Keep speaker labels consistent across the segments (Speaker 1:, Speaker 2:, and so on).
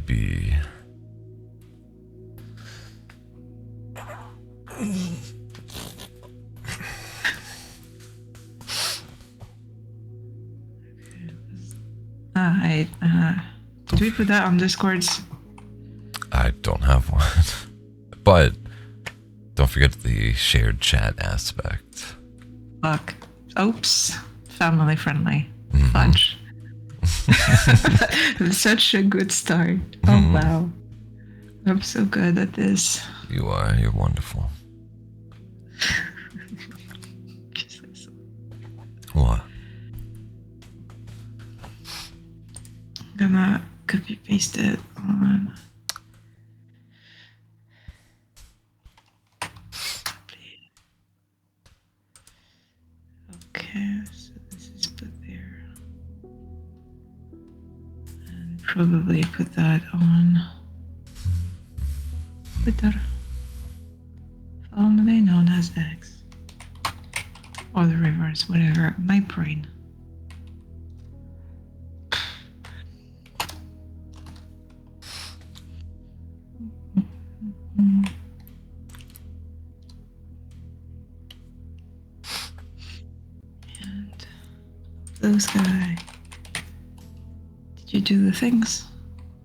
Speaker 1: be?
Speaker 2: Do we put that on Discords?
Speaker 1: I don't have one. But don't forget the shared chat aspect.
Speaker 2: Fuck. Oops. Family friendly. Fudge. Such a good start. Oh, wow. I'm so good at this.
Speaker 1: You are. You're wonderful. What?
Speaker 2: I'm gonna copy paste it on. Okay, so this is put there. And probably put that on Twitter, formerly known as X. Or the reverse, whatever. My brain. And those guy. Did you do the things?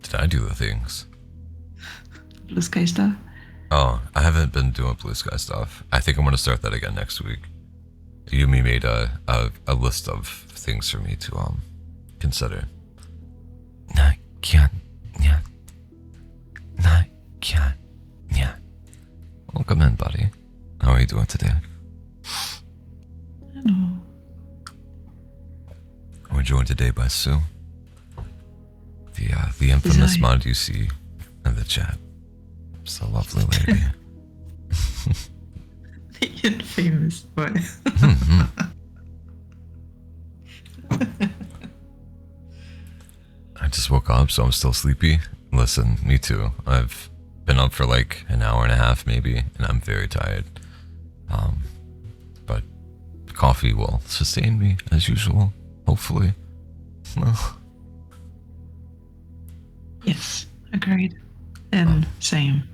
Speaker 1: Did I do the things?
Speaker 2: Blue sky stuff?
Speaker 1: Oh, I haven't been doing blue sky stuff. I think I'm going to start that again next week. Yumi made a list of things for me to consider. Welcome in, buddy. How are you doing today?
Speaker 2: Hello.
Speaker 1: We're joined today by Sue, the infamous mod you see in the chat. It's a lovely lady.
Speaker 2: The infamous one.
Speaker 1: I just woke up, so I'm still sleepy. Listen, me too. I've been up for like an hour and a half maybe, and I'm very tired. But coffee will sustain me as usual, hopefully.
Speaker 2: Yes, agreed. And same.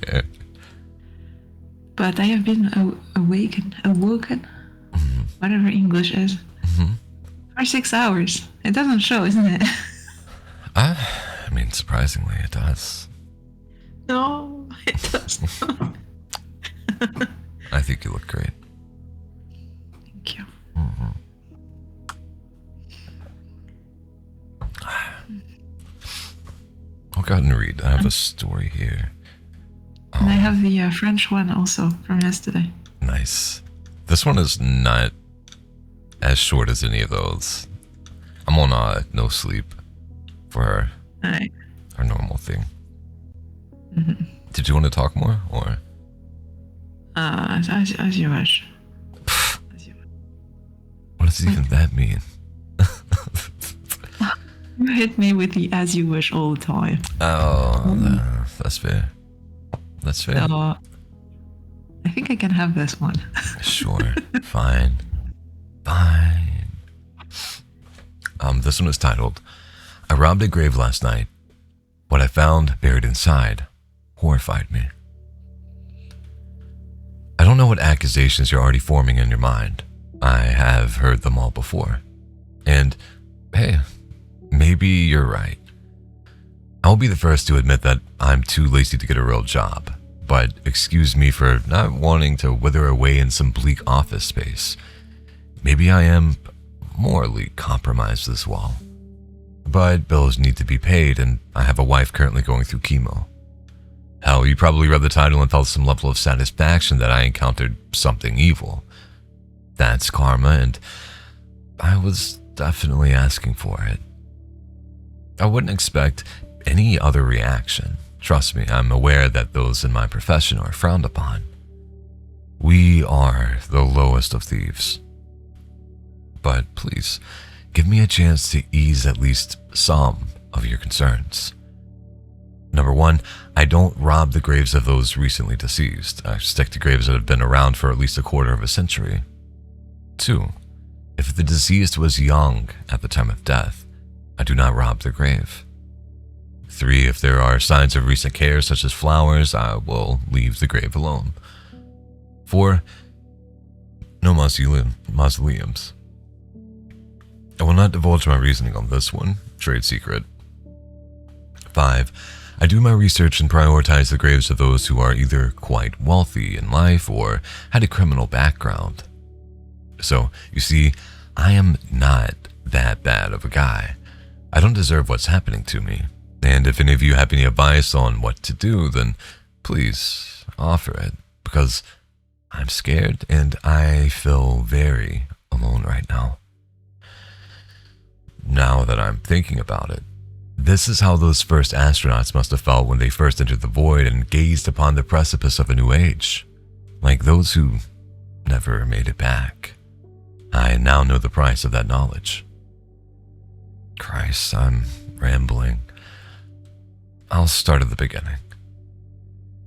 Speaker 1: Yeah.
Speaker 2: But I have been awoken, whatever English is, for 6 hours. It doesn't show, isn't it?
Speaker 1: I mean, surprisingly, it does.
Speaker 2: No, it does not.
Speaker 1: I think you look great.
Speaker 2: Thank you.
Speaker 1: I'll go ahead and read. I have a story here.
Speaker 2: And I have the French one also from yesterday.
Speaker 1: Nice. This one is not as short as any of those. I'm on no sleep for our normal thing. Did you want to talk more, or?
Speaker 2: As you wish.
Speaker 1: What does even that mean?
Speaker 2: You hit me with the as you wish all the time.
Speaker 1: Oh, that's fair. That's fair.
Speaker 2: So, I think I can have this one.
Speaker 1: Sure. Fine. This one is titled, I robbed a grave last night. What I found buried inside horrified me. I don't know what accusations you're already forming in your mind. I have heard them all before. And, hey, maybe you're right. I'll be the first to admit that I'm too lazy to get a real job, but excuse me for not wanting to wither away in some bleak office space. Maybe I am morally compromised as well. But bills need to be paid, and I have a wife currently going through chemo. Hell, you probably read the title and felt some level of satisfaction that I encountered something evil. That's karma, and I was definitely asking for it. I wouldn't expect any other reaction. Trust me, I'm aware that those in my profession are frowned upon. We are the lowest of thieves. But please, give me a chance to ease at least some of your concerns. Number one, I don't rob the graves of those recently deceased. I stick to graves that have been around for at least a quarter of a century. Two, if the deceased was young at the time of death, I do not rob their grave. 3, if there are signs of recent care, such as flowers, I will leave the grave alone. 4, no mausoleums. I will not divulge my reasoning on this one, trade secret. 5, I do my research and prioritize the graves of those who are either quite wealthy in life or had a criminal background. So, you see, I am not that bad of a guy. I don't deserve what's happening to me. And if any of you have any advice on what to do, then please offer it, because I'm scared and I feel very alone right now. Now that I'm thinking about it, this is how those first astronauts must have felt when they first entered the void and gazed upon the precipice of a new age, like those who never made it back. I now know the price of that knowledge. Christ, I'm rambling. I'll start at the beginning.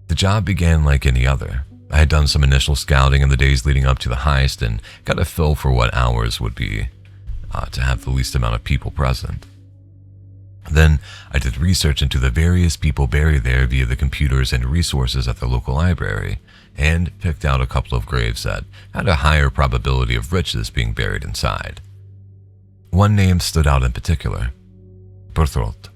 Speaker 1: The job began like any other. I had done some initial scouting in the days leading up to the heist and got a feel for what hours would be to have the least amount of people present. Then I did research into the various people buried there via the computers and resources at the local library, and picked out a couple of graves that had a higher probability of riches being buried inside. One name stood out in particular, Berthold.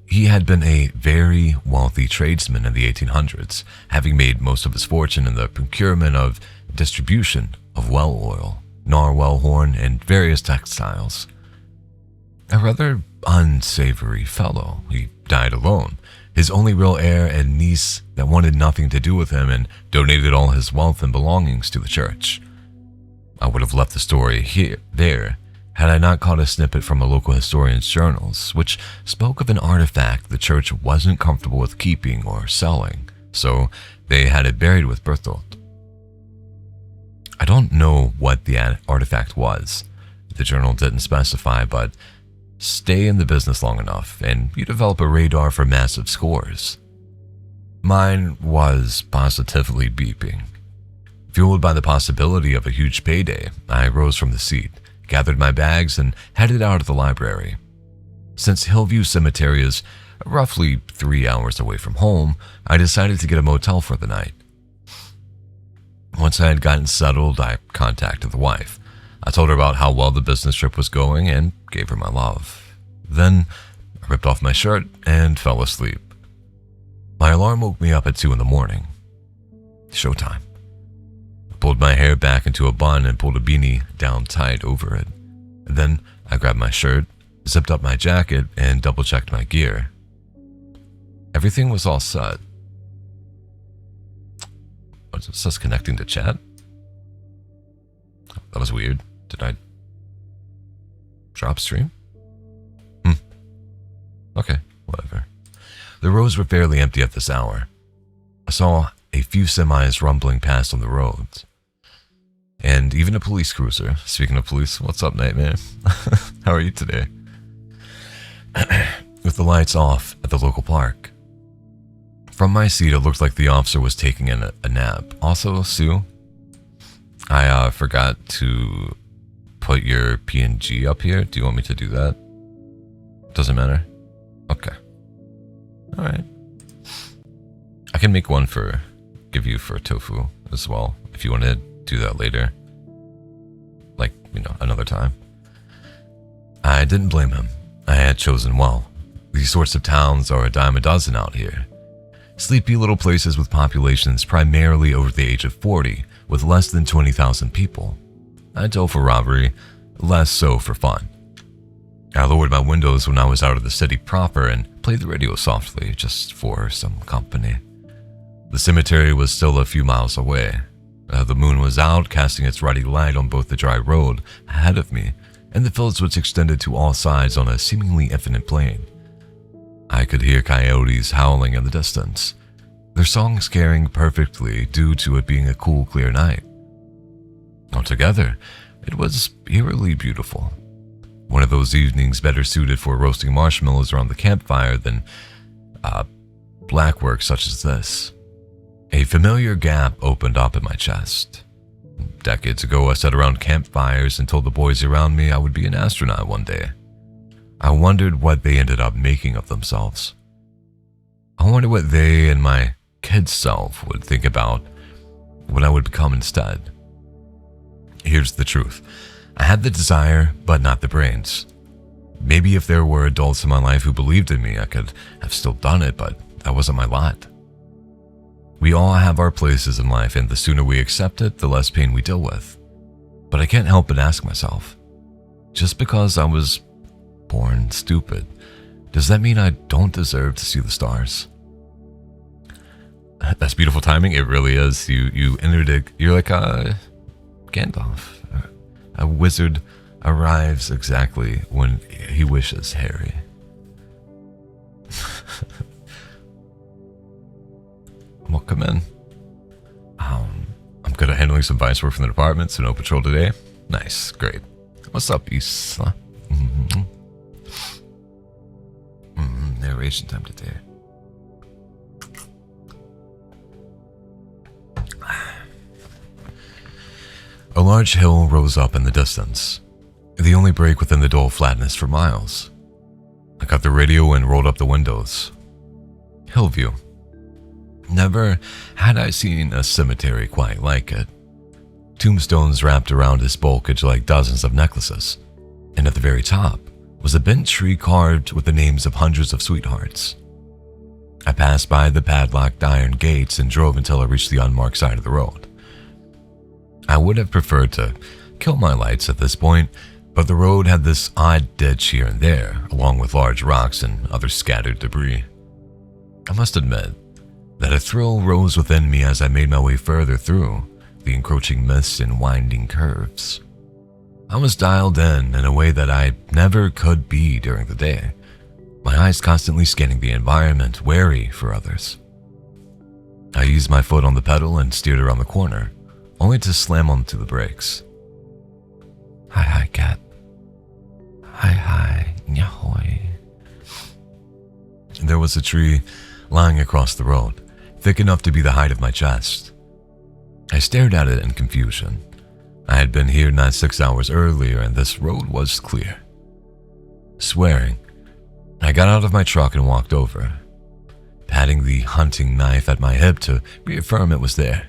Speaker 1: He had been a very wealthy tradesman in the 1800s, having made most of his fortune in the procurement of distribution of well oil, narwhal horn, and various textiles. A rather unsavory fellow. He died alone, his only real heir and niece that wanted nothing to do with him and donated all his wealth and belongings to the church. I would have left the story there had I not caught a snippet from a local historian's journals, which spoke of an artifact the church wasn't comfortable with keeping or selling, so they had it buried with Berthold. I don't know what the artifact was. The journal didn't specify, but stay in the business long enough and you develop a radar for massive scores. Mine was positively beeping. Fueled by the possibility of a huge payday, I rose from the seat, gathered my bags, and headed out of the library. Since Hillview Cemetery is roughly 3 hours away from home, I decided to get a motel for the night. Once I had gotten settled, I contacted the wife. I told her about how well the business trip was going and gave her my love. Then I ripped off my shirt and fell asleep. My alarm woke me up at 2 a.m. Showtime. I pulled my hair back into a bun and pulled a beanie down tight over it. And then I grabbed my shirt, zipped up my jacket, and double-checked my gear. Everything was all set. What's it says connecting to chat? That was weird. Did I drop stream? Okay, whatever. The roads were fairly empty at this hour. I saw a few semis rumbling past on the roads. And even a police cruiser. Speaking of police, what's up, Nightmare? How are you today? With the lights off at the local park. From my seat, it looked like the officer was taking a nap. Also, Sue, I forgot to put your PNG up here. Do you want me to do that? Doesn't matter? Okay. Alright. I can make one give you for tofu as well, if you want to do that later. Like, another time. I didn't blame him. I had chosen well. These sorts of towns are a dime a dozen out here. Sleepy little places with populations primarily over the age of 40, with less than 20,000 people. Ideal for robbery, less so for fun. I lowered my windows when I was out of the city proper and played the radio softly, just for some company. The cemetery was still a few miles away. The moon was out, casting its ruddy light on both the dry road ahead of me and the fields which extended to all sides on a seemingly infinite plain. I could hear coyotes howling in the distance, their songs carrying perfectly due to it being a cool, clear night. Altogether, it was eerily beautiful. One of those evenings better suited for roasting marshmallows around the campfire than black work such as this. A familiar gap opened up in my chest. Decades ago, I sat around campfires and told the boys around me I would be an astronaut one day. I wondered what they ended up making of themselves. I wonder what they and my kid self would think about what I would become instead. Here's the truth. I had the desire, but not the brains. Maybe if there were adults in my life who believed in me, I could have still done it, but that wasn't my lot. We all have our places in life, and the sooner we accept it, the less pain we deal with. But I can't help but ask myself, just because I was born stupid, does that mean I don't deserve to see the stars? That's beautiful timing. It really is. You entered it. You're like Gandalf. A wizard arrives exactly when he wishes, Harry. Welcome in. I'm good at handling some vice work from the department, so no patrol today. Nice, great. What's up, Isla? Narration time today. A large hill rose up in the distance, the only break within the dull flatness for miles. I cut the radio and rolled up the windows. Hillview. Never had I seen a cemetery quite like it. Tombstones wrapped around its bulkage like dozens of necklaces, and at the very top was a bent tree carved with the names of hundreds of sweethearts. I passed by the padlocked iron gates and drove until I reached the unmarked side of the road. I would have preferred to kill my lights at this point, but the road had this odd ditch here and there, along with large rocks and other scattered debris. I must admit that a thrill rose within me as I made my way further through the encroaching mists and winding curves. I was dialed in a way that I never could be during the day, my eyes constantly scanning the environment, wary for others. I eased my foot on the pedal and steered around the corner, only to slam onto the brakes. Hi, cat. Hi, nyahoy. There was a tree lying across the road, thick enough to be the height of my chest. I stared at it in confusion. I had been here not 6 hours earlier, and this road was clear. Swearing, I got out of my truck and walked over, patting the hunting knife at my hip to reaffirm it was there.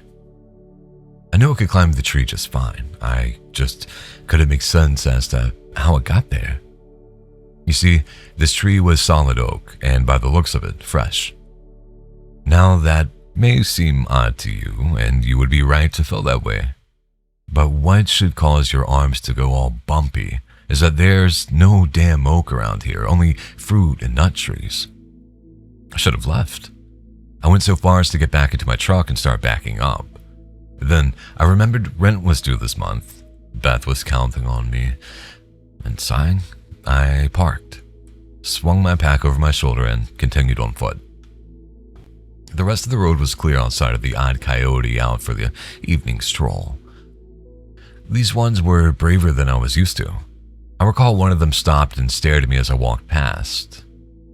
Speaker 1: I knew it could climb the tree just fine. I just couldn't make sense as to how it got there. You see, this tree was solid oak, and by the looks of it, fresh. Now that may seem odd to you, and you would be right to feel that way. But what should cause your arms to go all bumpy is that there's no damn oak around here, only fruit and nut trees. I should have left. I went so far as to get back into my truck and start backing up. Then I remembered rent was due this month. Beth was counting on me. And sighing, I parked, swung my pack over my shoulder, and continued on foot. The rest of the road was clear outside of the odd coyote out for the evening stroll. These ones were braver than I was used to. I recall one of them stopped and stared at me as I walked past.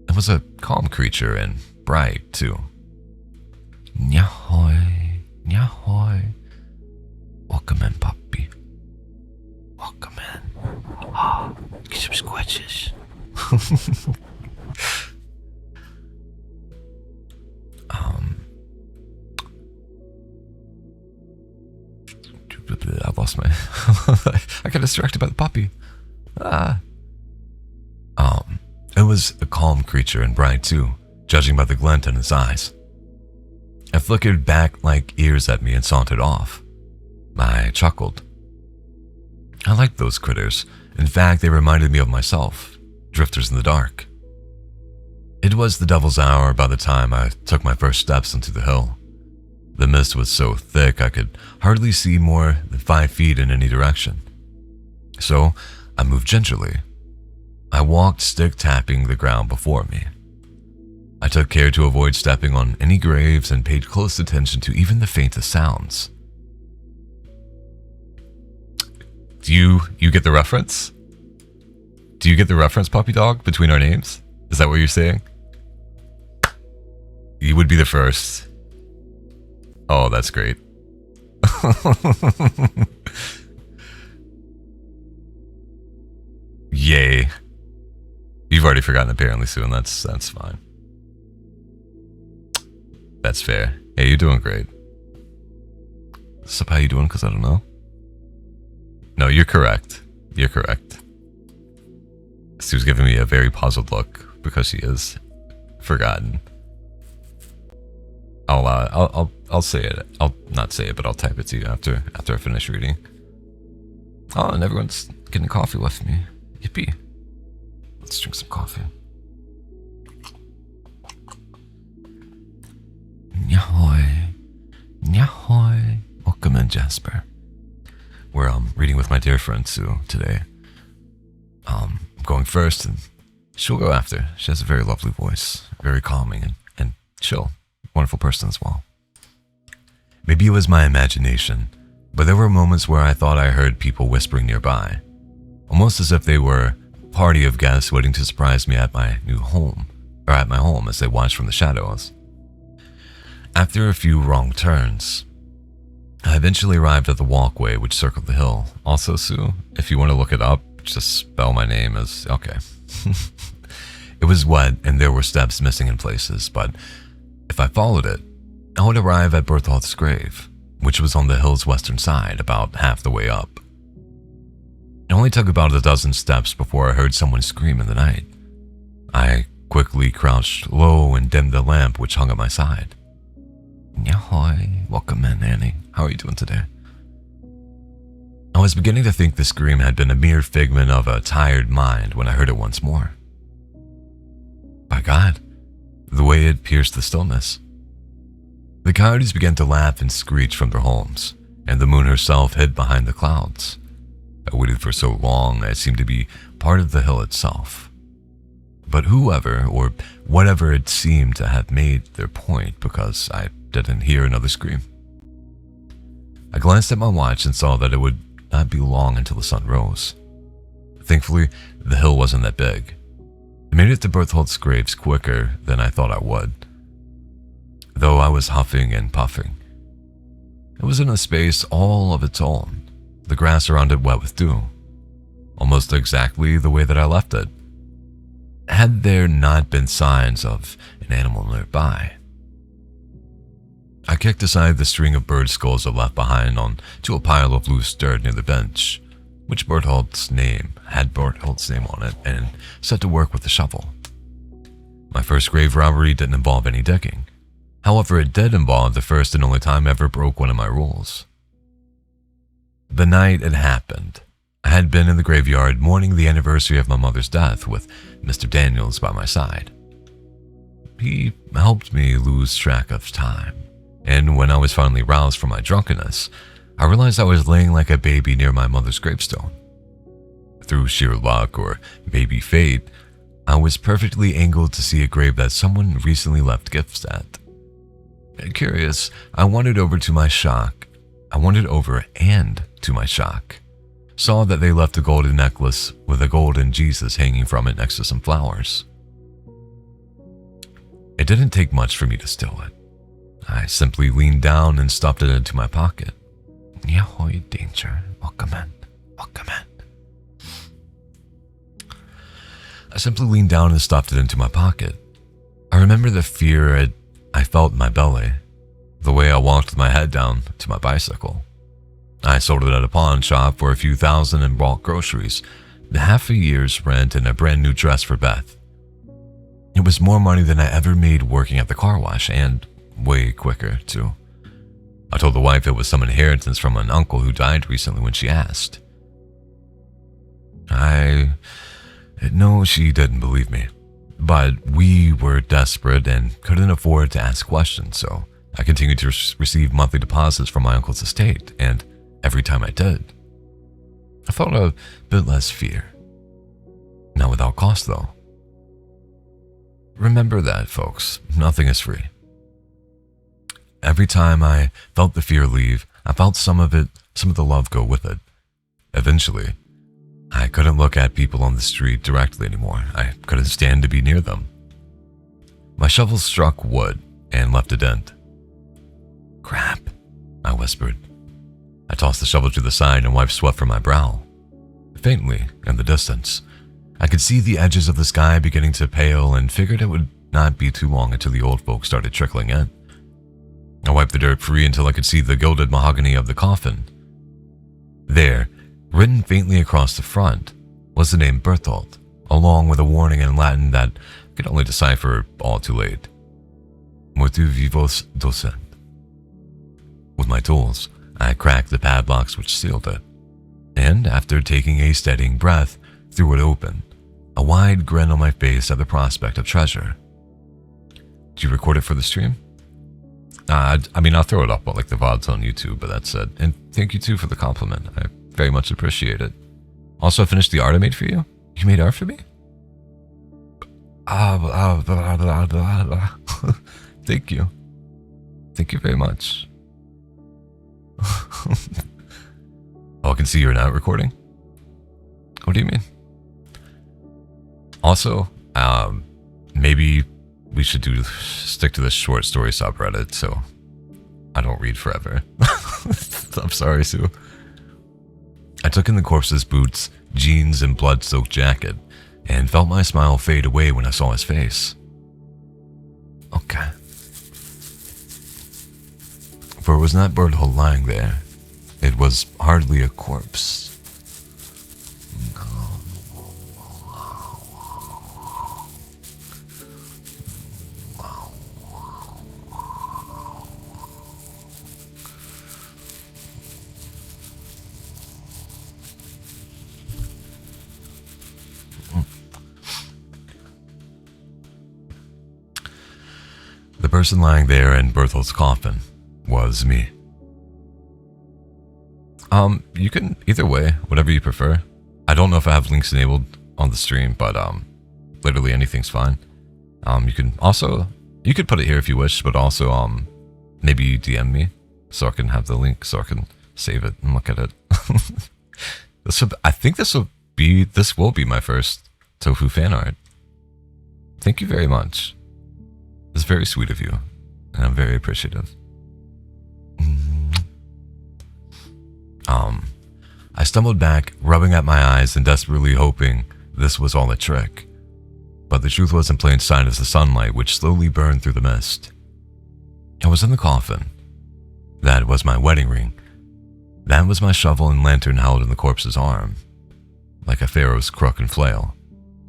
Speaker 1: It was a calm creature and bright, too. Nyahoy, nyahoy. Welcome in, puppy. Welcome in. Oh, get some squishes. I lost my... I got distracted by the puppy. It was a calm creature and bright too, judging by the glint in his eyes. It flickered back like ears at me and sauntered off. I chuckled. I liked those critters. In fact, they reminded me of myself, drifters in the dark. It was the devil's hour by the time I took my first steps into the hill. The mist was so thick I could hardly see more than 5 feet in any direction. So I moved gingerly. I walked stick-tapping the ground before me. I took care to avoid stepping on any graves and paid close attention to even the faintest sounds. Do you get the reference? Do you get the reference, puppy dog, between our names? Is that what you're saying? You would be the first. Oh, that's great. Yay. You've already forgotten apparently, Sue, and that's fine. That's fair. Hey, you're doing great. Sup, how you doing? Because I don't know. No, you're correct. You're correct. Sue's giving me a very puzzled look because she is forgotten. I'll say it. I'll not say it, but I'll type it to you after I finish reading. Oh, and everyone's getting coffee with me. Yippee. Let's drink some coffee. Nyahoy. Nyahoy. Welcome in, Jasper. We're reading with my dear friend Sue today. I'm going first and she'll go after. She has a very lovely voice, very calming and chill. Wonderful person as well. Maybe it was my imagination, but there were moments where I thought I heard people whispering nearby, almost as if they were a party of guests waiting to surprise me at my home as they watched from the shadows. After a few wrong turns, I eventually arrived at the walkway which circled the hill. Also, Sue, if you want to look it up, just spell my name as okay. It was wet and there were steps missing in places, but if I followed it, I would arrive at Berthold's grave, which was on the hill's western side, about half the way up. It only took about a dozen steps before I heard someone scream in the night. I quickly crouched low and dimmed the lamp which hung at my side. Yahoy, welcome in, Annie. How are you doing today? I was beginning to think the scream had been a mere figment of a tired mind when I heard it once more. By God, the way it pierced the stillness. The coyotes began to laugh and screech from their homes, and the moon herself hid behind the clouds. I waited for so long I seemed to be part of the hill itself. But whoever or whatever it seemed to have made their point because I didn't hear another scream. I glanced at my watch and saw that it would not be long until the sun rose. Thankfully, the hill wasn't that big. I made it to Berthold's graves quicker than I thought I would, though I was huffing and puffing. It was in a space all of its own, the grass around it wet with dew, almost exactly the way that I left it, had there not been signs of an animal nearby. I kicked aside the string of bird skulls I left behind onto a pile of loose dirt near the bench, which had Berthold's name on it, and set to work with the shovel. My first grave robbery didn't involve any digging. However, it did involve the first and only time I ever broke one of my rules. The night it happened, I had been in the graveyard mourning the anniversary of my mother's death with Mr. Daniels by my side. He helped me lose track of time, and when I was finally roused from my drunkenness, I realized I was laying like a baby near my mother's gravestone. Through sheer luck or maybe fate, I was perfectly angled to see a grave that someone recently left gifts at. Curious, I wandered over and to my shock, saw that they left a golden necklace with a golden Jesus hanging from it next to some flowers. It didn't take much for me to steal it. I simply leaned down and stuffed it into my pocket. Yahoy, danger. Welcome in. Welcome in. I simply leaned down and stuffed it into my pocket. I remember the fear I felt in my belly, the way I walked with my head down to my bicycle. I sold it at a pawn shop for a few thousand and bought groceries, half a year's rent, and a brand new dress for Beth. It was more money than I ever made working at the car wash, and way quicker, too. I told the wife it was some inheritance from an uncle who died recently when she asked. No, she didn't believe me. But we were desperate and couldn't afford to ask questions, so I continued to receive monthly deposits from my uncle's estate, and every time I did, I felt a bit less fear. Not without cost, though. Remember that, folks. Nothing is free. Every time I felt the fear leave, I felt some of the love go with it. Eventually, I couldn't look at people on the street directly anymore. I couldn't stand to be near them. My shovel struck wood and left a dent. Crap, I whispered. I tossed the shovel to the side and wiped sweat from my brow. Faintly, in the distance, I could see the edges of the sky beginning to pale and figured it would not be too long until the old folks started trickling in. I wiped the dirt free until I could see the gilded mahogany of the coffin. There, written faintly across the front, was the name Berthold, along with a warning in Latin that I could only decipher all too late. Mortu vivos docent. With my tools, I cracked the padlocks which sealed it, and after taking a steadying breath, threw it open, a wide grin on my face at the prospect of treasure. Did you record it for the stream? I'll throw it up on like the VODs on YouTube, but that's it. And thank you too for the compliment. I very much appreciate it. Also, I finished the art I made for you. You made art for me? Thank you. Thank you very much. Oh, I can see you're not recording? What do you mean? Also, maybe we should stick to this short story subreddit so I don't read forever. I'm sorry, Sue. I took in the corpse's boots, jeans, and blood-soaked jacket, and felt my smile fade away when I saw his face. Okay. For it was not Berthold lying there. It was hardly a corpse. The person lying there in Berthold's coffin was me. You can either way, whatever you prefer. I don't know if I have links enabled on the stream, but literally anything's fine. You could put it here if you wish, but also maybe you DM me so I can have the link so I can save it and look at it. I think this will be my first tofu fan art. Thank you very much. It's very sweet of you, and I'm very appreciative. I stumbled back, rubbing at my eyes and desperately hoping this was all a trick. But the truth was in plain sight as the sunlight which slowly burned through the mist. I was in the coffin. That was my wedding ring. That was my shovel and lantern held in the corpse's arm, like a pharaoh's crook and flail.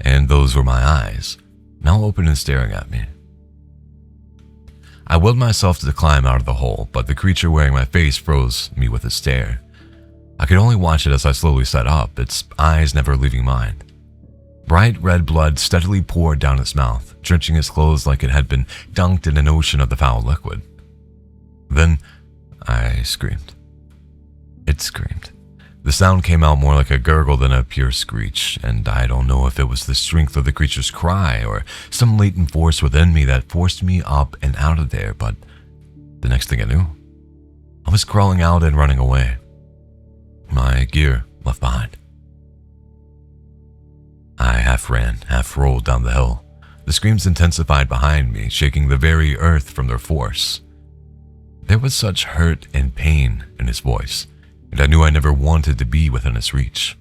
Speaker 1: And those were my eyes, now open and staring at me. I willed myself to climb out of the hole, but the creature wearing my face froze me with a stare. I could only watch it as I slowly sat up, its eyes never leaving mine. Bright red blood steadily poured down its mouth, drenching its clothes like it had been dunked in an ocean of the foul liquid. Then I screamed. It screamed. The sound came out more like a gurgle than a pure screech, and I don't know if it was the strength of the creature's cry or some latent force within me that forced me up and out of there, but the next thing I knew, I was crawling out and running away. My gear left behind. I half ran, half rolled down the hill. The screams intensified behind me, shaking the very earth from their force. There was such hurt and pain in his voice, and I knew I never wanted to be within his reach.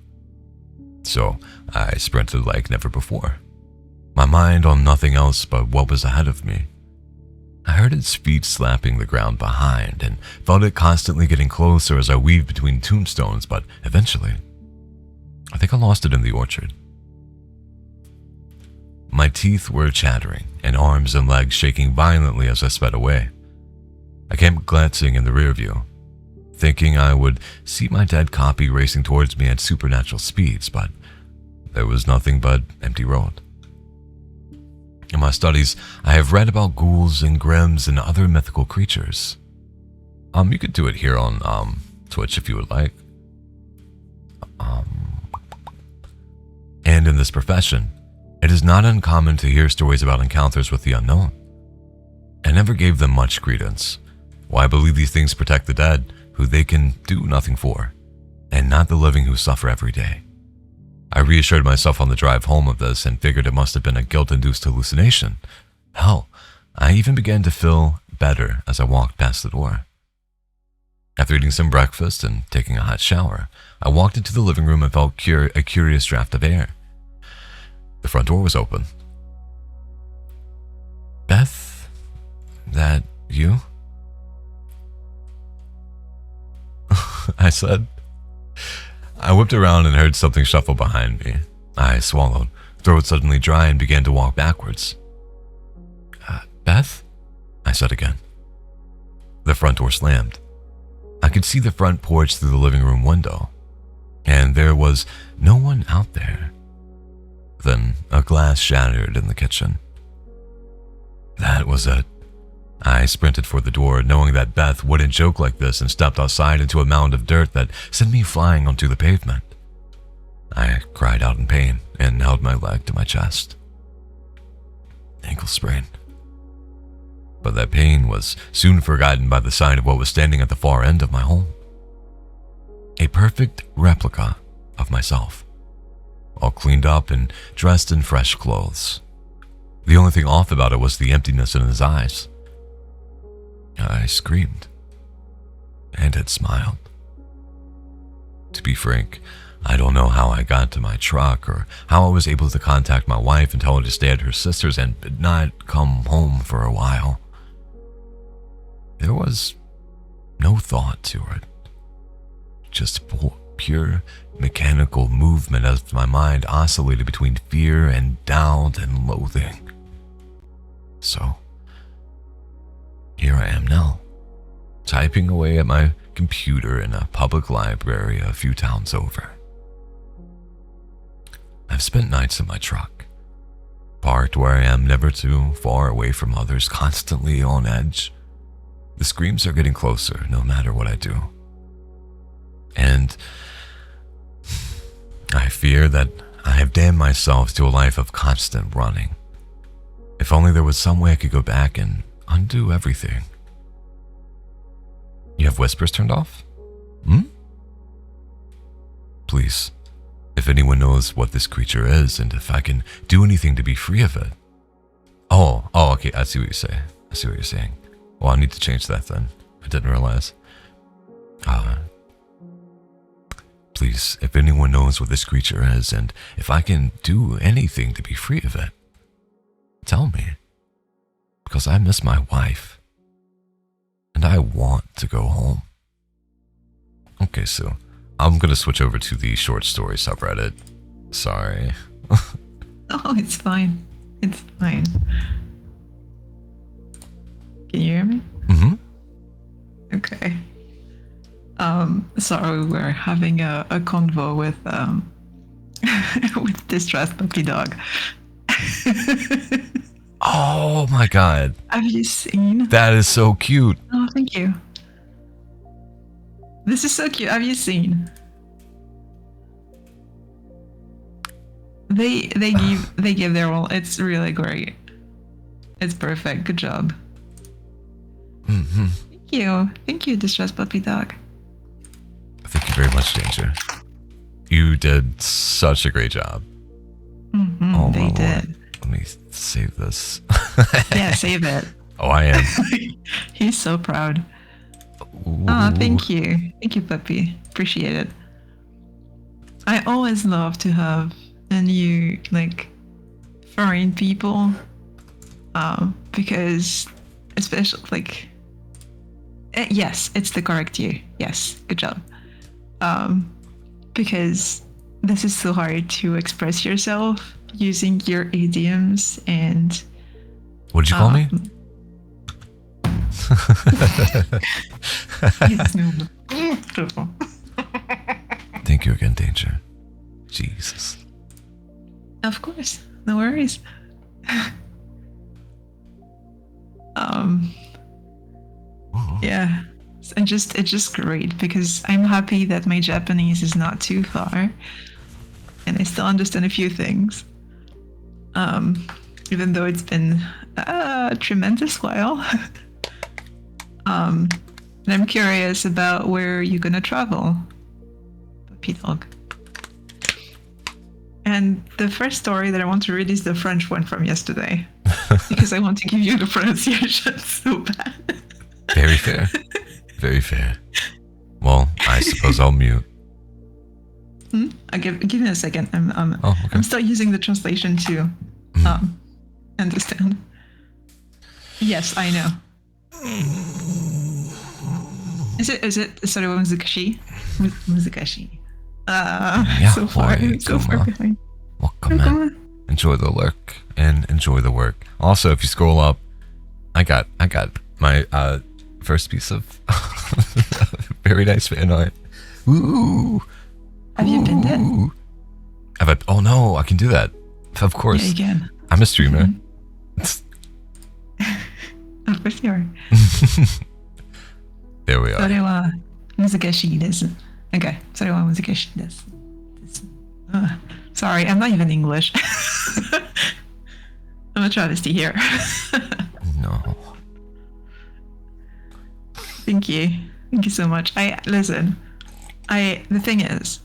Speaker 1: So I sprinted like never before, my mind on nothing else but what was ahead of me. I heard its feet slapping the ground behind and felt it constantly getting closer as I weaved between tombstones, but eventually, I think I lost it in the orchard. My teeth were chattering and arms and legs shaking violently as I sped away. I kept glancing in the rear view, thinking I would see my dead copy racing towards me at supernatural speeds, but there was nothing but empty road. In my studies, I have read about ghouls and grims and other mythical creatures. You could do it here on Twitch if you would like. And in this profession, it is not uncommon to hear stories about encounters with the unknown. I never gave them much credence. Well, I believe these things protect the dead, who they can do nothing for, and not the living who suffer every day. I reassured myself on the drive home of this and figured it must have been a guilt-induced hallucination. Hell, I even began to feel better as I walked past the door. After eating some breakfast and taking a hot shower, I walked into the living room and felt a curious draft of air. The front door was open. Beth, that you? I said. I whipped around and heard something shuffle behind me. I swallowed, throat suddenly dry, and began to walk backwards. Beth? I said again. The front door slammed. I could see the front porch through the living room window, and there was no one out there. Then a glass shattered in the kitchen. That was it. I sprinted for the door, knowing that Beth wouldn't joke like this, and stepped outside into a mound of dirt that sent me flying onto the pavement. I cried out in pain and held my leg to my chest. Ankle sprain. But that pain was soon forgotten by the sight of what was standing at the far end of my home. A perfect replica of myself, all cleaned up and dressed in fresh clothes. The only thing off about it was the emptiness in his eyes. I screamed, and it smiled. To be frank, I don't know how I got to my truck or how I was able to contact my wife and tell her to stay at her sister's and not come home for a while. There was no thought to it, just pure mechanical movement as my mind oscillated between fear and doubt and loathing. So, here I am now, typing away at my computer in a public library a few towns over. I've spent nights in my truck, parked where I am never too far away from others, constantly on edge. The screams are getting closer no matter what I do. And I fear that I have damned myself to a life of constant running. If only there was some way I could go back and undo everything. You have whispers turned off? Please, if anyone knows what this creature is and if I can do anything to be free of it. Oh, okay, I see what you're saying. Well, I need to change that then. I didn't realize. Please, if anyone knows what this creature is and if I can do anything to be free of it, tell me. Because I miss my wife. And I want to go home. Okay, so I'm going to switch over to the short story subreddit. Sorry.
Speaker 2: Oh, it's fine. It's fine. Can you hear me?
Speaker 1: Mm-hmm.
Speaker 2: Okay. Sorry, we're having a convo with with distressed puppy dog.
Speaker 1: Oh my god.
Speaker 2: Have you seen?
Speaker 1: That is so cute.
Speaker 2: Oh, thank you. This is so cute. Have you seen? They give their all. It's really great. It's perfect. Good job.
Speaker 1: Mm-hmm.
Speaker 2: Thank you, distressed puppy dog.
Speaker 1: Thank you very much, Danger. You did such a great job.
Speaker 2: Mm-hmm,
Speaker 1: oh,
Speaker 2: they did.
Speaker 1: Lord. Let me save this.
Speaker 2: Yeah, save it.
Speaker 1: Oh, I am.
Speaker 2: He's so proud.
Speaker 1: Ooh.
Speaker 2: Oh, thank you. Thank you, puppy. Appreciate it. I always love to have a new, foreign people. Because, especially, yes, it's the correct you. Yes, good job. Because this is so hard to express yourself using your idioms and...
Speaker 1: What did you call me? Thank you again, Danger. Jesus.
Speaker 2: Of course, no worries. Yeah, and it's just great because I'm happy that my Japanese is not too far, and I still understand a few things. Even though it's been a tremendous while. And I'm curious about where you're gonna travel, puppy dog. And the first story that I want to read is the French one from yesterday, because I want to give you the pronunciation so bad.
Speaker 1: Very fair. Very fair. Well, I suppose I'll mute.
Speaker 2: Okay, give me a second.
Speaker 1: Oh, okay.
Speaker 2: I'm still using the translation to understand. Yes, I know. Is it sorry, Muzakashi? Muzakashi.
Speaker 1: Yeah,
Speaker 2: So far behind.
Speaker 1: Welcome. Enjoy the lurk and enjoy the work. Also, if you scroll up, I got my first piece of very nice fan art. Ooh.
Speaker 2: Have you been there?
Speaker 1: Oh no, I can do that. Of course.
Speaker 2: Yeah, you can.
Speaker 1: I'm a streamer.
Speaker 2: Of course you are.
Speaker 1: There we are.
Speaker 2: それは難しいです。Okay, それは難しいです。Sorry, I'm not even English. I'm a travesty here.
Speaker 1: No.
Speaker 2: Thank you. Thank you so much. The thing is,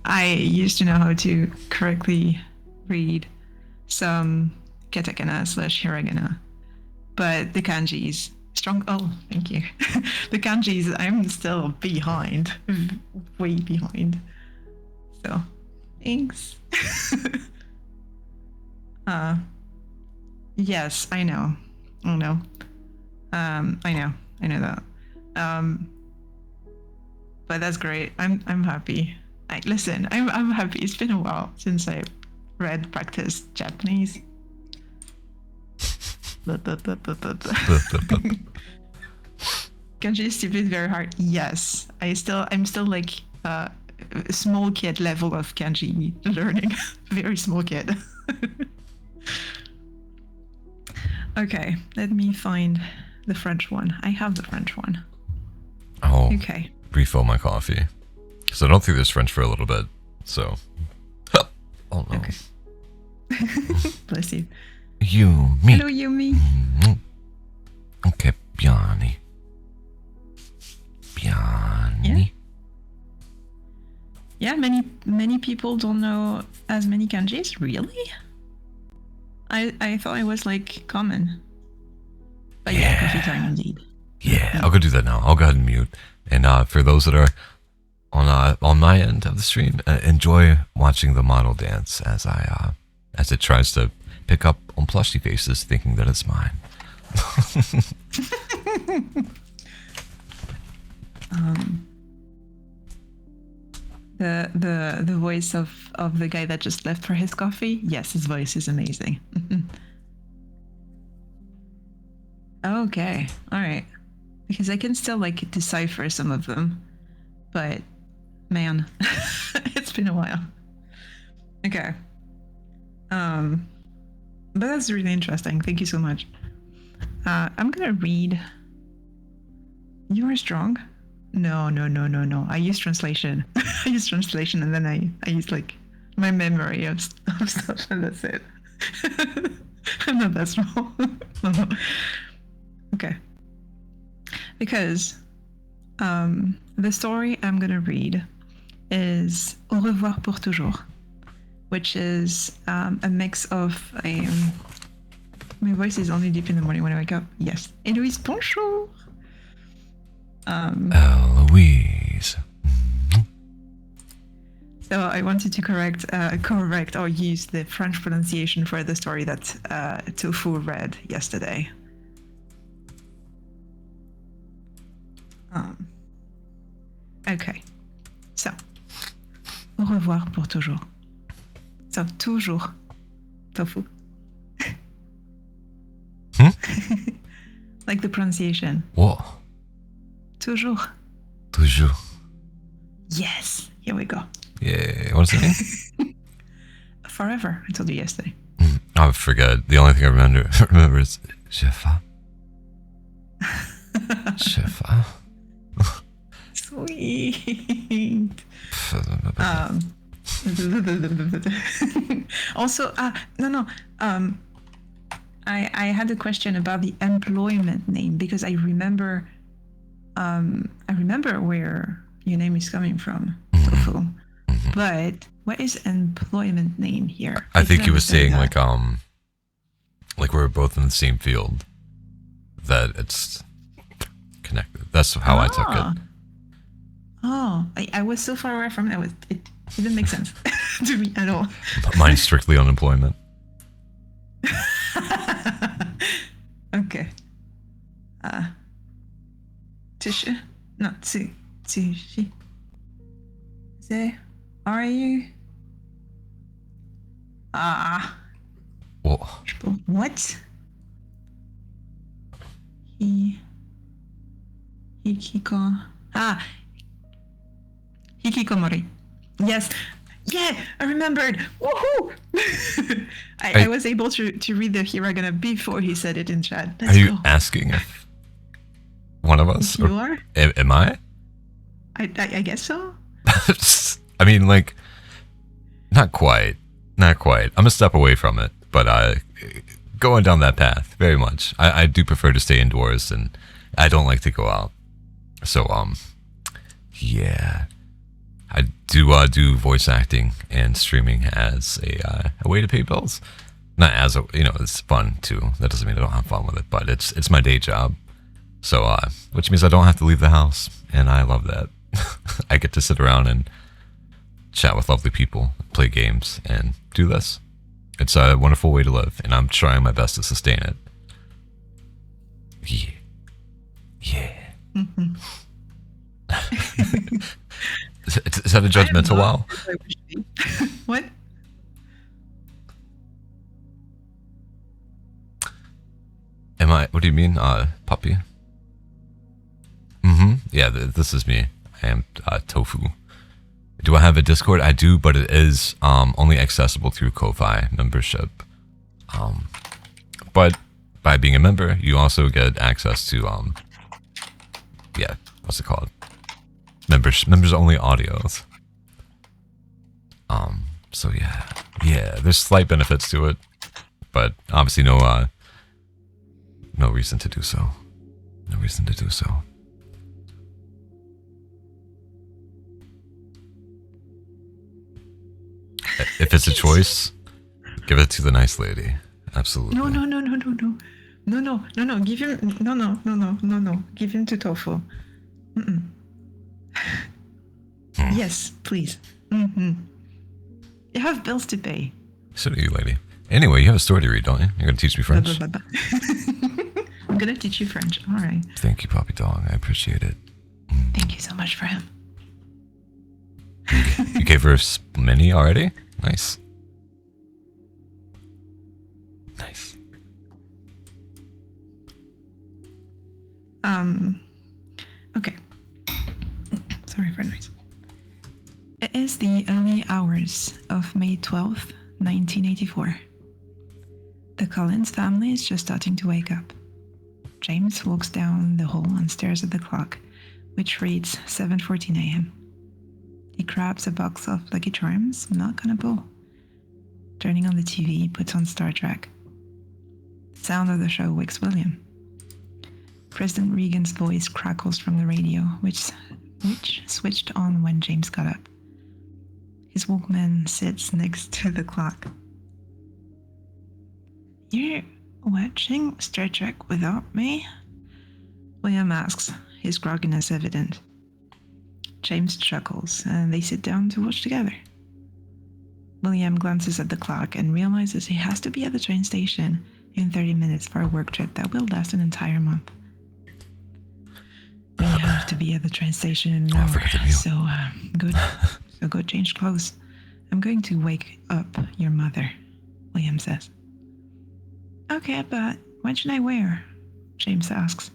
Speaker 2: I used to know how to correctly read some katakana / hiragana, but the kanjis strong. Oh, thank you. The kanjis, I'm still behind, way behind. So, thanks. Yes, I know. I know. I know that. But that's great. I'm happy. I'm happy. It's been a while since I read practiced Japanese. Kanji is stupid, very hard. Yes, I'm still like a small kid level of kanji learning. Very small kid. Okay, let me find the French one. I have the French one.
Speaker 1: Oh.
Speaker 2: Okay.
Speaker 1: Refill my coffee. Because I don't think there's French for a little bit. So. Oh no.
Speaker 2: Okay. Bless you.
Speaker 1: Yumi.
Speaker 2: Hello, Yumi.
Speaker 1: Okay, Biani. Biani.
Speaker 2: Yeah, many people don't know as many kanjis. Really? I thought it was like common. But yeah, coffee time indeed.
Speaker 1: Yeah, I'll go do that now. I'll go ahead and mute. And for those that are on my end of the stream, enjoy watching the model dance as it tries to pick up on plushy faces, thinking that it's mine.
Speaker 2: The voice of the guy that just left for his coffee. Yes, his voice is amazing. Okay, all right. Because I can still like decipher some of them, but man, it's been a while. Okay. But that's really interesting. Thank you so much. I'm gonna read. You are strong. No. I use translation. I use translation, and then I use like my memory of stuff, and that's it. I'm not that small. No. Okay. Because the story I'm gonna read is Au revoir pour toujours, which is a mix of my voice is only deep in the morning when I wake up. Yes. Eloise, bonjour.
Speaker 1: Eloise.
Speaker 2: So I wanted to correct or use the French pronunciation for the story that Tofu read yesterday. Okay. So, au revoir pour toujours. So, toujours. Tofu. Like the pronunciation.
Speaker 1: What?
Speaker 2: Toujours.
Speaker 1: Toujours.
Speaker 2: Yes. Here we go.
Speaker 1: Yeah. What does it mean?
Speaker 2: Forever. I told you yesterday.
Speaker 1: I forget. The only thing I remember is Shefa. Shefa.
Speaker 2: Sweet. Also, no. I had a question about the employment name because I remember where your name is coming from, Tofu. But what is employment name here?
Speaker 1: I think he was saying that. like we're both in the same field, that it's connected. That's how I took it.
Speaker 2: Oh, I was so far away from it. It didn't make sense to me at all.
Speaker 1: Mine's strictly unemployment.
Speaker 2: Okay. Tissue? No, Tsushi. Say, are you?
Speaker 1: Whoa.
Speaker 2: What? Hikiko. Hikikomori. Yes. Yeah, I remembered. Woohoo! I was able to read the hiragana before he said it in chat. Let's
Speaker 1: Are you
Speaker 2: go.
Speaker 1: asking if one of us?
Speaker 2: You are?
Speaker 1: Am I?
Speaker 2: I guess so.
Speaker 1: I mean, like, not quite. Not quite. I'm a step away from it, but going down that path, very much. I do prefer to stay indoors, and I don't like to go out. So, yeah. I do voice acting and streaming as a way to pay bills. Not as a, it's fun too. That doesn't mean I don't have fun with it, but it's my day job. So, which means I don't have to leave the house, and I love that. I get to sit around and chat with lovely people, play games, and do this. It's a wonderful way to live, and I'm trying my best to sustain it. Yeah.
Speaker 2: Mm-hmm.
Speaker 1: Is that a judgmental wow?
Speaker 2: What?
Speaker 1: Am I? What do you mean, puppy? Yeah, this is me. I am Tofu. Do I have a Discord? I do, but it is only accessible through Ko-Fi membership. But by being a member, you also get access to what's it called? Members only audios. So yeah, there's slight benefits to it, but obviously no reason to do so. No reason to do so. If it's a choice, give it to the nice lady. Absolutely.
Speaker 2: No. Give him no. Give him to Tofu. Yes, please. You have bills to pay.
Speaker 1: So do you, lady. Anyway, you have a story to read, don't you? You're gonna teach me French.
Speaker 2: I'm gonna teach you French. All right.
Speaker 1: Thank you, Poppy Dog. I appreciate it.
Speaker 2: Thank you so much for him.
Speaker 1: You gave her many already? Nice. Nice.
Speaker 2: Okay. Sorry for noise. It is the early hours of May 12th, 1984. The Collins family is just starting to wake up. James walks down the hall and stares at the clock, which reads 7:14 a.m. He grabs a box of Lucky Charms, milk and a bowl. Turning on the TV, he puts on Star Trek. The sound of the show wakes William. President Reagan's voice crackles from the radio, which switched on when James got up. His Walkman sits next to the clock. "You're watching Star Trek without me?" William asks, his grogginess evident. James chuckles, and they sit down to watch together. William glances at the clock and realizes he has to be at the train station in 30 minutes for a work trip that will last an entire month. "We have to be at the train station in an hour, so go change clothes. I'm going to wake up your mother," William says. "Okay, but what should I wear?" James asks.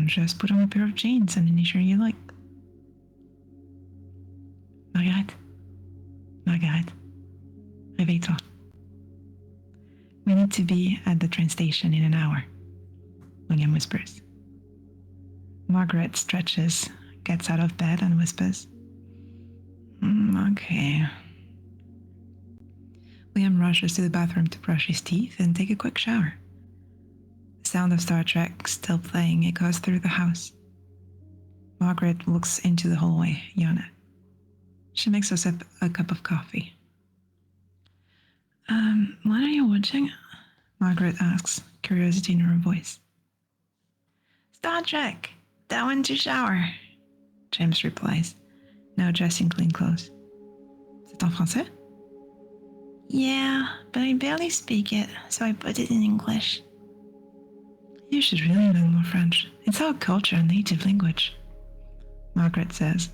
Speaker 2: Just put on a pair of jeans and any shirt you like." Margaret, réveille-toi. "We need to be at the train station in an hour," William whispers. Margaret stretches, gets out of bed and whispers, "Okay." William rushes to the bathroom to brush his teeth and take a quick shower. The sound of Star Trek still playing echoes through the house. Margaret looks into the hallway, yawning. She makes herself a cup of coffee. What are you watching?" Margaret asks, curiosity in her voice. "Star Trek. That went to shower," James replies, now dressed in clean clothes. C'est en français?
Speaker 3: Yeah, but I barely speak it, so I put it in English.
Speaker 2: You should really learn more French. It's our culture and native language, Margaret says.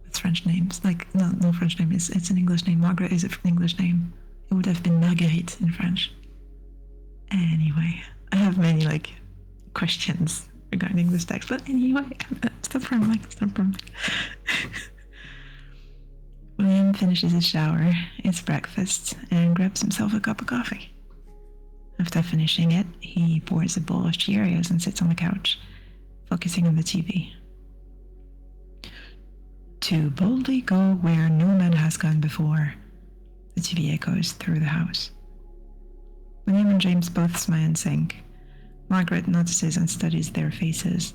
Speaker 2: It's French names. Like, no French name. It's an English name. Margaret is an English name. It would have been Marguerite in French. Anyway, I have many, questions regarding this text. But anyway, stop rambling. William finishes his shower, eats breakfast, and grabs himself a cup of coffee. After finishing it, he pours a bowl of Cheerios and sits on the couch, focusing on the TV. To boldly go where no man has gone before, the TV echoes through the house. William and James both smile in sync. Margaret notices and studies their faces,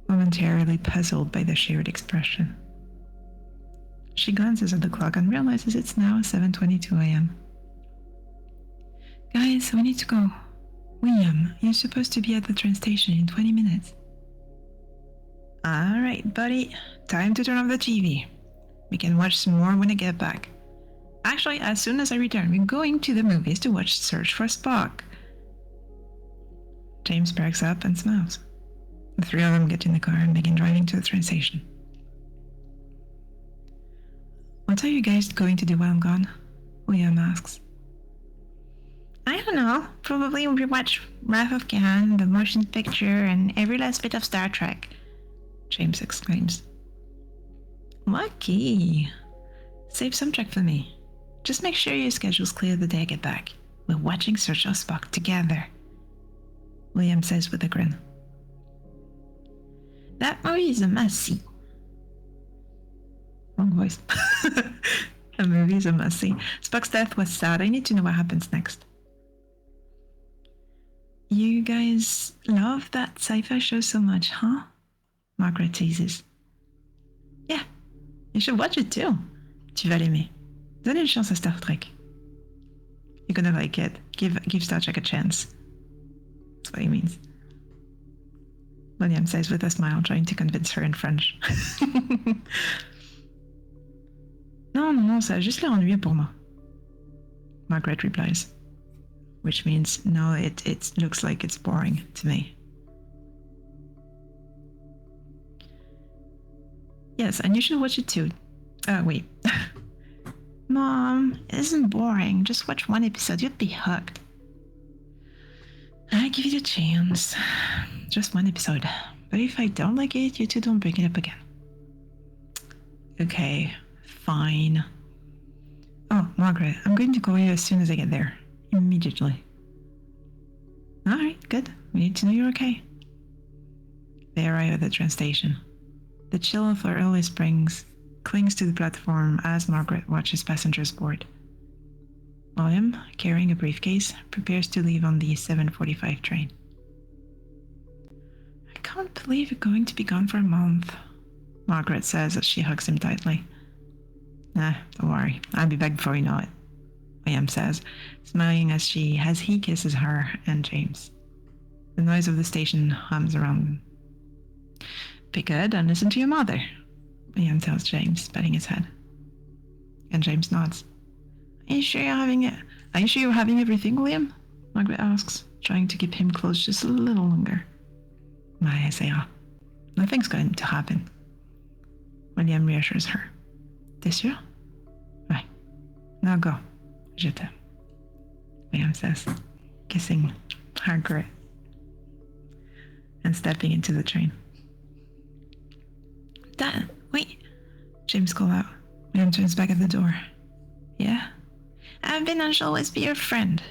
Speaker 2: momentarily puzzled by the shared expression. She glances at the clock and realizes it's now 7:22 a.m. Guys, we need to go. William, you're supposed to be at the train station in 20 minutes. All right, buddy. Time to turn off the TV. We can watch some more when I get back. Actually, as soon as I return, we're going to the movies to watch Search for Spock. James perks up and smiles. The three of them get in the car and begin driving to the train station. What are you guys going to do while I'm gone? William asks.
Speaker 3: I don't know. Probably we watch Wrath of Khan, the motion picture, and every last bit of Star Trek,
Speaker 2: James exclaims. Lucky. Save some track for me. Just make sure your schedule's clear the day I get back. We're watching Search for Spock together, William says with a grin.
Speaker 3: That movie is a must-see.
Speaker 2: Wrong voice. The movie's a must-see. Spock's death was sad. I need to know what happens next. You guys love that sci-fi show so much, huh? Margaret teases. Yeah, you should watch it too. Tu vas l'aimer. Donne une chance à Star Trek. You're gonna like it. Give Star Trek a chance. That's what he means. William says with a smile, trying to convince her in French. Non, ça a juste l'air ennuyeux pour moi. Margaret replies. Which means, no, it looks like it's boring to me. Yes, and you should watch it too. Wait.
Speaker 3: Mom, it isn't boring. Just watch one episode, you'd be hooked.
Speaker 2: I give it a chance. Just one episode. But if I don't like it, you two don't bring it up again. Okay, fine. Oh, Margaret, I'm going to call you as soon as I get there. Immediately. Alright, good. We need to know you're okay. They arrive at the train station. The chill of early springs clings to the platform as Margaret watches passengers board. William, carrying a briefcase, prepares to leave on the 7:45 train. I can't believe you're going to be gone for a month, Margaret says as she hugs him tightly. Nah, don't worry. I'll be back before you know it, William says, smiling as he kisses her and James. The noise of the station hums around them. Be good and listen to your mother, William tells James, patting his head. And James nods. Are you sure you're having everything, William? Margaret asks, trying to keep him close just a little longer. I say, nothing's going to happen. William reassures her. T'es sûr? Right. Now go. Je t'aime, William says, kissing Margaret and stepping into the train.
Speaker 3: Dad, wait.
Speaker 2: James calls out. William turns back at the door. Yeah?
Speaker 3: I've been and shall always be your friend,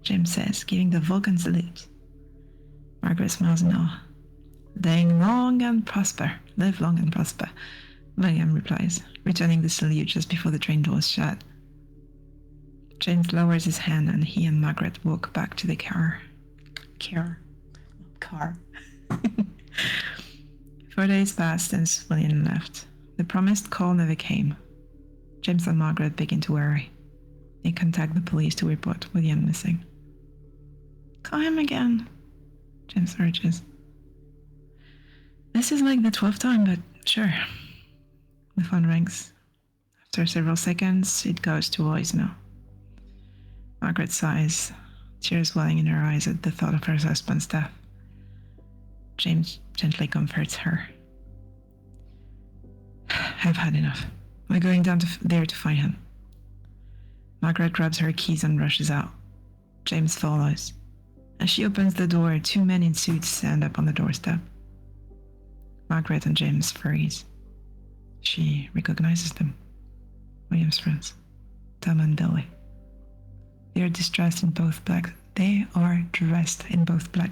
Speaker 2: James says, giving the Vulcan salute. Margaret smiles in awe. Live long and prosper, William replies, returning the salute just before the train doors shut. James lowers his hand and he and Margaret walk back to the car. 4 days passed since William left. The promised call never came. James and Margaret begin to worry. They contact the police to report William missing. Call him again, James urges. This is like the 12th time, but sure. The phone rings. After several seconds, it goes to voicemail. Margaret sighs, tears welling in her eyes at the thought of her husband's death. James gently comforts her. I've had enough. We're going down there to find him. Margaret grabs her keys and rushes out. James follows. As she opens the door, two men in suits stand up on the doorstep. Margaret and James freeze. She recognizes them. William's friends, Tom and Billy. They are dressed in both black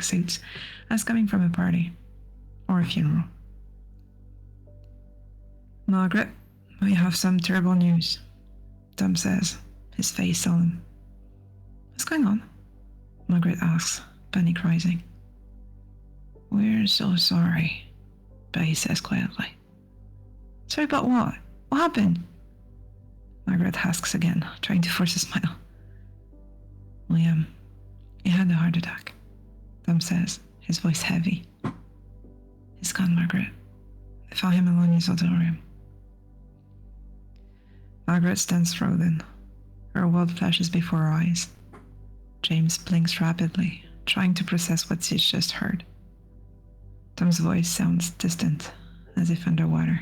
Speaker 2: suits, as coming from a party or a funeral. Margaret, we have some terrible news, Tom says, his face solemn. What's going on? Margaret asks, panic rising. We're so sorry, Billy says quietly. Sorry about what? What happened? Margaret asks again, trying to force a smile. William, he had a heart attack, Tom says, his voice heavy. He's gone, Margaret. They found him alone in his hotel room. Margaret stands frozen. Her world flashes before her eyes. James blinks rapidly, trying to process what she's just heard. Tom's voice sounds distant, as if underwater.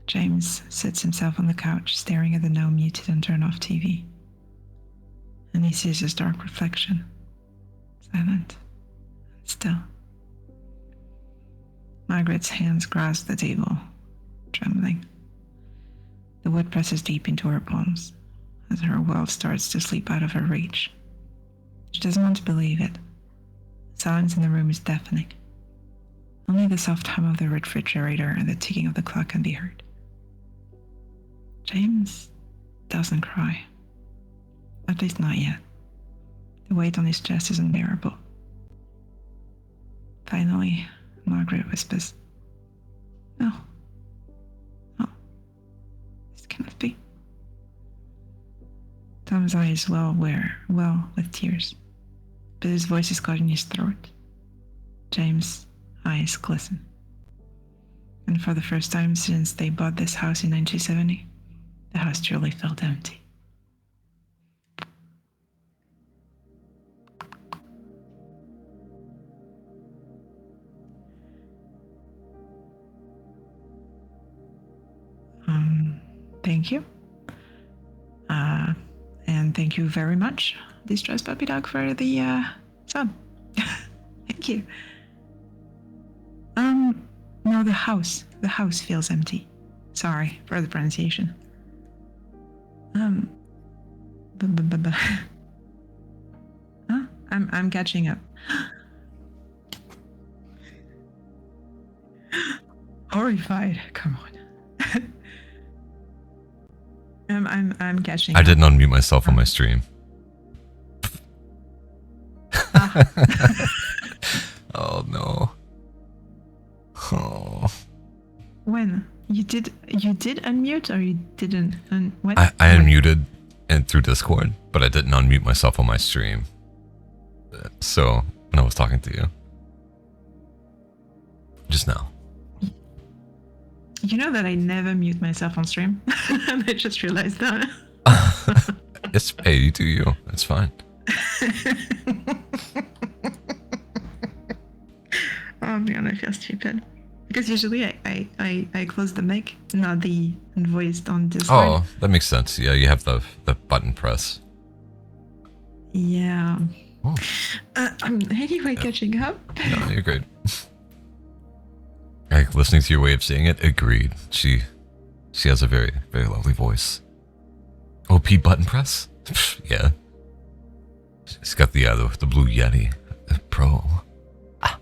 Speaker 2: James sits himself on the couch, staring at the now muted and turned off TV. And he sees his dark reflection, silent and still. Margaret's hands grasp the table, trembling. The wood presses deep into her palms as her world starts to slip out of her reach. She doesn't want to believe it. The silence in the room is deafening. Only the soft hum of the refrigerator and the ticking of the clock can be heard. James doesn't cry. At least not yet. The weight on his chest is unbearable. Finally, Margaret whispers, No. No. This cannot be. Tom's eyes well with tears, but his voice is caught in his throat. James' eyes glisten. And for the first time since they bought this house in 1970, the house truly felt empty. Thank you. And thank you very much, Distress Puppy Dog, for the sub. Thank you. No, the house feels empty. Sorry for the pronunciation. I'm catching up. Horrified. Come on. I'm catching up.
Speaker 1: I didn't unmute myself on my stream. Oh no. Oh.
Speaker 2: When? You did unmute or you didn't? What?
Speaker 1: I unmuted and through Discord, but I didn't unmute myself on my stream. So when I was talking to you. Just now.
Speaker 2: You know that I never mute myself on stream? And I just realized that.
Speaker 1: It's, hey, you do you. It's fine.
Speaker 2: Oh man, I feel stupid. Because usually I close the mic, not the voice on Discord.
Speaker 1: Oh, that makes sense. Yeah, you have the button press.
Speaker 2: Yeah.
Speaker 1: Oh.
Speaker 2: I'm anyway catching up.
Speaker 1: No, you're great. Like, listening to your way of saying it, agreed. She has a very, very lovely voice. OP button press? Yeah. She's got the Blue Yeti Pro. Ah.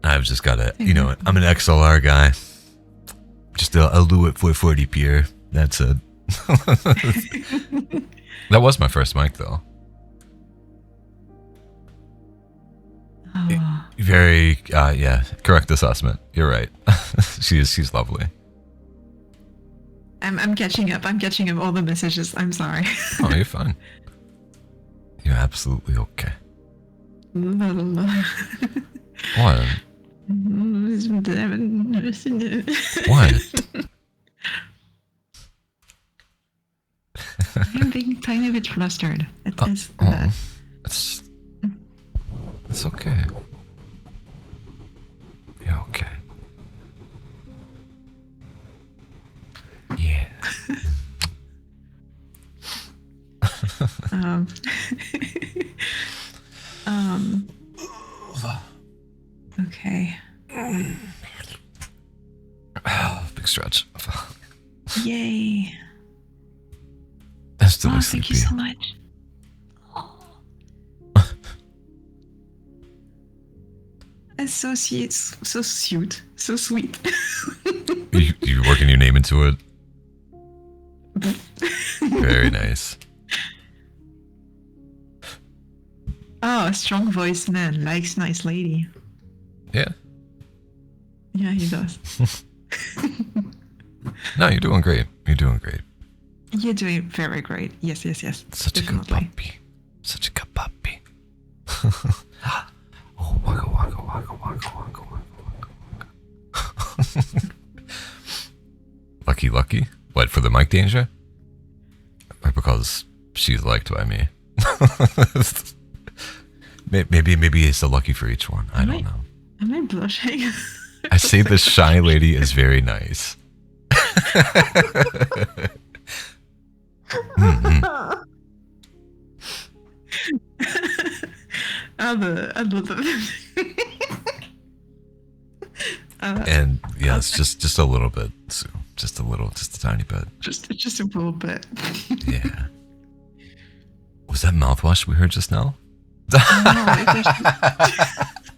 Speaker 1: I've just got a, I'm an XLR guy. Just a Lewitt 440 Pier. That's it. That was my first mic, though.
Speaker 2: Oh.
Speaker 1: Very, yeah, correct assessment. You're right. She's lovely.
Speaker 2: I'm catching up. I'm catching up all the messages. I'm sorry.
Speaker 1: Oh, you're fine. You're absolutely okay. What? What?
Speaker 2: I'm being tiny bit flustered. It is
Speaker 1: Oh,
Speaker 2: that.
Speaker 1: it's okay. You're okay. Yeah.
Speaker 2: Um, um, okay.
Speaker 1: Big stretch.
Speaker 2: Yay.
Speaker 1: I'm still
Speaker 2: Oh,
Speaker 1: sleepy.
Speaker 2: thank you so much. It's so sweet. So sweet. So sweet.
Speaker 1: You working your name into it? Very nice.
Speaker 2: Oh, a strong voiced man likes nice lady.
Speaker 1: Yeah.
Speaker 2: Yeah, he does.
Speaker 1: No, you're doing great. You're doing great.
Speaker 2: You're doing very great. Yes, yes, yes.
Speaker 1: Such a good
Speaker 2: Definitely.
Speaker 1: puppy. Such a good puppy. Oh, waka waka waka waka waka waka. Lucky. What, for the mic danger? Or because she's liked by me? Maybe it's a lucky for each one. I don't know.
Speaker 2: Am I blushing?
Speaker 1: I say this shy lady is very nice.
Speaker 2: I love that.
Speaker 1: And yes, just a little bit, Sue. Just a tiny bit.
Speaker 2: Just a little bit.
Speaker 1: Yeah. Was that mouthwash we heard just now?
Speaker 2: No, it's actually-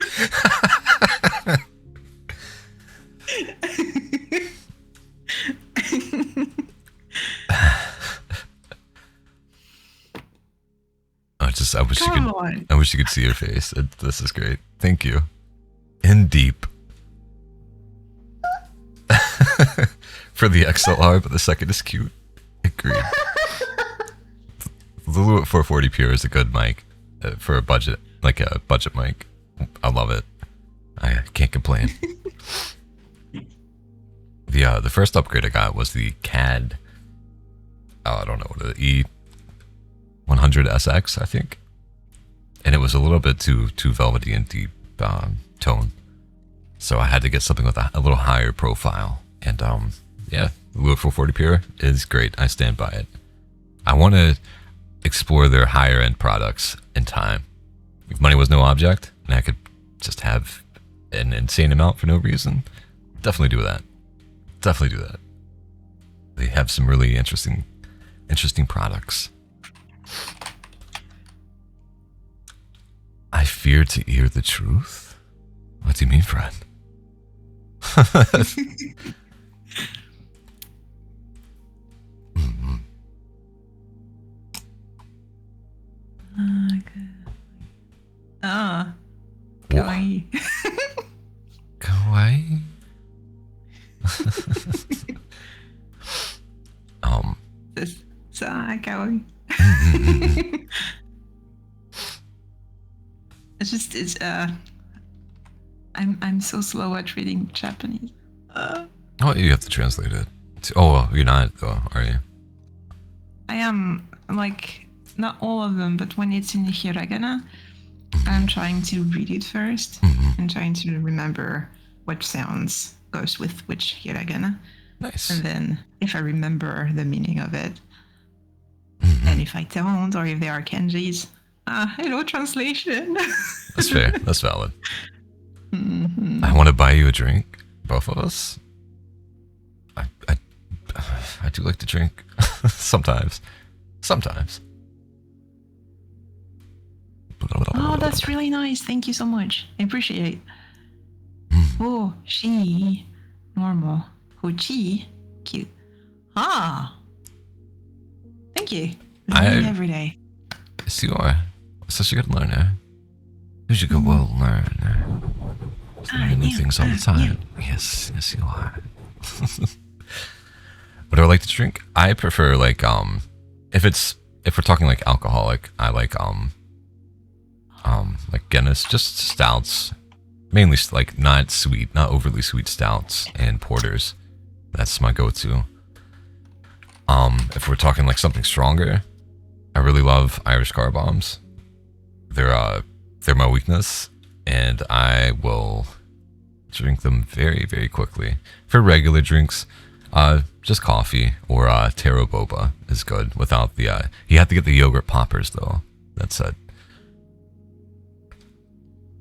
Speaker 1: I wish you could see your face. This is great. Thank you. In deep. For the XLR, but the second is cute. Agreed. The Lulu at 440 Pure is a good mic for a budget, like a budget mic. I love it. I can't complain. The first upgrade I got was the CAD. Oh, I don't know what E100SX, I think, and it was a little bit too velvety and deep tone, so I had to get something with a little higher profile. And yeah, the Lulu at 440 Pure is great. I stand by it. I want to explore their higher end products in time. If money was no object and I could just have an insane amount for no reason, definitely do that. Definitely do that. They have some really interesting products. I fear to hear the truth? What do you mean, friend?
Speaker 2: Ah, kawaii.
Speaker 1: Kawaii?
Speaker 2: Kawaii. It's I'm so slow at reading Japanese.
Speaker 1: Oh, you have to translate it. Oh, well, you're not though, are you?
Speaker 2: I am, like, not all of them, but when it's in hiragana, I'm trying to read it first and trying to remember which sounds goes with which hiragana.
Speaker 1: Nice.
Speaker 2: And then if I remember the meaning of it, and if I don't, or if there are kanjis, hello translation.
Speaker 1: That's fair. That's valid. I want to buy you a drink, both of us. I do like to drink sometimes.
Speaker 2: Oh, that's really nice. Thank you so much. I appreciate. Oh, she normal. Hochi cute. Ah. Thank you. Learning every day.
Speaker 1: Yes, you are. Such a good learner. You're a good world learner. Learning new things all the time. Yes, you are. What do I like to drink? I prefer like if we're talking like alcoholic, I like Guinness, just stouts, mainly like not overly sweet stouts and porters. That's my go-to. If we're talking like something stronger, I really love Irish car bombs. They're my weakness, and I will drink them very, very quickly. For regular drinks, just coffee or taro boba is good without the you have to get the yogurt poppers though. That's it.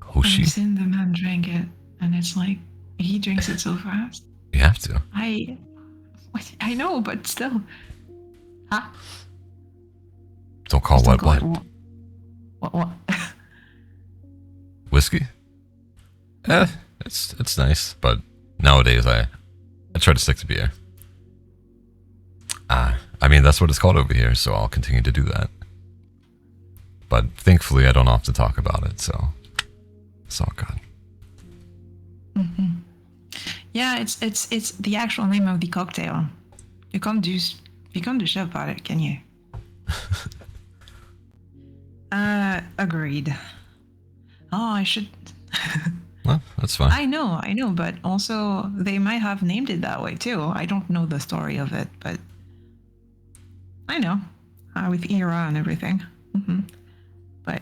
Speaker 1: Hoshi.
Speaker 2: I've seen the man drink it, and it's like he drinks it so fast.
Speaker 1: You have to.
Speaker 2: I know, but still. Huh?
Speaker 1: Don't call
Speaker 2: Just
Speaker 1: what
Speaker 2: don't
Speaker 1: what?
Speaker 2: call it what?
Speaker 1: Whiskey? It's nice, but nowadays I try to stick to beer. I mean that's what it's called over here, so I'll continue to do that. But thankfully I don't often talk about it, so it's all good.
Speaker 2: Mm-hmm. Yeah, it's the actual name of the cocktail. You can't do shit about it, can you? Agreed. Oh, I should.
Speaker 1: Well, that's fine.
Speaker 2: I know, but also they might have named it that way too. I don't know the story of it, but I know with era and everything. Mm-hmm. But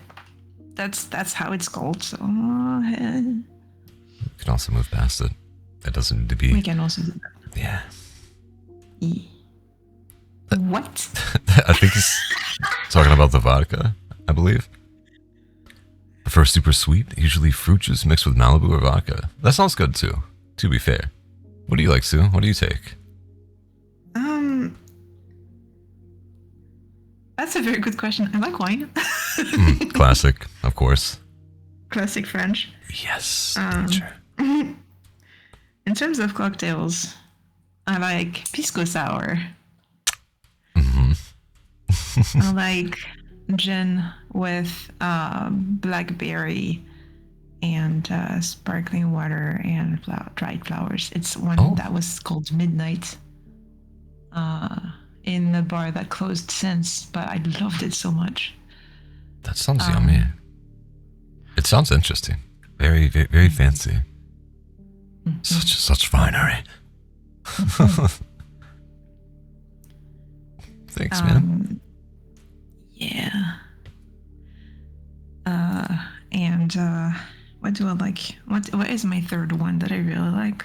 Speaker 2: that's how it's called. So
Speaker 1: We can also move past it. That doesn't need to be.
Speaker 2: we can also do that.
Speaker 1: Yeah.
Speaker 2: What?
Speaker 1: I think he's talking about the vodka, I believe. Prefer super sweet, usually fruit juice mixed with Malibu or vodka. That sounds good too, to be fair. What do you like, Sue? What do you take?
Speaker 2: That's a very good question. I like wine.
Speaker 1: Classic, of course.
Speaker 2: Classic French.
Speaker 1: Yes,
Speaker 2: teacher.
Speaker 1: teacher.
Speaker 2: In terms of cocktails, I like pisco sour.
Speaker 1: Mm-hmm.
Speaker 2: I like gin with blackberry and sparkling water and dried flowers. It's one that was called Midnight in the bar that closed since, but I loved it so much.
Speaker 1: That sounds yummy. It sounds interesting. Very, very, very fancy.
Speaker 2: Mm-hmm.
Speaker 1: Such finery. Thanks, man.
Speaker 2: Yeah. And what do I like? What is my third one that I really like?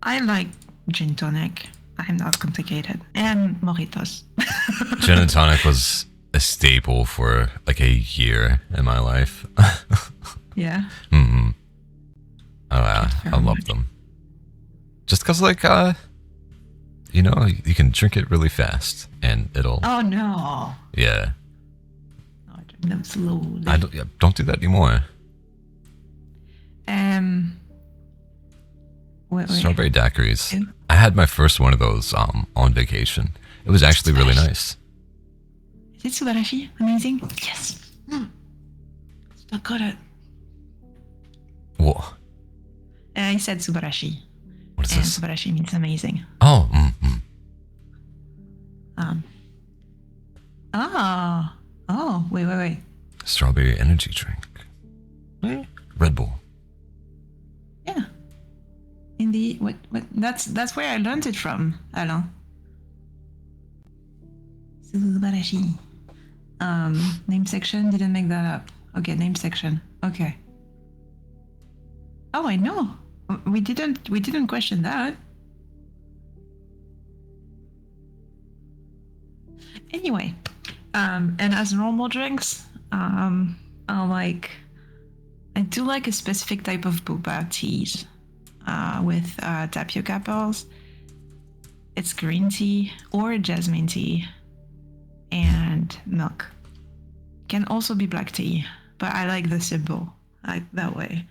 Speaker 2: I like gin tonic. I'm not complicated. And mojitos.
Speaker 1: Gin and tonic was a staple for like a year in my life.
Speaker 2: Yeah.
Speaker 1: Mm-hmm. Oh yeah, I love them. Just cause like you know, you can drink it really fast and it'll.
Speaker 2: Oh no.
Speaker 1: Yeah.
Speaker 2: I drink them slowly.
Speaker 1: Don't do that anymore.
Speaker 2: Wait.
Speaker 1: Strawberry daiquiris.
Speaker 2: Yeah.
Speaker 1: I had my first one of those on vacation. It was actually really nice.
Speaker 2: Is it subarashi? Amazing. Yes. Still got it.
Speaker 1: Whoa.
Speaker 2: I said subarashi.
Speaker 1: What is
Speaker 2: And
Speaker 1: this?
Speaker 2: subarashi means amazing.
Speaker 1: Oh.
Speaker 2: Oh, wait.
Speaker 1: Strawberry energy drink. Red Bull.
Speaker 2: Yeah. In the what that's where I learned it from, Alain. Subarashi. Name section, didn't make that up. Okay, name section. Okay. Oh, I know. We didn't question that. Anyway, and as normal drinks, I do like a specific type of boba teas with tapioca pearls. It's green tea or jasmine tea and milk. Can also be black tea, but I like the symbol, like that way.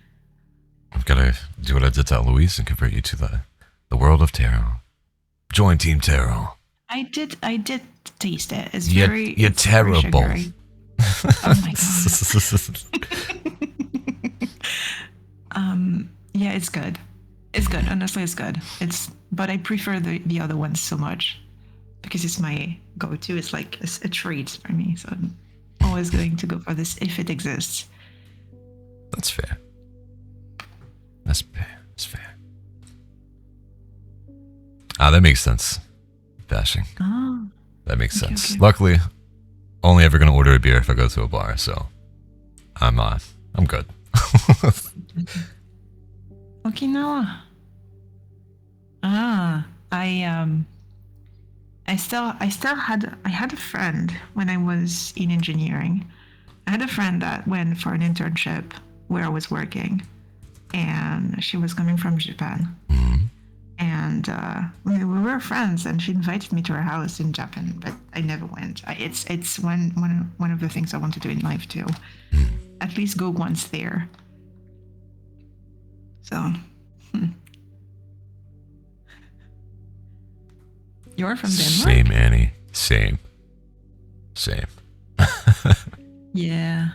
Speaker 1: I've got to do what I did to Eloise and convert you to the world of tarot. Join Team Tarot.
Speaker 2: I did taste it. It's
Speaker 1: You're
Speaker 2: very it's
Speaker 1: terrible.
Speaker 2: Very sugary. Oh my god. Yeah, it's good. It's good. Honestly, it's good. But I prefer the other ones so much because it's my go-to. It's like a treat for me. So I'm always going to go for this if it exists.
Speaker 1: That's fair. That's fair. That makes sense. Dashing.
Speaker 2: Oh.
Speaker 1: That makes
Speaker 2: Okay,
Speaker 1: sense.
Speaker 2: okay.
Speaker 1: Luckily, only ever gonna order a beer if I go to a bar, so I'm good.
Speaker 2: Okinawa. Ah, I had a friend when I was in engineering. I had a friend that went for an internship where I was working, and she was coming from Japan.
Speaker 1: Mhm.
Speaker 2: And we were friends, and she invited me to her house in Japan, but I never went. It's one of the things I want to do in life too. At least go once there. So, you're from Denmark?
Speaker 1: Same, Annie. Same.
Speaker 2: Yeah.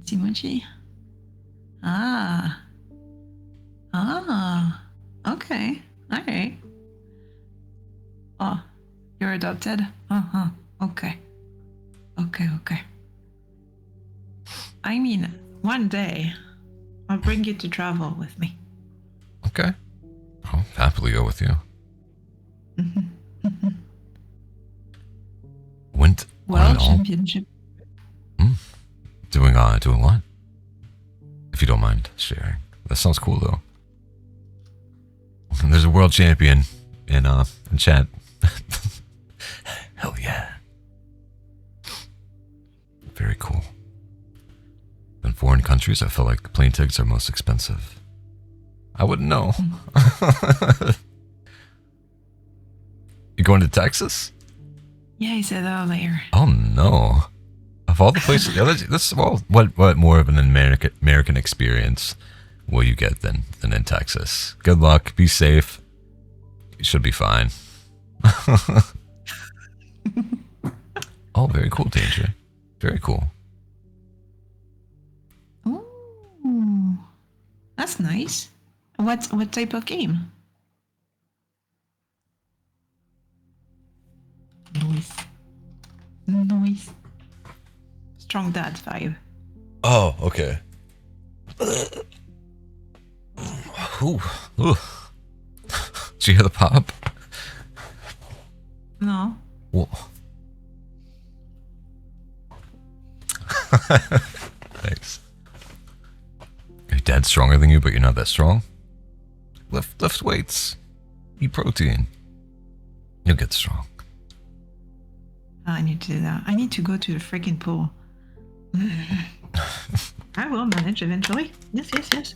Speaker 2: Simochi. Ah. Okay. All right. Oh, you're adopted? Uh-huh. Okay. I mean, one day, I'll bring you to travel with me.
Speaker 1: Okay. I'll happily go with you. Went on
Speaker 2: World
Speaker 1: it all.
Speaker 2: Championship.
Speaker 1: Doing what? If you don't mind sharing. That sounds cool though. And there's a world champion in chat. Hell yeah. Very cool. In foreign countries, I feel like plane tickets are most expensive. I wouldn't know. You going to Texas?
Speaker 2: Yeah, he said earlier.
Speaker 1: Oh no. Of all the places, that's what more of an American experience will you get than in Texas? Good luck. Be safe. You should be fine. Oh, very cool, Danger. Very cool.
Speaker 2: Ooh, that's nice. What type of game? Noise. Strong dad vibe.
Speaker 1: Oh, okay. Ooh. Did you hear the pop?
Speaker 2: No.
Speaker 1: Whoa. Thanks. Your dad's stronger than you, but you're not that strong? Lift weights. Eat protein. You'll get strong.
Speaker 2: I need to do that. I need to go to the freaking pool. I will manage eventually. Yes.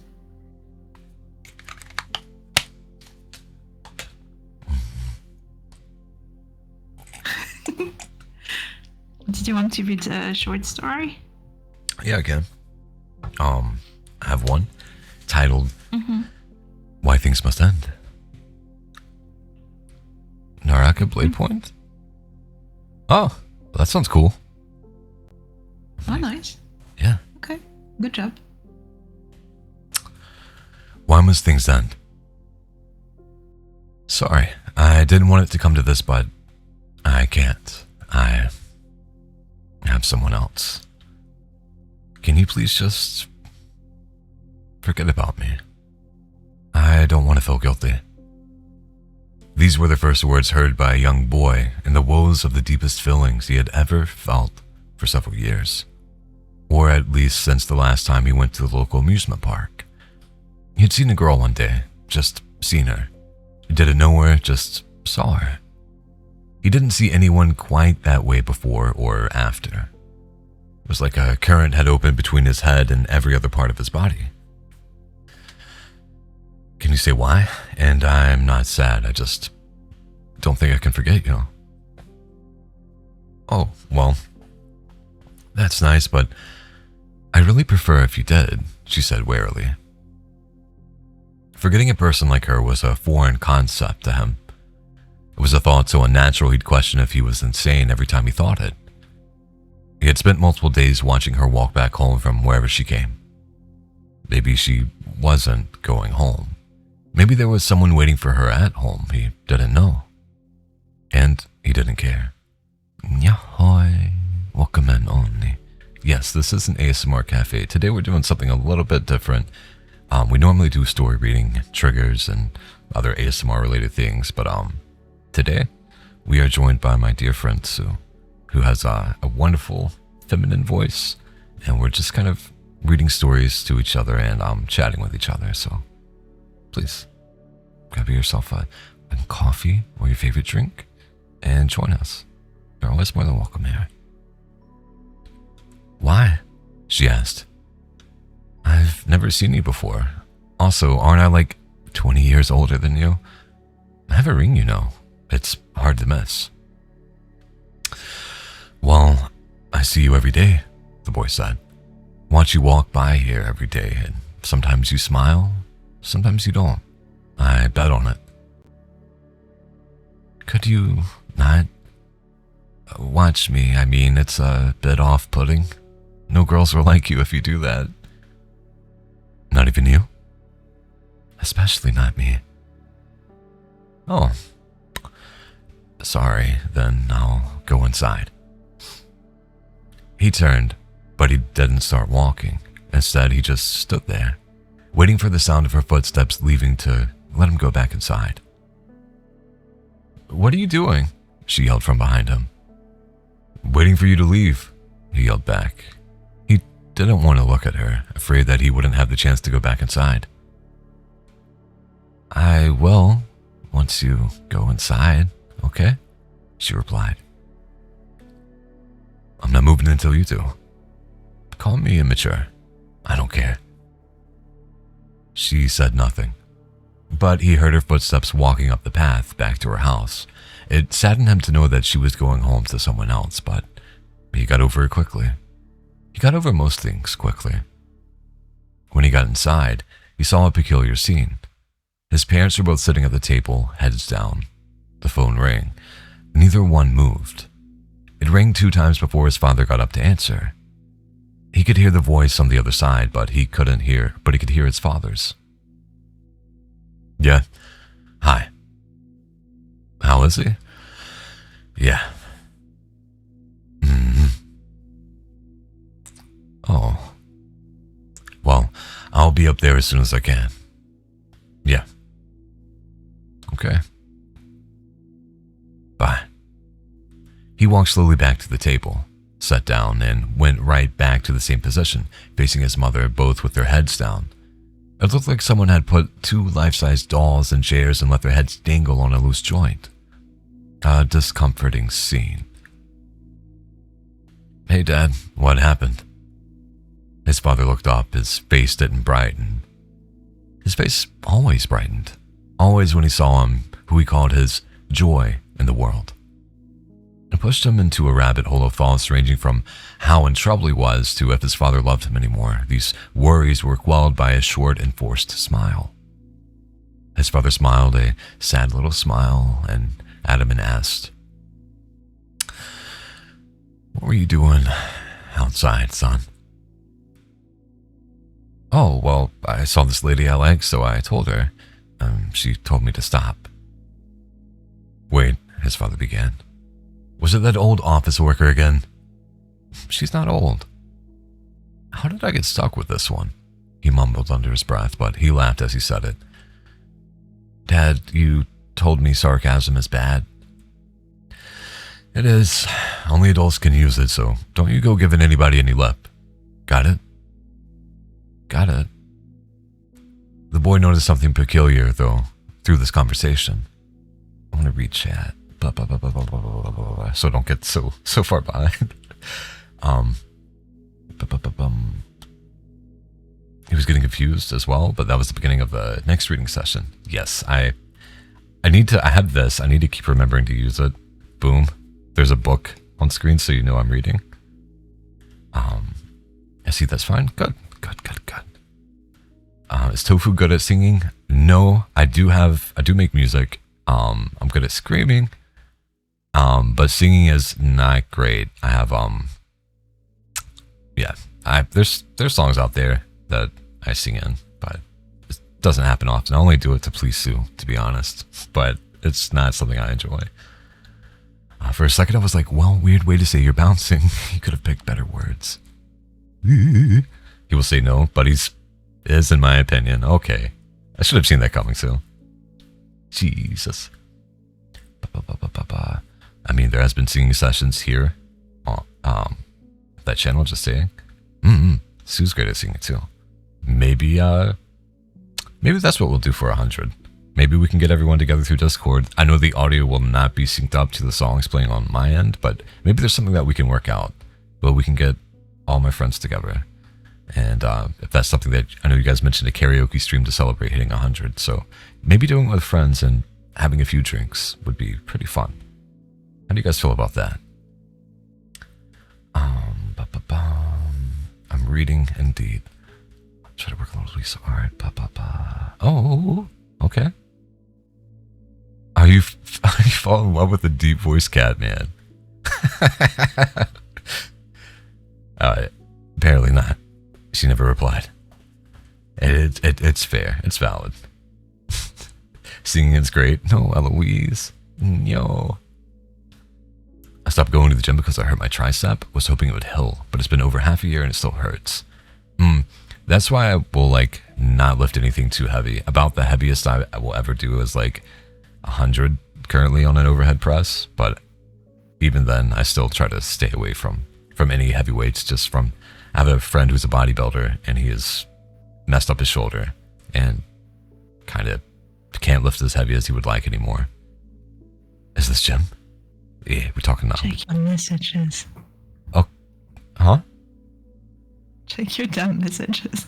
Speaker 2: Did you want to read a short story?
Speaker 1: Yeah, I can. I have one titled Why Things Must End. Naraka Blade Point? Oh, that sounds cool.
Speaker 2: Oh, nice.
Speaker 1: Yeah.
Speaker 2: Okay, good job.
Speaker 1: Why must things end? Sorry, I didn't want it to come to this, but I can't. I have someone else. Can you please just forget about me? I don't want to feel guilty. These were the first words heard by a young boy in the woes of the deepest feelings he had ever felt for several years. Or at least since the last time he went to the local amusement park. He had seen a girl one day, just seen her. He didn't know her, just saw her. He didn't see anyone quite that way before or after. It was like a current had opened between his head and every other part of his body. Can you say why? And I'm not sad, I just don't think I can forget you. Oh, well, that's nice, but I'd really prefer if you did, she said warily. Forgetting a person like her was a foreign concept to him. It was a thought so unnatural he'd question if he was insane every time he thought it. He had spent multiple days watching her walk back home from wherever she came. Maybe she wasn't going home. Maybe there was someone waiting for her at home he didn't know. And he didn't care. Yahoy, welcome in only. Yes, this is an ASMR cafe. Today we're doing something a little bit different. We normally do story reading, triggers, and other ASMR related things, but Today, we are joined by my dear friend Sue, who has a wonderful feminine voice, and we're just kind of reading stories to each other and chatting with each other. So please grab yourself a coffee or your favorite drink and join us. You're always more than welcome here. Why? She asked. I've never seen you before. Also, aren't I like 20 years older than you? I have a ring, you know. It's hard to miss. Well, I see you every day, the boy said. Watch you walk by here every day, and sometimes you smile, sometimes you don't. I bet on it. Could you not? Watch me, I mean, it's a bit off-putting. No girls will like you if you do that. Not even you? Especially not me. Oh. Sorry, then I'll go inside. He turned, but he didn't start walking. Instead, he just stood there, waiting for the sound of her footsteps leaving to let him go back inside. What are you doing? She yelled from behind him. Waiting for you to leave, he yelled back. He didn't want to look at her, afraid that he wouldn't have the chance to go back inside. I will, once you go inside, okay? She replied. I'm not moving until you do. Call me immature. I don't care. She said nothing, but he heard her footsteps walking up the path back to her house. It saddened him to know that she was going home to someone else, but he got over it quickly. He got over most things quickly. When he got inside, he saw a peculiar scene. His parents were both sitting at the table, heads down. The phone rang. Neither one moved. It rang 2 times before his father got up to answer. He could hear the voice on the other side, but he could hear his father's. Yeah. Hi. How is he? Yeah. Oh. Well, I'll be up there as soon as I can. Yeah. Okay. Bye. He walked slowly back to the table, sat down, and went right back to the same position, facing his mother, both with their heads down. It looked like someone had put 2 life-size dolls in chairs and let their heads dangle on a loose joint. A discomforting scene. Hey, Dad, what happened? His father looked up. His face didn't brighten. His face always brightened. Always when he saw him, who he called his joy in the world. It pushed him into a rabbit hole of thoughts ranging from how in trouble he was to if his father loved him anymore. These worries were quelled by a short and forced smile. His father smiled a sad little smile and at him and asked, What were you doing outside, son? Oh, well, I saw this lady I like, so I told her. She told me to stop. Wait, his father began. Was it that old office worker again? She's not old. How did I get stuck with this one? He mumbled under his breath, but he laughed as he said it. Dad, you told me sarcasm is bad. It is. Only adults can use it, so don't you go giving anybody any lip. Got it? Got it. The boy noticed something peculiar, though, through this conversation. I want to read chat. Blah, blah, blah, blah, blah, blah, blah, blah, blah, so don't get so far behind. He was getting confused as well, but that was the beginning of the next reading session. Yes, I have this. I need to keep remembering to use it. Boom. There's a book on screen, so you know I'm reading. I see that's fine. Good. Is Tofu good at singing? No, I do make music. I'm good at screaming. But singing is not great. I have, there's songs out there that I sing in, but it doesn't happen often. I only do it to please Sue, to be honest, but it's not something I enjoy. For a second, I was like, well, weird way to say you're bouncing. You could have picked better words. He will say no, but is in my opinion. Okay. I should have seen that coming soon. Jesus. I mean, there has been singing sessions here on that channel, just saying. Sue's great at singing too. Maybe that's what we'll do for 100. Maybe we can get everyone together through Discord. I know the audio will not be synced up to the songs playing on my end, but maybe there's something that we can work out. But we can get all my friends together. And if that's something that, I know you guys mentioned a karaoke stream to celebrate hitting 100, so maybe doing it with friends and having a few drinks would be pretty fun. How do you guys feel about that? I'm reading indeed. Try to work a little piece of art. Oh, okay. Are you fall in love with the deep voice cat, man? Apparently not. She never replied. It's fair. It's valid. Singing is great. No, Eloise. Yo. I stopped going to the gym because I hurt my tricep. Was hoping it would heal, but it's been over half a year and it still hurts. That's why I will not lift anything too heavy. About the heaviest I will ever do is 100 currently on an overhead press, but even then I still try to stay away from any heavy weights. I have a friend who's a bodybuilder and he has messed up his shoulder and kind of can't lift as heavy as he would like anymore. Is this Jim? Yeah, we're talking now.
Speaker 2: Check your messages.
Speaker 1: Oh, huh?
Speaker 2: Check your damn messages.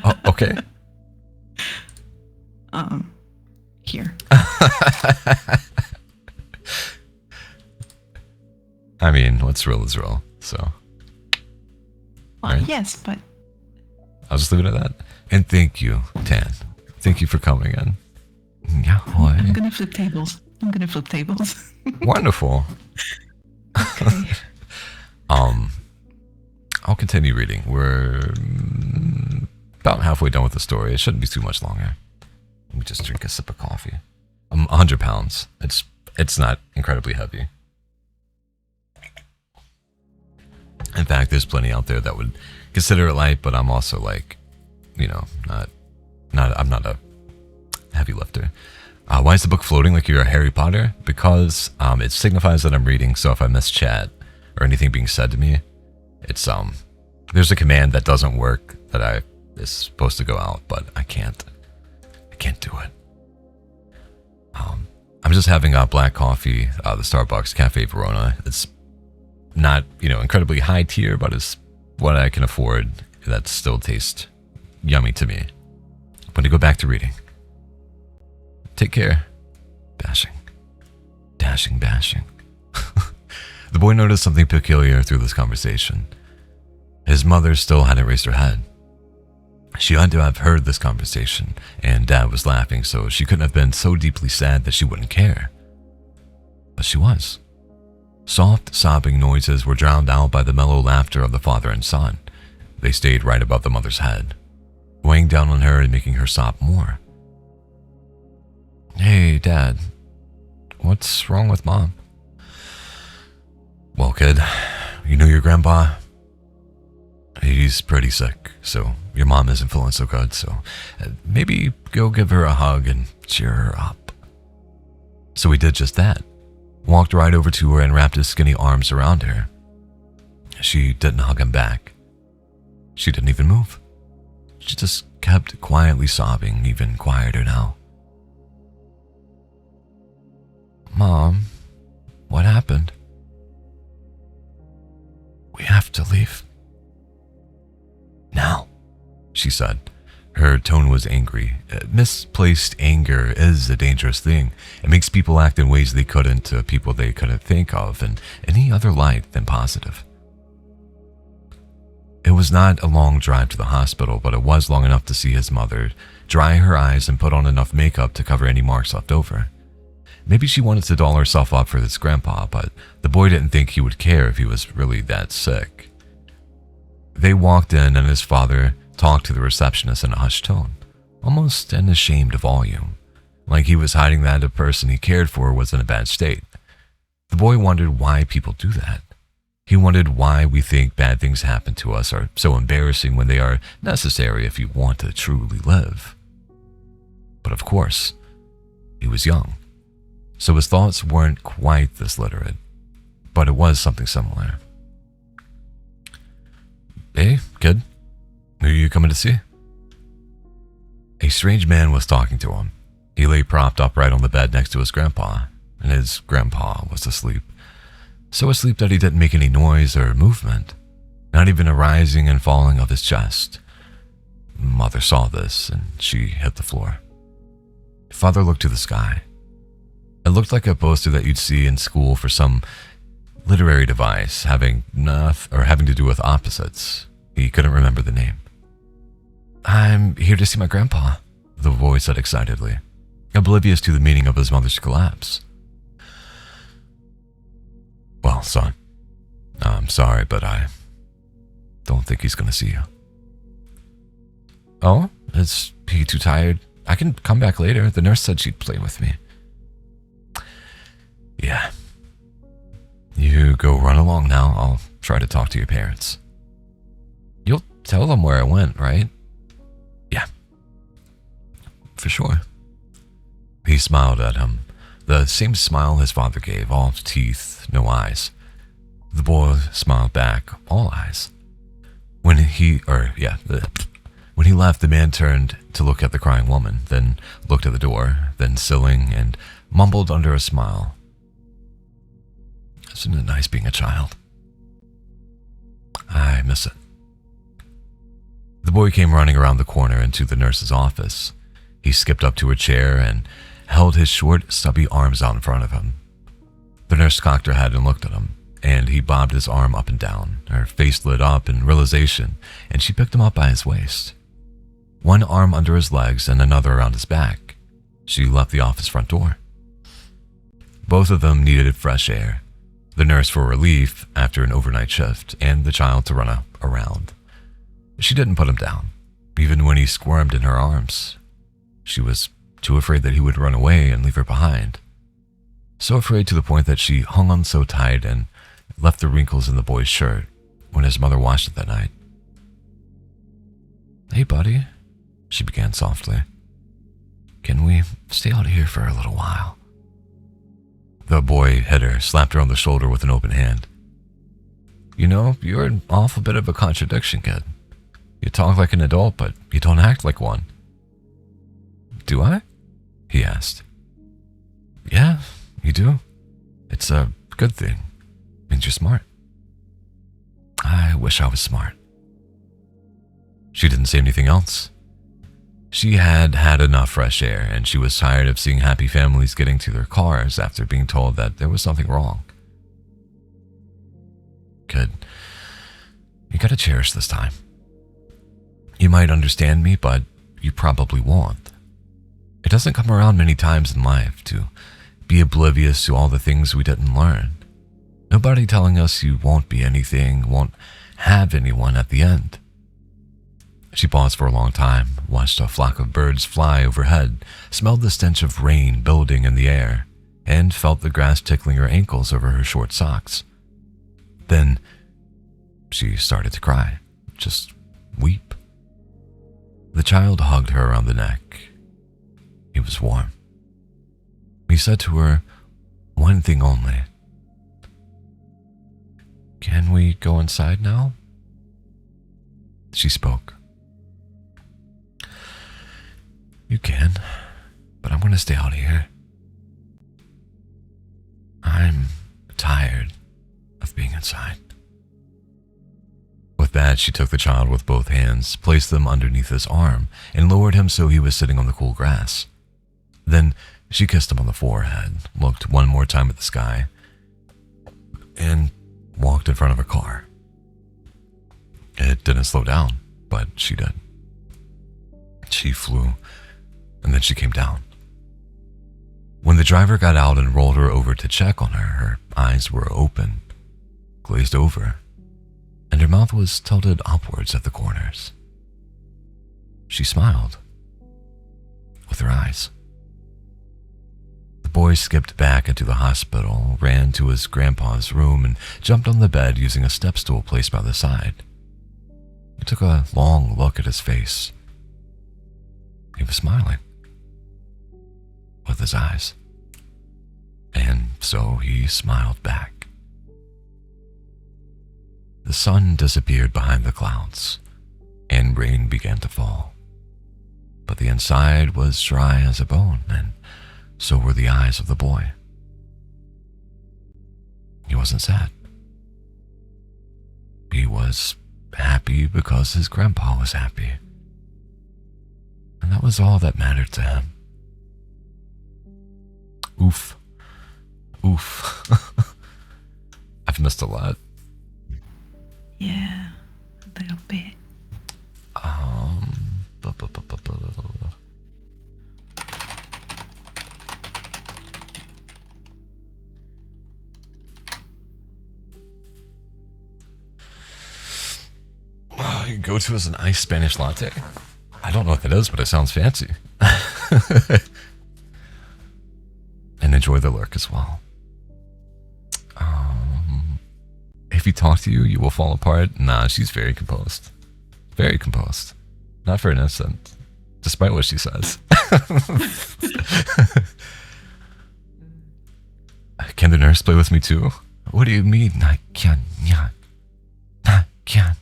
Speaker 1: Oh, okay.
Speaker 2: Here.
Speaker 1: I mean, what's real is real, so.
Speaker 2: Well,
Speaker 1: right?
Speaker 2: Yes, but
Speaker 1: I'll just leave it at that. And thank you, Tan. Thank you for coming in. Yeah,
Speaker 2: I'm gonna flip tables.
Speaker 1: Wonderful.
Speaker 2: Okay.
Speaker 1: I'll continue reading. We're about halfway done with the story. It shouldn't be too much longer. Let me just drink a sip of coffee. 100 pounds. It's not incredibly heavy. In fact, there's plenty out there that would consider it light, but I'm also I'm not a heavy lifter. Why is the book floating like you're a Harry Potter? Because it signifies that I'm reading, so if I miss chat or anything being said to me, it's there's a command that doesn't work that is supposed to go out, but I can't do it. I'm just having black coffee, the Starbucks Cafe Verona. It's not, incredibly high tier, but it's what I can afford that still tastes yummy to me. I'm going to go back to reading. Take care. Bashing. Dashing, bashing. The boy noticed something peculiar through this conversation. His mother still hadn't raised her head. She had to have heard this conversation, and Dad was laughing, so she couldn't have been so deeply sad that she wouldn't care. But she was. Soft, sobbing noises were drowned out by the mellow laughter of the father and son. They stayed right above the mother's head, weighing down on her and making her sob more. Hey, Dad. What's wrong with Mom? Well, kid, you know your grandpa? He's pretty sick, so your mom isn't feeling so good, so maybe go give her a hug and cheer her up. So he did just that. Walked right over to her and wrapped his skinny arms around her. She didn't hug him back. She didn't even move. She just kept quietly sobbing, even quieter now. Mom, what happened? We have to leave. Now, she said. Her tone was angry. Misplaced anger is a dangerous thing. It makes people act in ways they couldn't to people they couldn't think of in any other light than positive. It was not a long drive to the hospital, but it was long enough to see his mother dry her eyes and put on enough makeup to cover any marks left over. Maybe she wanted to doll herself up for this grandpa, but the boy didn't think he would care if he was really that sick. They walked in and his father talked to the receptionist in a hushed tone, almost an ashamed volume, like he was hiding that a person he cared for was in a bad state. The boy wondered why people do that. He wondered why we think bad things happen to us are so embarrassing when they are necessary if you want to truly live. But of course, he was young. so his thoughts weren't quite this literate, but it was something similar. Hey, kid, who are you coming to see? A strange man was talking to him. He lay propped upright on the bed next to his grandpa, and his grandpa was asleep. So asleep that he didn't make any noise or movement, not even a rising and falling of his chest. Mother saw this, and she hit the floor. Father looked to the sky. It looked like a poster that you'd see in school for some literary device having to do with opposites. He couldn't remember the name. I'm here to see my grandpa, the boy said excitedly, oblivious to the meaning of his mother's collapse. Well, son, I'm sorry, but I don't think he's going to see you. Oh, is he too tired? I can come back later. The nurse said she'd play with me. Yeah. You go run along now. I'll try to talk to your parents. You'll tell them where I went, right? Yeah. For sure. He smiled at him. The same smile his father gave, all teeth, no eyes. The boy smiled back, all eyes. When he left, the man turned to look at the crying woman, then looked at the door, then ceiling, and mumbled under a smile. Isn't it nice being a child? I miss it. The boy came running around the corner into the nurse's office. He skipped up to her chair and held his short, stubby arms out in front of him. The nurse cocked her head and looked at him, and he bobbed his arm up and down. Her face lit up in realization, and she picked him up by his waist. One arm under his legs and another around his back. She left the office front door. Both of them needed fresh air. The nurse for relief after an overnight shift, and the child to run around. She didn't put him down, even when he squirmed in her arms. She was too afraid that he would run away and leave her behind. So afraid to the point that she hung on so tight and left the wrinkles in the boy's shirt when his mother washed it that night. Hey, buddy, she began softly. Can we stay out here for a little while? The boy hit her, slapped her on the shoulder with an open hand. You know, you're an awful bit of a contradiction, kid. You talk like an adult, but you don't act like one. Do I? He asked. Yeah, you do. It's a good thing. Means you're smart. I wish I was smart. She didn't say anything else. She had had enough fresh air, and she was tired of seeing happy families getting to their cars after being told that there was something wrong. Kid, you gotta cherish this time. You might understand me, but you probably won't. It doesn't come around many times in life to be oblivious to all the things we didn't learn. Nobody telling us you won't be anything, won't have anyone at the end. She paused for a long time, watched a flock of birds fly overhead, smelled the stench of rain building in the air, and felt the grass tickling her ankles over her short socks. Then she started to cry, just weep. The child hugged her around the neck. He was warm. He said to her one thing only. Can we go inside now? She spoke. You can, but I'm going to stay out here. I'm tired of being inside. With that, she took the child with both hands, placed them underneath his arm, and lowered him so he was sitting on the cool grass. Then she kissed him on the forehead, looked one more time at the sky, and walked in front of her car. It didn't slow down, but she did. She flew, and then she came down. When the driver got out and rolled her over to check on her, her eyes were open, glazed over, and her mouth was tilted upwards at the corners. She smiled with her eyes. The boy skipped back into the hospital, ran to his grandpa's room, and jumped on the bed using a step stool placed by the side. He took a long look at his face. He was smiling with his eyes. And so he smiled back. The sun disappeared behind the clouds, and rain began to fall. But the inside was dry as a bone, and so were the eyes of the boy. He wasn't sad. He was happy because his grandpa was happy. And that was all that mattered to him. Oof. Oof. I've missed a lot.
Speaker 3: Yeah, a little bit.
Speaker 1: Your go-to is an iced Spanish latte? I don't know what that is, but it sounds fancy. And enjoy the lurk as well. If he talks to you, you will fall apart. Nah, she's very composed. Very composed. Not for an instant, despite what she says. Can the nurse play with me too? What do you mean? I can't. I can't.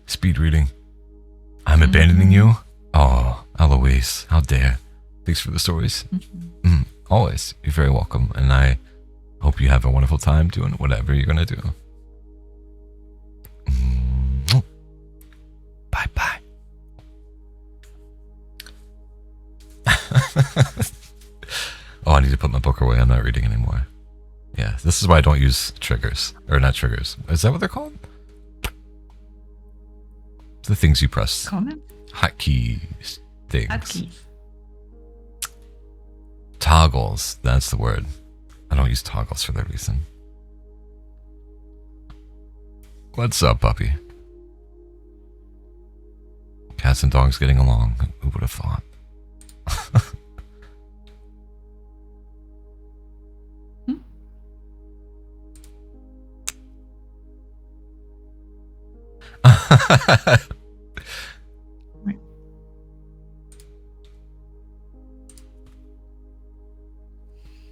Speaker 1: Speed reading. I'm abandoning you? Oh, Eloise, how dare. Thanks for the stories. Always. You're very welcome. And I hope you have a wonderful time doing whatever you're going to do. Bye-bye. Oh, I need to put my book away. I'm not reading anymore. Yeah, this is why I don't use triggers. Or not triggers. Is that what they're called? The things you press.
Speaker 2: Comment?
Speaker 1: Hotkeys. Things.
Speaker 2: Hotkeys.
Speaker 1: Toggles. That's the word. I don't use toggles for that reason. What's up, puppy? Cats and dogs getting along. Who would have thought?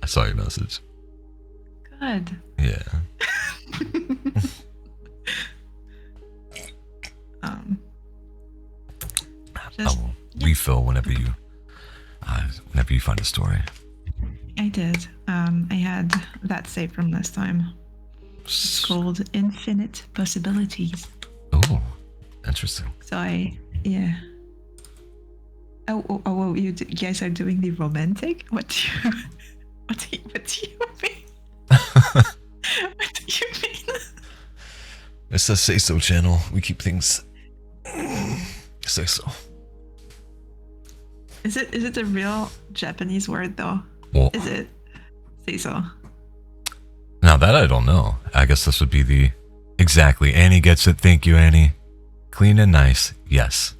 Speaker 1: I saw your message.
Speaker 2: Good.
Speaker 1: Yeah. I will refill whenever you find a story.
Speaker 2: I did. I had that saved from last time. It's called Infinite Possibilities.
Speaker 1: Oh, interesting.
Speaker 2: So yeah. Oh, you guys are doing the romantic? What do you mean? What do you mean?
Speaker 1: It's a Say So channel. We keep things say so.
Speaker 2: Is it a real Japanese word though?
Speaker 1: Well,
Speaker 2: Is it say so?
Speaker 1: Now that I don't know. I guess this would be the exactly. Annie gets it. Thank you, Annie. Clean and nice. Yes.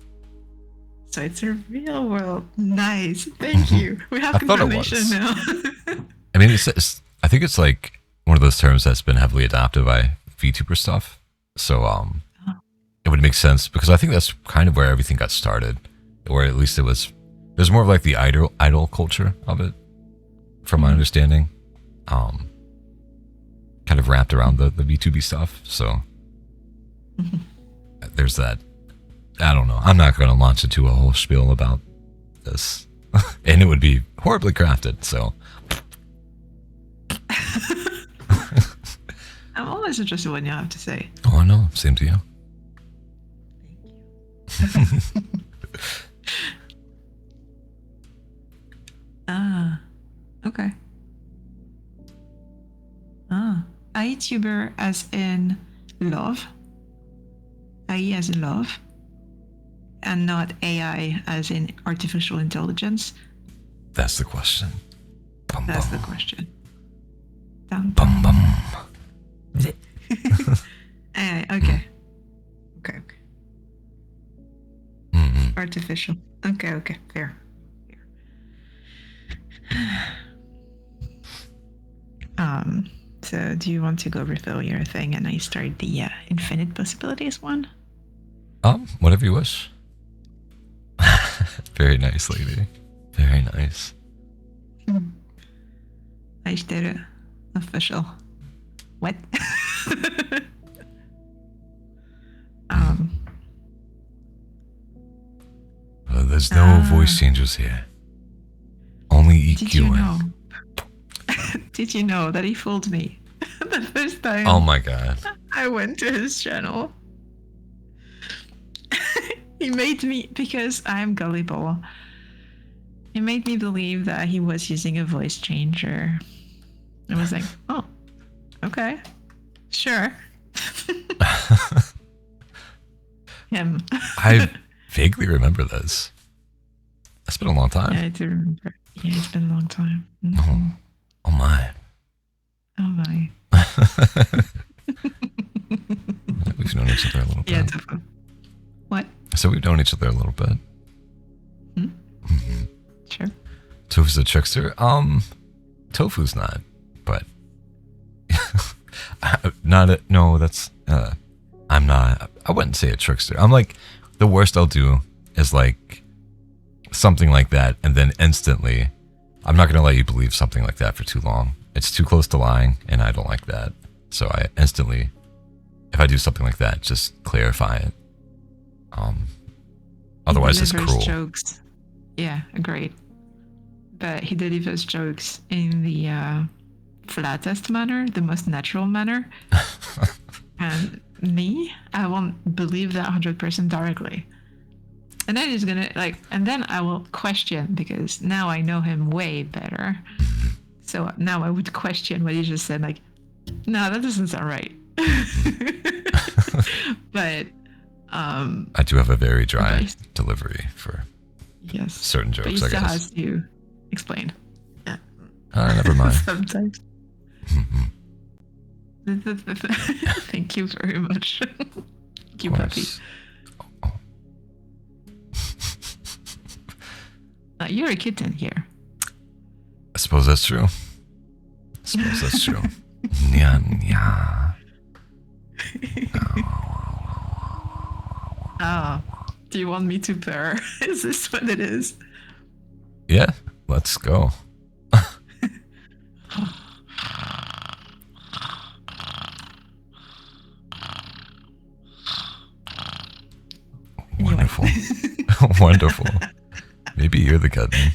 Speaker 2: So it's a real world. Nice. Thank you. We have confirmation now.
Speaker 1: I mean, I think it's like one of those terms that's been heavily adopted by VTuber stuff. So it would make sense because I think that's kind of where everything got started, or at least there's more of like the idol culture of it, from my understanding. Kind of wrapped around the VTuber stuff. So there's that. I don't know. I'm not going to launch into a whole spiel about this, and it would be horribly crafted. So
Speaker 2: I'm always interested in what you have to say.
Speaker 1: oh no, same to you.
Speaker 2: Okay. ITuber as in love. AI as in love. And not AI as in artificial intelligence.
Speaker 1: That's the question. Bum,
Speaker 2: That's
Speaker 1: bum.
Speaker 2: the question. Dum,
Speaker 1: Bum, bum.
Speaker 2: AI, okay. Okay.
Speaker 1: Mm-hmm.
Speaker 2: Artificial. Okay, fair. So do you want to go refill your thing and I start the infinite possibilities one?
Speaker 1: Whatever you wish. Very nice, lady. Very nice.
Speaker 2: I did it. Official. What?
Speaker 1: There's no voice changes here. Only EQing.
Speaker 2: Did you know? Did you know that he fooled me the first time?
Speaker 1: Oh my god.
Speaker 2: I went to his channel. He made me, because I'm gullible, he made me believe that he was using a voice changer. I was like, oh, okay, sure. Him.
Speaker 1: I vaguely remember this. It's been a long time.
Speaker 2: Yeah, I do remember. Yeah, it's been a long time. Mm-hmm.
Speaker 1: Oh my.
Speaker 2: Oh my.
Speaker 1: We've known each other a little bit.
Speaker 2: Yeah, definitely. What?
Speaker 1: So we've known each other a little bit.
Speaker 2: Mm-hmm. Sure.
Speaker 1: Tofu's a trickster. Tofu's not, but no, that's I'm not. I wouldn't say a trickster. I'm like, the worst I'll do is like something like that, and then instantly, I'm not gonna let you believe something like that for too long. It's too close to lying, and I don't like that. So I instantly, if I do something like that, just clarify it. Otherwise it's cruel.
Speaker 2: Jokes. Yeah, agreed. But he delivers jokes in the flattest manner, the most natural manner. And me, I won't believe that 100% directly. And then he's gonna and then I will question, because now I know him way better. So now I would question what he just said, like, no, that doesn't sound right. But
Speaker 1: I do have a very dry delivery for certain jokes,
Speaker 2: but you
Speaker 1: I
Speaker 2: still
Speaker 1: guess.
Speaker 2: has to explain. Yeah.
Speaker 1: Never mind.
Speaker 2: Sometimes. Thank you very much. Thank you, puppy. You're a kitten here.
Speaker 1: I suppose that's true. Nya, nya.
Speaker 2: Oh, do you want me to purr? Is this what it is?
Speaker 1: Yeah, let's go. Wonderful. Wonderful. Maybe you're the kitten.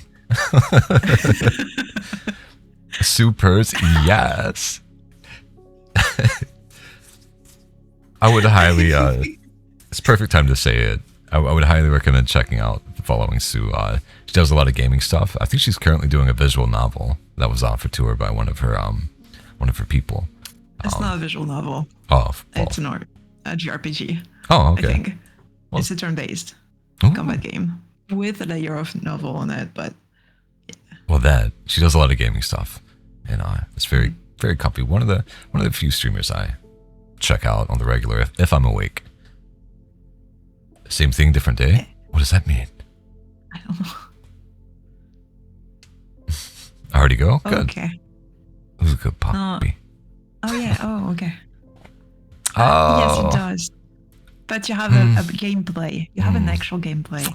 Speaker 1: Supers, yes. I would highly, it's perfect time to say it. I would highly recommend checking out following Sue. She does a lot of gaming stuff. I think she's currently doing a visual novel that was on for tour by one of her people.
Speaker 2: It's not a visual novel.
Speaker 1: Oh, well.
Speaker 2: It's a JRPG.
Speaker 1: Oh, okay.
Speaker 2: I think
Speaker 1: Well,
Speaker 2: it's a turn-based
Speaker 1: ooh.
Speaker 2: combat game with a layer of novel on it, but
Speaker 1: Well, that she does a lot of gaming stuff, and it's very, very comfy. One of the few streamers I check out on the regular if I'm awake. Same thing, different day. What does that mean?
Speaker 2: I don't know.
Speaker 1: I already go. Good.
Speaker 2: Okay.
Speaker 1: Who's a good puppy?
Speaker 2: Oh yeah. Oh okay.
Speaker 1: Oh.
Speaker 2: Yes, it does. But you have a gameplay. You have an actual gameplay.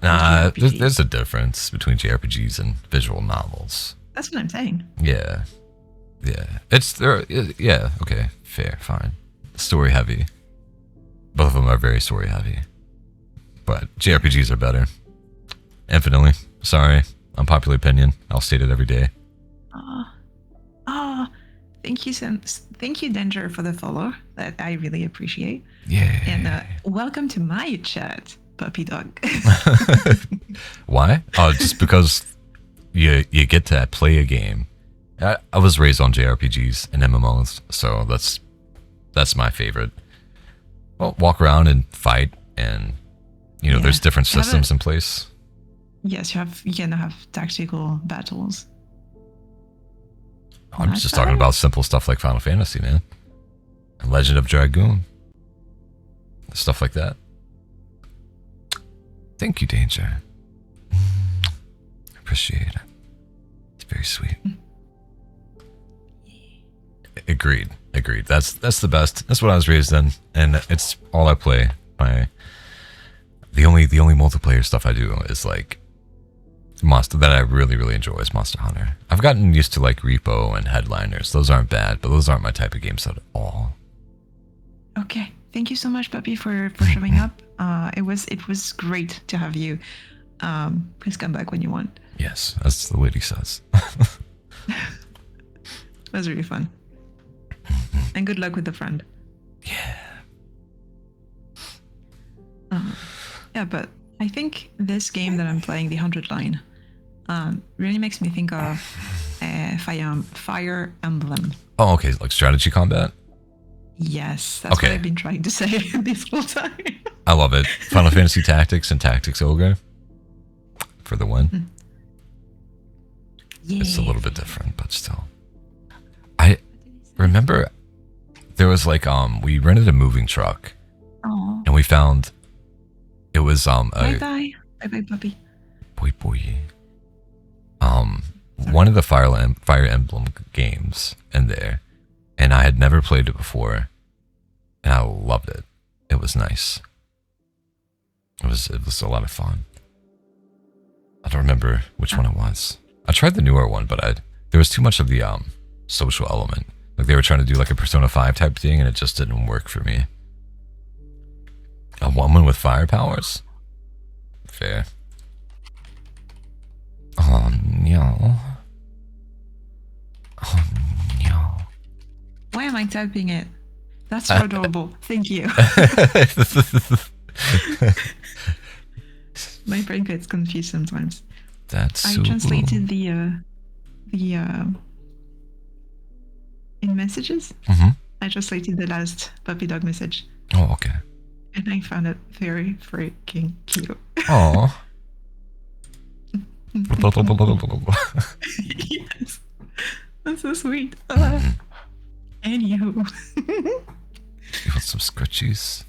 Speaker 1: Nah,
Speaker 2: JRPG.
Speaker 1: there's a difference between JRPGs and visual novels.
Speaker 2: That's what I'm saying.
Speaker 1: Yeah. Yeah. Okay. Fair. Fine. Story heavy. Both of them are very story heavy. But JRPGs are better. Infinitely. Sorry. Unpopular opinion. I'll state it every day.
Speaker 2: Thank you, Danger, for the follow. That I really appreciate.
Speaker 1: Yeah.
Speaker 2: And welcome to my chat, puppy dog.
Speaker 1: Why? Oh, just because you get to play a game. I was raised on JRPGs and MMOs, so that's my favorite. Well, walk around and fight, and there's different systems in place.
Speaker 2: Yes, you can have tactical battles.
Speaker 1: I'm just talking about simple stuff like Final Fantasy, man. And Legend of Dragoon. Stuff like that. Thank you, Danger. Appreciate it. Very sweet. Agreed. That's the best. That's what I was raised in, and it's all I play. The only multiplayer stuff I do is like Monster that I really enjoy is Monster Hunter. I've gotten used to like Repo and Headliners. Those aren't bad, but those aren't my type of games at all.
Speaker 2: Okay. Thank you so much, Puppy, for showing up. It was great to have you. Please come back when you want.
Speaker 1: Yes, as the lady says.
Speaker 2: It was really fun. And good luck with the friend.
Speaker 1: Yeah.
Speaker 2: Yeah, but I think this game that I'm playing, the 100 Line, really makes me think of Fire Emblem.
Speaker 1: Oh, okay, like strategy combat?
Speaker 2: Yes, that's what I've been trying to say this whole time.
Speaker 1: I love it. Final Fantasy Tactics and Tactics Ogre for the win.
Speaker 2: Yeah.
Speaker 1: It's a little bit different, but still. I remember there was like we rented a moving truck.
Speaker 2: Oh.
Speaker 1: And we found it was
Speaker 2: Bye puppy.
Speaker 1: Boy. One of the Fire Emblem games in there, and I had never played it before, and I loved it. It was nice. It was a lot of fun. I don't remember which one it was. I tried the newer one, but there was too much of the social element. Like they were trying to do like a Persona 5 type thing, and it just didn't work for me. A woman with fire powers? Fair. Oh no. Oh no.
Speaker 2: Why am I typing it? That's so adorable. Thank you. My brain gets confused sometimes.
Speaker 1: That's
Speaker 2: I
Speaker 1: so
Speaker 2: translated the in messages.
Speaker 1: Mm-hmm.
Speaker 2: I translated the last puppy dog message.
Speaker 1: Oh, okay.
Speaker 2: And I found it very freaking cute.
Speaker 1: Oh.
Speaker 2: Yes. That's so sweet. And you.
Speaker 1: You want some scratchies?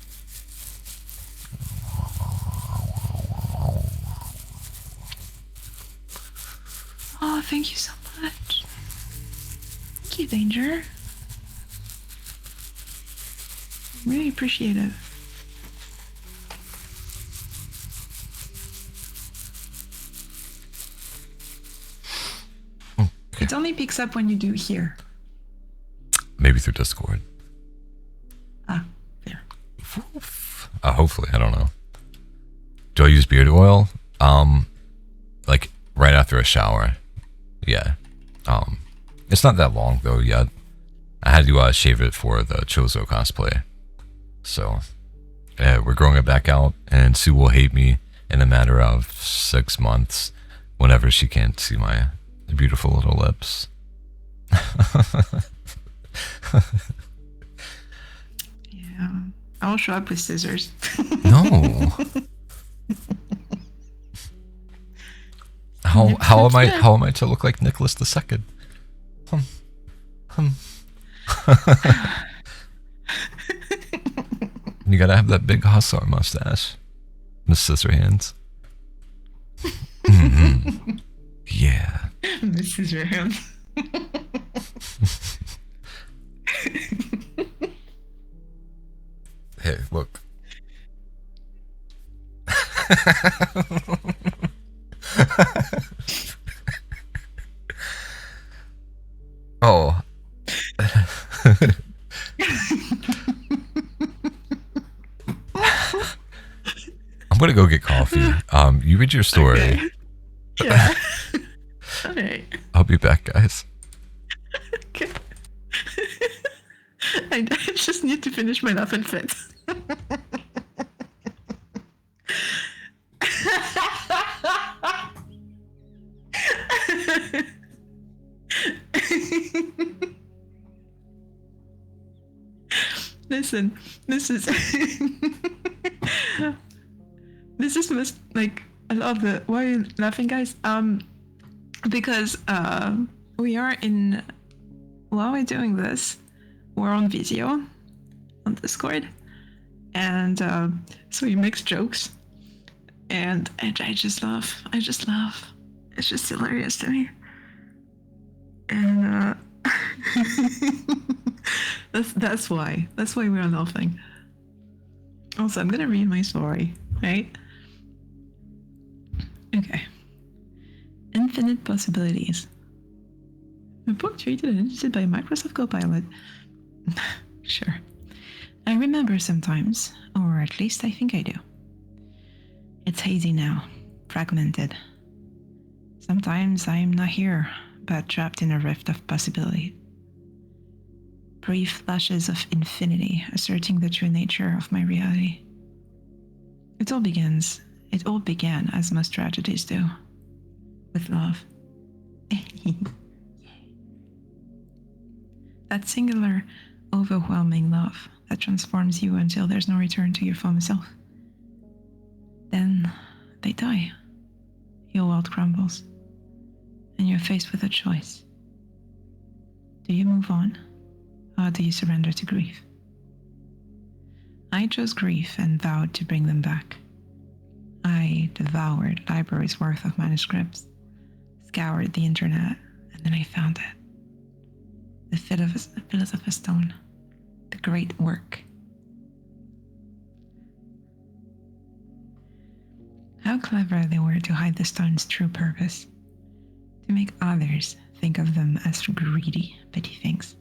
Speaker 2: Oh, thank you so much. Thank you, Danger. Really appreciate it.
Speaker 1: Okay.
Speaker 2: It only picks up when you do here.
Speaker 1: Maybe through Discord.
Speaker 2: Ah, there.
Speaker 1: Hopefully, I don't know. Do I use beard oil? Like right after a shower. Yeah. It's not that long though yet. I had to shave it for the Chozo cosplay. So, we're growing it back out, and Sue will hate me in a matter of 6 months whenever she can't see my beautiful little lips.
Speaker 2: Yeah. I'll show up with scissors.
Speaker 1: No. How am I to look like Nicholas II? You gotta have that big hussar mustache. The scissor hands. Mm-hmm. Yeah.
Speaker 2: This is your hand.
Speaker 1: Hey, look. Oh. I'm gonna go get coffee. You read your story.
Speaker 2: Okay. Yeah. Okay.
Speaker 1: I'll be back, guys.
Speaker 2: Okay. I just need to finish my laugh and fit. Listen, this is like I love the why are you laughing, guys? Because we are in while we're doing this, we're on Visio on Discord, and so he makes jokes, and I just laugh. It's just hilarious to me. And that's why we're laughing. Also, I'm gonna read my story, right? Okay. Infinite possibilities. A book created and edited by Microsoft Copilot. Sure. I remember sometimes, or at least I think I do. It's hazy now, fragmented. Sometimes I'm not here, but trapped in a rift of possibility. Brief flashes of infinity asserting the true nature of my reality. It all began as most tragedies do, with love. That singular, overwhelming love that transforms you until there's no return to your former self. Then they die. Your world crumbles, and you're faced with a choice. Do you move on, or do you surrender to grief? I chose grief and vowed to bring them back. I devoured libraries worth of manuscripts, scoured the internet, and then I found it. The Philosopher's Stone, the great work. How clever they were to hide the stone's true purpose, to make others think of them as greedy, petty things.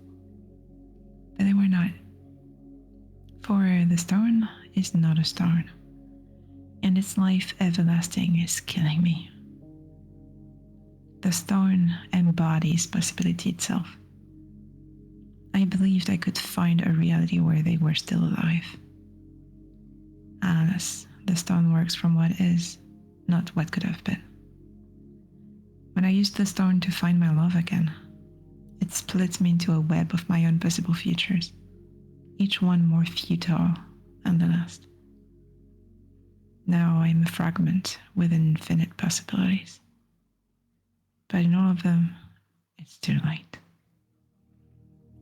Speaker 2: But they were not. For the stone is not a stone, and its life everlasting is killing me. The stone embodies possibility itself. I believed I could find a reality where they were still alive. Alas, the stone works from what is, not what could have been. When I used the stone to find my love again, it splits me into a web of my own possible futures, each one more futile than the last. Now I am a fragment with infinite possibilities. But in all of them, it's too late.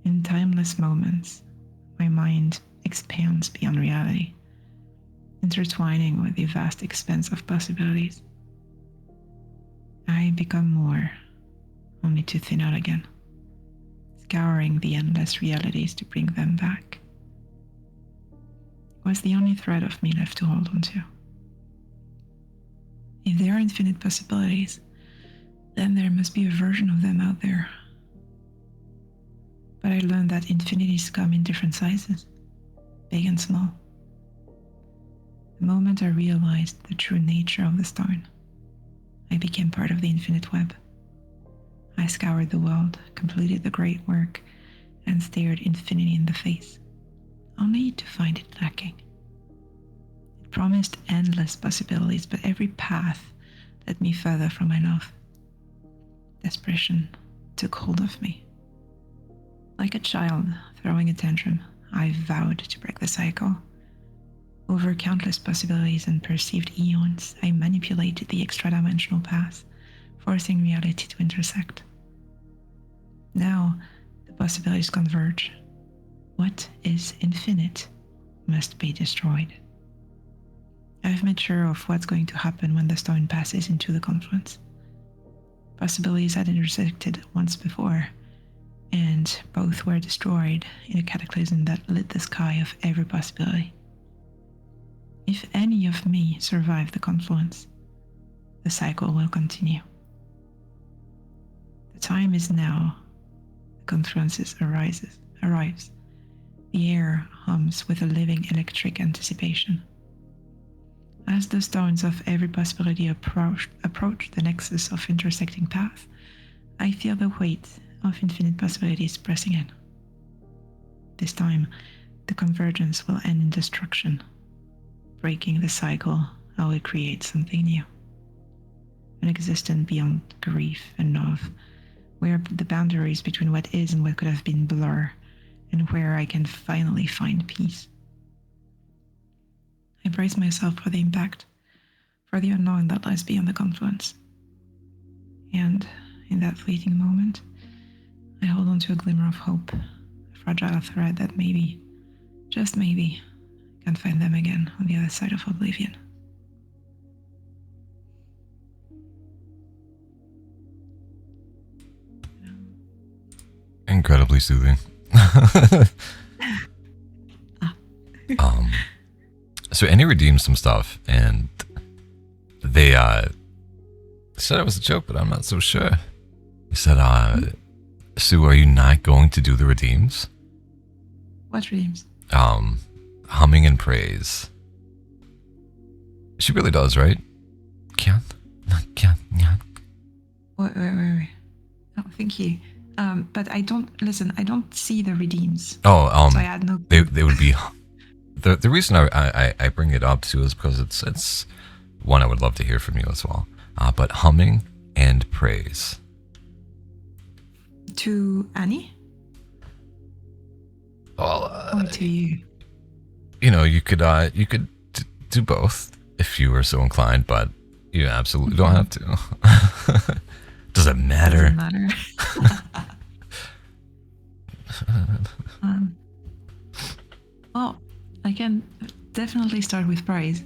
Speaker 2: In timeless moments, my mind expands beyond reality, intertwining with the vast expanse of possibilities. I become more, only to thin out again, scouring the endless realities to bring them back. It was the only thread of me left to hold on to. If there are infinite possibilities, then there must be a version of them out there. But I learned that infinities come in different sizes, big and small. The moment I realized the true nature of the stone, I became part of the infinite web. I scoured the world, completed the great work, and stared infinity in the face, only to find it lacking. It promised endless possibilities, but every path led me further from my love. Desperation took hold of me. Like a child throwing a tantrum, I vowed to break the cycle. Over countless possibilities and perceived eons, I manipulated the extra-dimensional path, forcing reality to intersect. Now, the possibilities converge. What is infinite must be destroyed. I've made sure of what's going to happen when the stone passes into the confluence. Possibilities had intersected once before, and both were destroyed in a cataclysm that lit the sky of every possibility. If any of me survive the confluence, the cycle will continue. The time is now. The confluence arrives. The air hums with a living electric anticipation. As the stones of every possibility approach the nexus of intersecting paths, I feel the weight of infinite possibilities pressing in. This time, the convergence will end in destruction. Breaking the cycle, I will create something new. An existence beyond grief and love, where the boundaries between what is and what could have been blur, and where I can finally find peace. I brace myself for the impact, for the unknown that lies beyond the confluence. And in that fleeting moment, I hold on to a glimmer of hope, a fragile thread that maybe, just maybe, can find them again on the other side of oblivion.
Speaker 1: incredibly soothing. So Annie redeemed some stuff, and they said it was a joke, but I'm not so sure. He said, Sue, are you not going to do the redeems?
Speaker 2: What redeems?
Speaker 1: Humming and praise. She really does, right? Can't.
Speaker 2: Wait. Oh, thank you. But I don't see the redeems.
Speaker 1: Oh,
Speaker 2: so I had no.
Speaker 1: They would be. The reason I bring it up too is because it's one I would love to hear from you as well. But humming and praise.
Speaker 2: To Annie?
Speaker 1: Well,
Speaker 2: Or to you?
Speaker 1: You could do both if you were so inclined, but you absolutely don't have to. Doesn't matter.
Speaker 2: Doesn't matter. Well, I can definitely start with praise.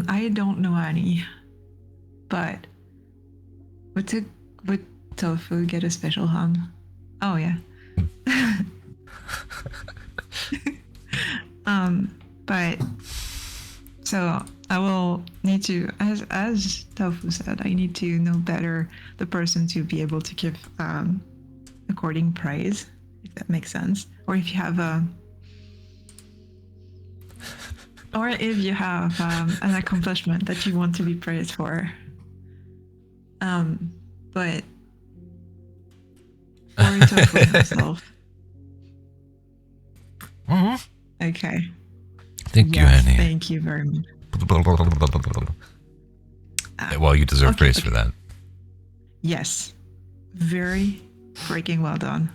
Speaker 2: I don't know Annie, but would Tofu get a special hum? Oh yeah. But so I will need to, as Tofu said, I need to know better the person to be able to give according praise, if that makes sense, or if you have an accomplishment that you want to be praised for. But for Tofu himself. Okay.
Speaker 1: Thank you, Annie.
Speaker 2: Thank you very much.
Speaker 1: Well, you deserve praise for that.
Speaker 2: Yes. Very freaking well done.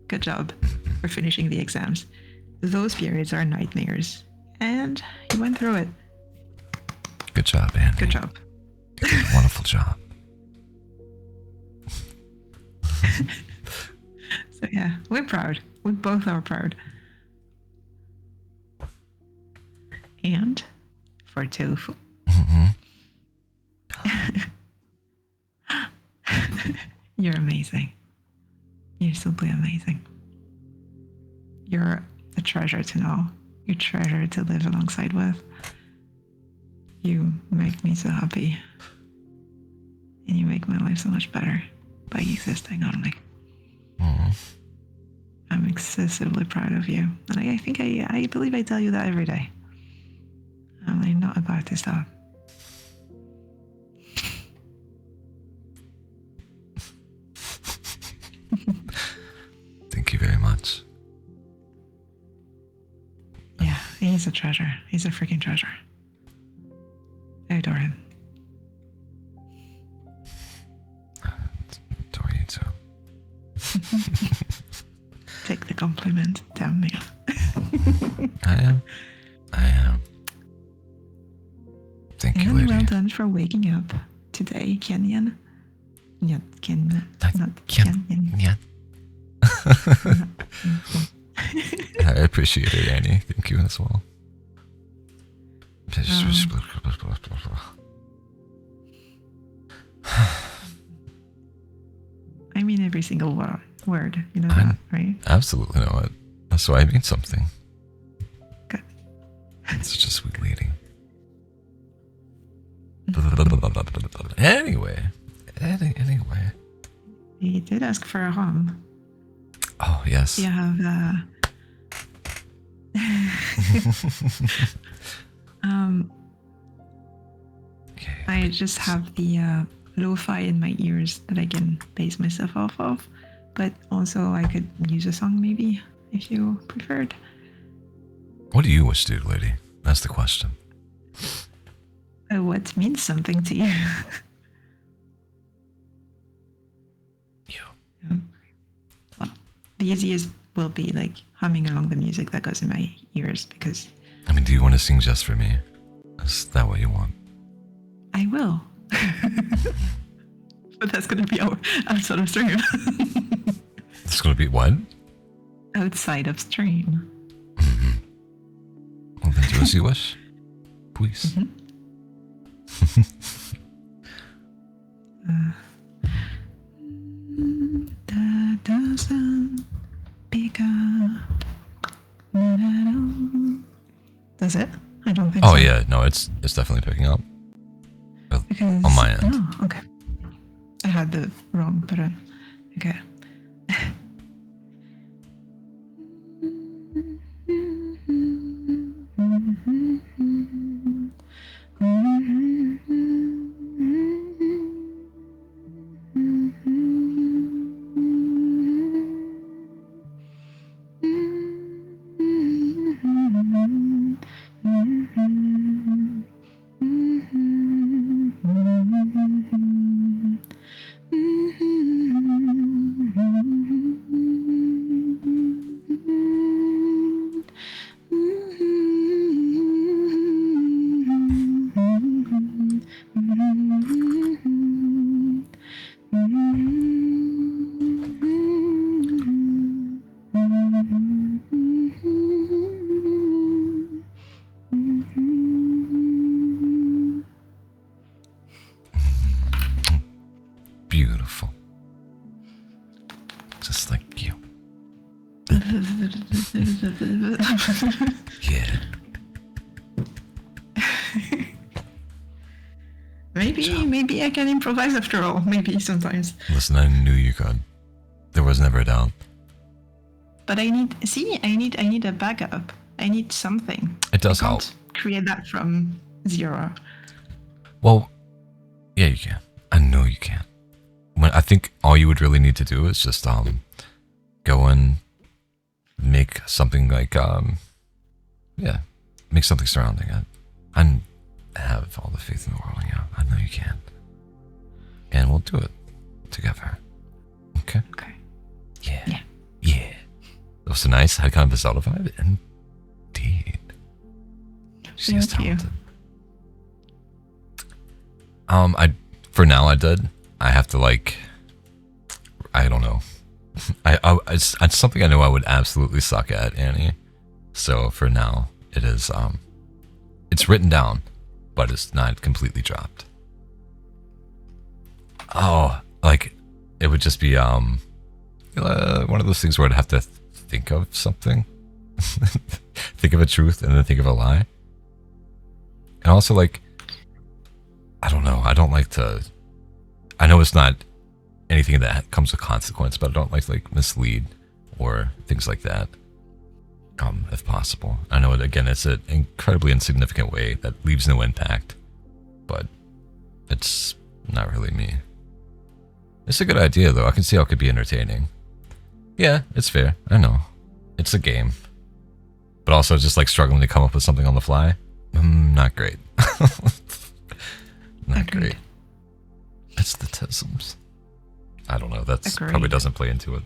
Speaker 2: Good job for finishing the exams. Those periods are nightmares. And you went through it.
Speaker 1: Good job, Annie.
Speaker 2: Good job.
Speaker 1: Wonderful job.
Speaker 2: So yeah, we're proud. We both are proud. And for Tofu. You're amazing. You're simply amazing. You're a treasure to know. You're a treasure to live alongside with. You make me so happy. And you make my life so much better by existing only. I'm excessively proud of you. And I believe I tell you that every day. I'm not about to stop.
Speaker 1: Thank you very much.
Speaker 2: Yeah, he's a treasure. He's a freaking treasure. I adore him.
Speaker 1: Adore you too.
Speaker 2: Take the compliment, damn me.
Speaker 1: I am. Thank you,
Speaker 2: And
Speaker 1: lady.
Speaker 2: well done for waking up today, Kenyan. Not Kenyan.
Speaker 1: Yeah. I appreciate it, Annie. Thank you as well.
Speaker 2: I mean every single word. You know that, right?
Speaker 1: Absolutely know it. That's why I mean something.
Speaker 2: Good.
Speaker 1: Such a sweet lady. Anyway.
Speaker 2: He did ask for a hum.
Speaker 1: Oh, yes.
Speaker 2: You have
Speaker 1: Okay.
Speaker 2: I just have the lo-fi in my ears that I can base myself off of, but also I could use a song maybe if you preferred.
Speaker 1: What do you wish to do, lady? That's the question.
Speaker 2: What means something to you?
Speaker 1: You.
Speaker 2: Well, the easiest will be like humming along the music that goes in my ears because
Speaker 1: I mean, do you want to sing just for me? Is that what you want?
Speaker 2: I will. But that's going to be outside of stream.
Speaker 1: It's going to be what?
Speaker 2: Outside of stream.
Speaker 1: Well, then do as you wish. Please.
Speaker 2: Da, doesn't pick up. Does it? I don't think so.
Speaker 1: Oh yeah, no, it's definitely picking up.
Speaker 2: Because,
Speaker 1: On my end.
Speaker 2: Oh, okay. I had the wrong button. Okay.
Speaker 1: Beautiful. Just like you. Yeah.
Speaker 2: Maybe I can improvise after all. Maybe sometimes.
Speaker 1: Listen, I knew you could. There was never a doubt.
Speaker 2: But I need a backup. I need something.
Speaker 1: It does
Speaker 2: I
Speaker 1: help.
Speaker 2: can't create that from zero.
Speaker 1: Well, yeah, you can. I know you can. I think all you would really need to do is just go and make something like make something surrounding it. I have all the faith in the world in you. I know you can. And we'll do it together. Okay?
Speaker 2: Okay.
Speaker 1: Yeah.
Speaker 2: Yeah.
Speaker 1: Yeah. That was so nice. Had kind of a Zelda vibe. Indeed. She is
Speaker 2: Thank you.
Speaker 1: talented. For now I did. I have to I don't know. It's something I know I would absolutely suck at, Annie. So for now, it is it's written down, but it's not completely dropped. Oh, it would just be one of those things where I'd have to think of something, think of a truth, and then think of a lie. And also I don't know. I don't like to. I know it's not anything that comes with consequence, but I don't like mislead or things like that. If possible. I know it's an incredibly insignificant way that leaves no impact, but it's not really me. It's a good idea though. I can see how it could be entertaining. Yeah, it's fair. I know. It's a game. But also just struggling to come up with something on the fly. Not great. Not
Speaker 2: Agreed.
Speaker 1: great. It's the tisms. I don't know. That's
Speaker 2: Agreed.
Speaker 1: probably doesn't play into it.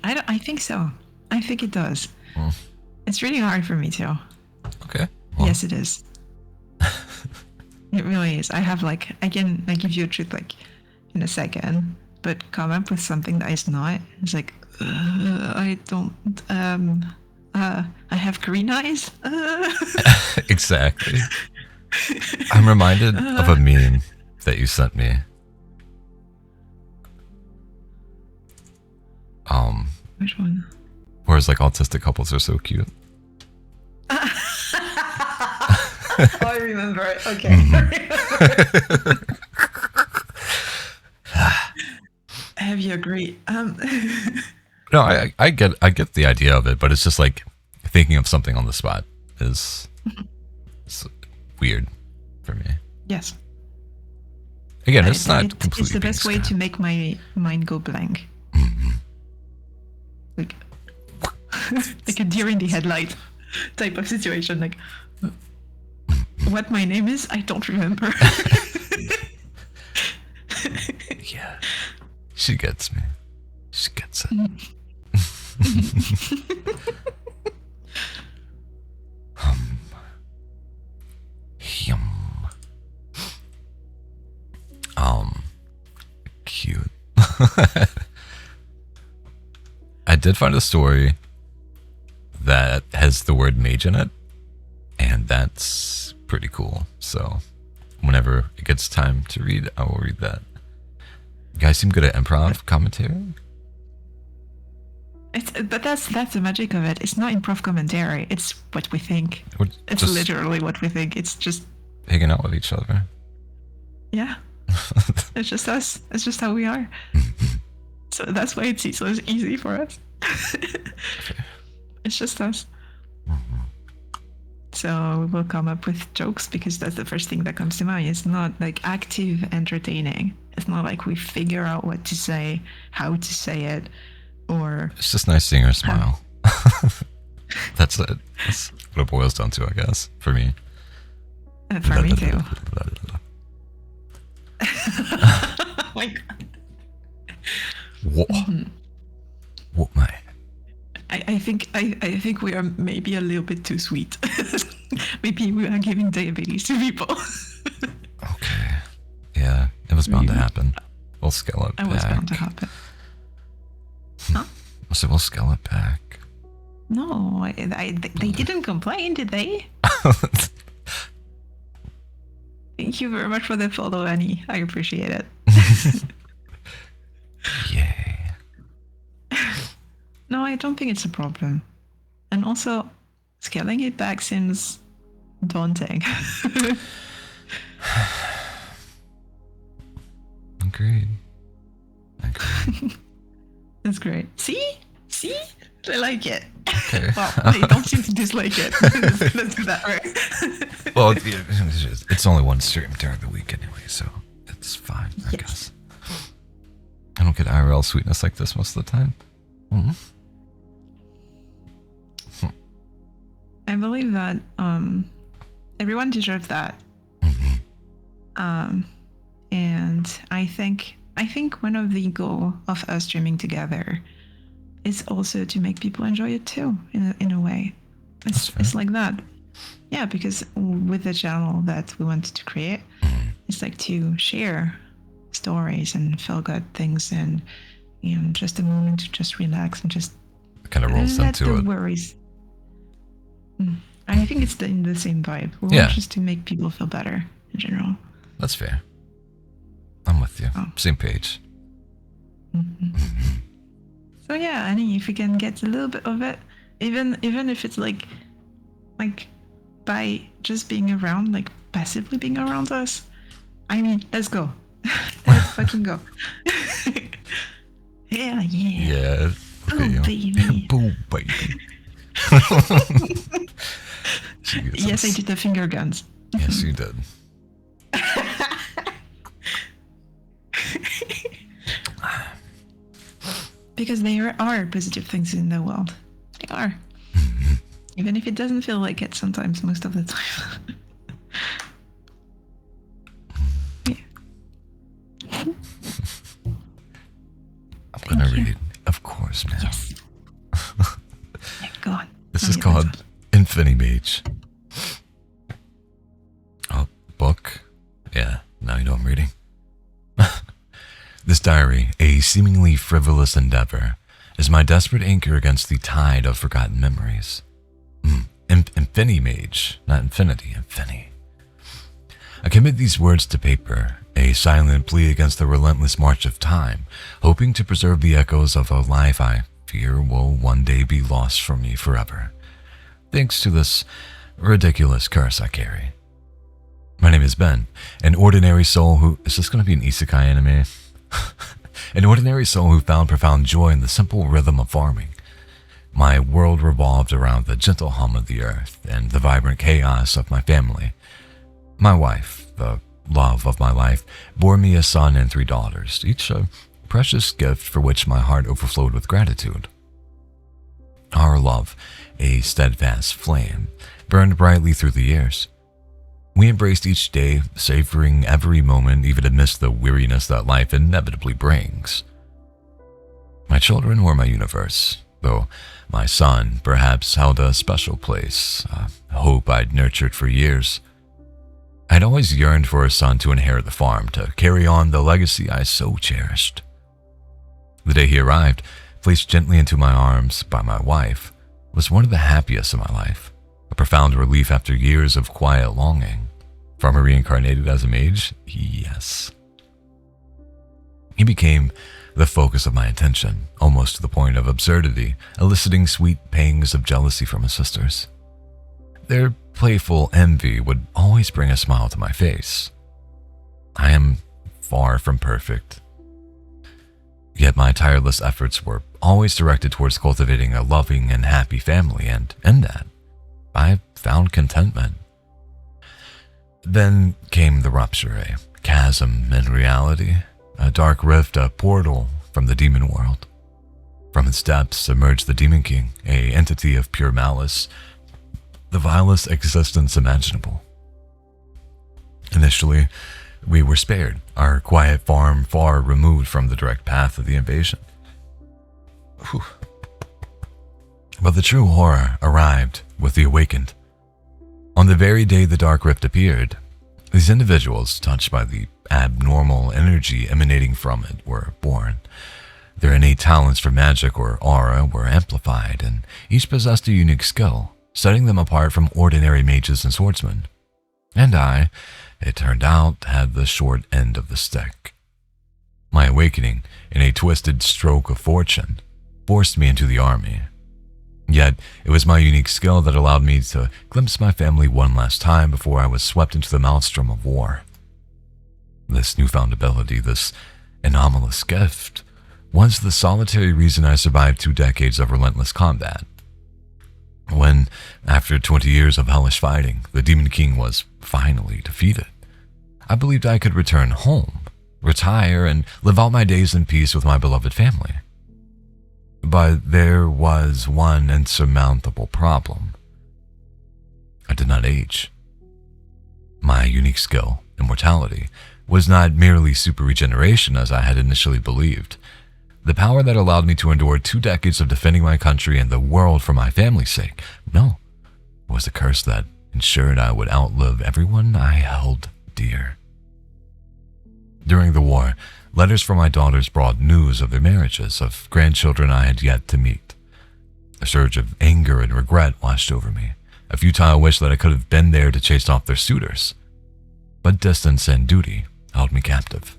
Speaker 2: I think so. I think it does.
Speaker 1: Mm.
Speaker 2: It's really hard for me too.
Speaker 1: Okay. Well,
Speaker 2: Yes, it is. It really is. I have I can give you a truth in a second, but come up with something that is not. It's I don't. I have green eyes.
Speaker 1: Exactly. I'm reminded of a meme that you sent me.
Speaker 2: Which one?
Speaker 1: Whereas autistic couples are so cute.
Speaker 2: I remember it. Okay. Have you agree?
Speaker 1: No, I get the idea of it, but it's just thinking of something on the spot is it's weird for me.
Speaker 2: Yes.
Speaker 1: Again, it's not completely.
Speaker 2: It's the best way to make my mind go blank.
Speaker 1: Mm-hmm.
Speaker 2: Like a deer in the headlight type of situation. What my name is, I don't remember.
Speaker 1: Yeah, she gets me. She gets it. Yum. Cute. I did find a story that has the word mage in it, and that's pretty cool. So whenever it gets time to read, I will read that. You guys seem good at improv commentary.
Speaker 2: But that's the magic of it. It's not improv commentary. It's what we think.
Speaker 1: We're
Speaker 2: It's
Speaker 1: just
Speaker 2: literally what we think. It's just
Speaker 1: hanging out with each other.
Speaker 2: yeah. It's just us. It's just how we are. So that's why it's so easy for us. It's just us. So we will come up with jokes because that's the first thing that comes to mind. It's not like active entertaining. It's not like we figure out what to say, how to say it, or
Speaker 1: It's just nice seeing her smile. That's it. That's what it boils down to, I guess, for me.
Speaker 2: for me too. Oh my God.
Speaker 1: What? What, mate?
Speaker 2: I think we are maybe a little bit too sweet. Maybe we are giving diabetes to people.
Speaker 1: Okay. Yeah, it was bound to happen. We'll scale it back.
Speaker 2: I was bound to happen. Huh?
Speaker 1: So we'll scale it back.
Speaker 2: No, they didn't complain, did they? Thank you very much for the follow, Annie. I appreciate it.
Speaker 1: Yay.
Speaker 2: No, I don't think it's a problem. And also, scaling it back seems daunting.
Speaker 1: Agreed.
Speaker 2: That's great. See? They like it.
Speaker 1: Okay.
Speaker 2: Well, they don't seem to dislike it. Let's do that right.
Speaker 1: Well, it's only one stream during the week anyway, so it's fine, I guess. I don't get IRL sweetness like this most of the time. Mm-hmm.
Speaker 2: I believe that everyone deserves that.
Speaker 1: Mm-hmm.
Speaker 2: And I think one of the goal of us streaming together is also to make people enjoy it too, in a way. It's like that. Yeah, because with the channel that we wanted to create, it's like to share stories and feel good things and just a moment to just relax and just
Speaker 1: Kind of rolls
Speaker 2: let
Speaker 1: into
Speaker 2: the
Speaker 1: it.
Speaker 2: worries. I think it's in the same vibe. We want just to make people feel better in general.
Speaker 1: That's fair. I'm with you.
Speaker 2: Oh.
Speaker 1: Same page.
Speaker 2: So yeah, Annie, if we can get a little bit of it, even if it's like by just being around, like passively being around us. I mean, let's go. Let's fucking go. Yeah.
Speaker 1: Yeah. Look at you.
Speaker 2: Baby.
Speaker 1: Boo, baby. Jesus.
Speaker 2: Yes, I did the finger guns.
Speaker 1: Yes, you did.
Speaker 2: Because there are positive things in the world. They are. Even if it doesn't feel like it sometimes, most of the time. Yeah.
Speaker 1: I'm gonna read. Of course, man.
Speaker 2: Yes. Yeah, go on.
Speaker 1: This
Speaker 2: I'll
Speaker 1: is
Speaker 2: get
Speaker 1: called
Speaker 2: one.
Speaker 1: Infinity Mage. Oh, book? Yeah, now you know I'm reading. This diary, a seemingly frivolous endeavor, is my desperate anchor against the tide of forgotten memories. Infinity Mage, not infinity, infinity. I commit these words to paper, a silent plea against the relentless march of time, hoping to preserve the echoes of a life I fear will one day be lost from me forever, thanks to this ridiculous curse I carry. My name is Ben, an ordinary soul who... Is this going to be an isekai anime? An ordinary soul who found profound joy in the simple rhythm of farming. My world revolved around the gentle hum of the earth and the vibrant chaos of my family. My wife, the love of my life, bore me a son and 3 daughters, each a precious gift for which my heart overflowed with gratitude. Our love, a steadfast flame, burned brightly through the years. We embraced each day, savoring every moment, even amidst the weariness that life inevitably brings. My children were my universe, though my son perhaps held a special place, a hope I'd nurtured for years. I'd always yearned for a son to inherit the farm, to carry on the legacy I so cherished. The day he arrived, placed gently into my arms by my wife, was one of the happiest of my life, a profound relief after years of quiet longing. Farmer reincarnated as a mage? Yes. He became the focus of my attention, almost to the point of absurdity, eliciting sweet pangs of jealousy from his sisters. Their playful envy would always bring a smile to my face. I am far from perfect, yet my tireless efforts were always directed towards cultivating a loving and happy family, and in that, I found contentment. Then came the rupture, a chasm in reality, a dark rift, a portal from the demon world. From its depths emerged the Demon King, a entity of pure malice, the vilest existence imaginable. Initially, we were spared, our quiet farm far removed from the direct path of the invasion. Whew. But the true horror arrived with the awakened. On the very day the Dark Rift appeared, these individuals, touched by the abnormal energy emanating from it, were born. Their innate talents for magic or aura were amplified, and each possessed a unique skill, setting them apart from ordinary mages and swordsmen. And I, it turned out, had the short end of the stick. My awakening, in a twisted stroke of fortune, forced me into the army. Yet, it was my unique skill that allowed me to glimpse my family one last time before I was swept into the maelstrom of war. This newfound ability, this anomalous gift, was the solitary reason I survived 2 decades of relentless combat. When, after 20 years of hellish fighting, the Demon King was finally defeated, I believed I could return home, retire, and live out my days in peace with my beloved family. But there was one insurmountable problem. I did not age. My unique skill, immortality, was not merely super regeneration as I had initially believed. The power that allowed me to endure 2 decades of defending my country and the world for my family's sake, no, it was a curse that ensured I would outlive everyone I held dear. During the war, letters from my daughters brought news of their marriages, of grandchildren I had yet to meet. A surge of anger and regret washed over me, a futile wish that I could have been there to chase off their suitors. But distance and duty held me captive.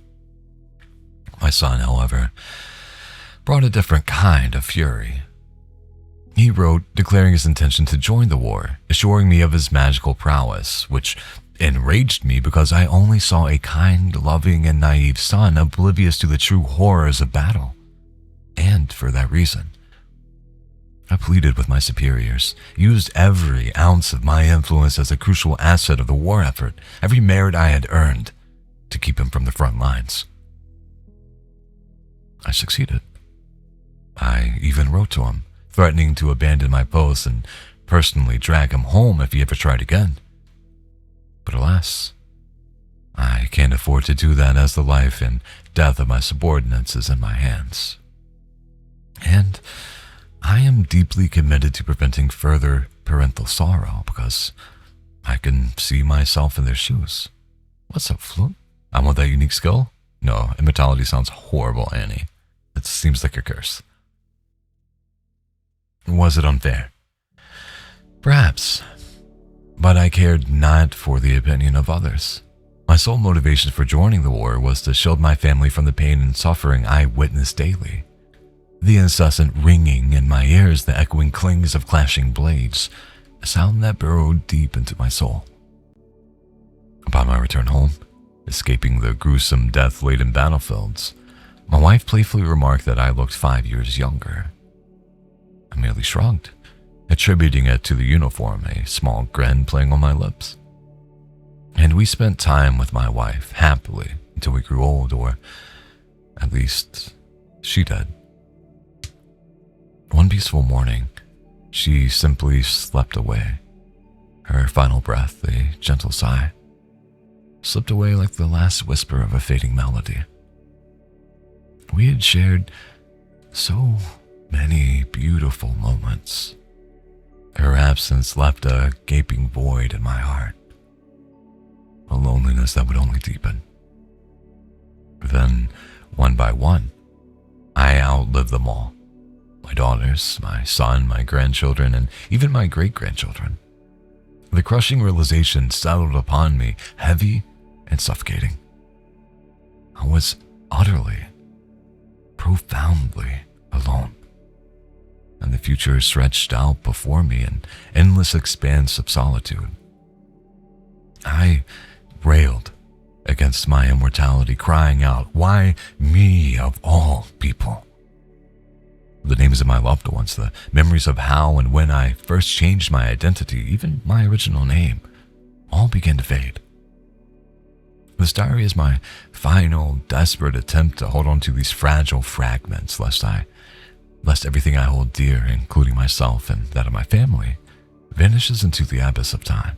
Speaker 1: My son, however, brought a different kind of fury. He wrote declaring his intention to join the war, assuring me of his magical prowess, which enraged me because I only saw a kind, loving, and naive son oblivious to the true horrors of battle. And for that reason, I pleaded with my superiors, used every ounce of my influence as a crucial asset of the war effort, every merit I had earned, to keep him from the front lines. I succeeded. I even wrote to him, threatening to abandon my post and personally drag him home if he ever tried again. But alas, I can't afford to do that as the life and death of my subordinates is in my hands. And I am deeply committed to preventing further parental sorrow because I can see myself in their shoes. What's up, Flute? I want that unique skill? No, immortality sounds horrible, Annie. It seems like a curse. Was it unfair? Perhaps. But I cared not for the opinion of others. My sole motivation for joining the war was to shield my family from the pain and suffering I witnessed daily. The incessant ringing in my ears, the echoing clings of clashing blades, a sound that burrowed deep into my soul. Upon my return home, escaping the gruesome death-laden battlefields, my wife playfully remarked that I looked 5 years younger. I merely shrugged, attributing it to the uniform, a small grin playing on my lips. And we spent time with my wife happily until we grew old, or at least she did. One peaceful morning, she simply slept away. Her final breath, a gentle sigh, slipped away like the last whisper of a fading melody. We had shared so many beautiful moments. Her absence left a gaping void in my heart, a loneliness that would only deepen. Then, one by one, I outlived them all. My daughters, my son, my grandchildren, and even my great-grandchildren. The crushing realization settled upon me, heavy and suffocating. I was utterly profoundly alone. And the future stretched out before me in endless expanse of solitude. I railed against my immortality, crying out, "Why me of all people?" The names of my loved ones, the memories of how and when I first changed my identity, even my original name, all began to fade. This diary is my final, desperate attempt to hold on to these fragile fragments, lest everything I hold dear, including myself and that of my family, vanishes into the abyss of time.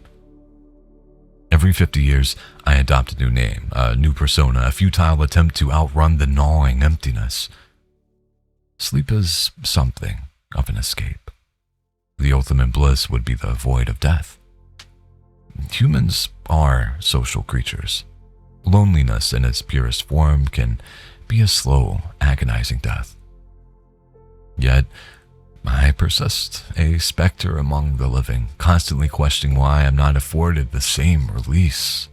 Speaker 1: Every 50 years, I adopt a new name, a new persona, a futile attempt to outrun the gnawing emptiness. Sleep is something of an escape. The ultimate bliss would be the void of death. Humans are social creatures. Loneliness in its purest form can be a slow, agonizing death. Yet, I persist, a specter among the living, constantly questioning why I'm not afforded the same release.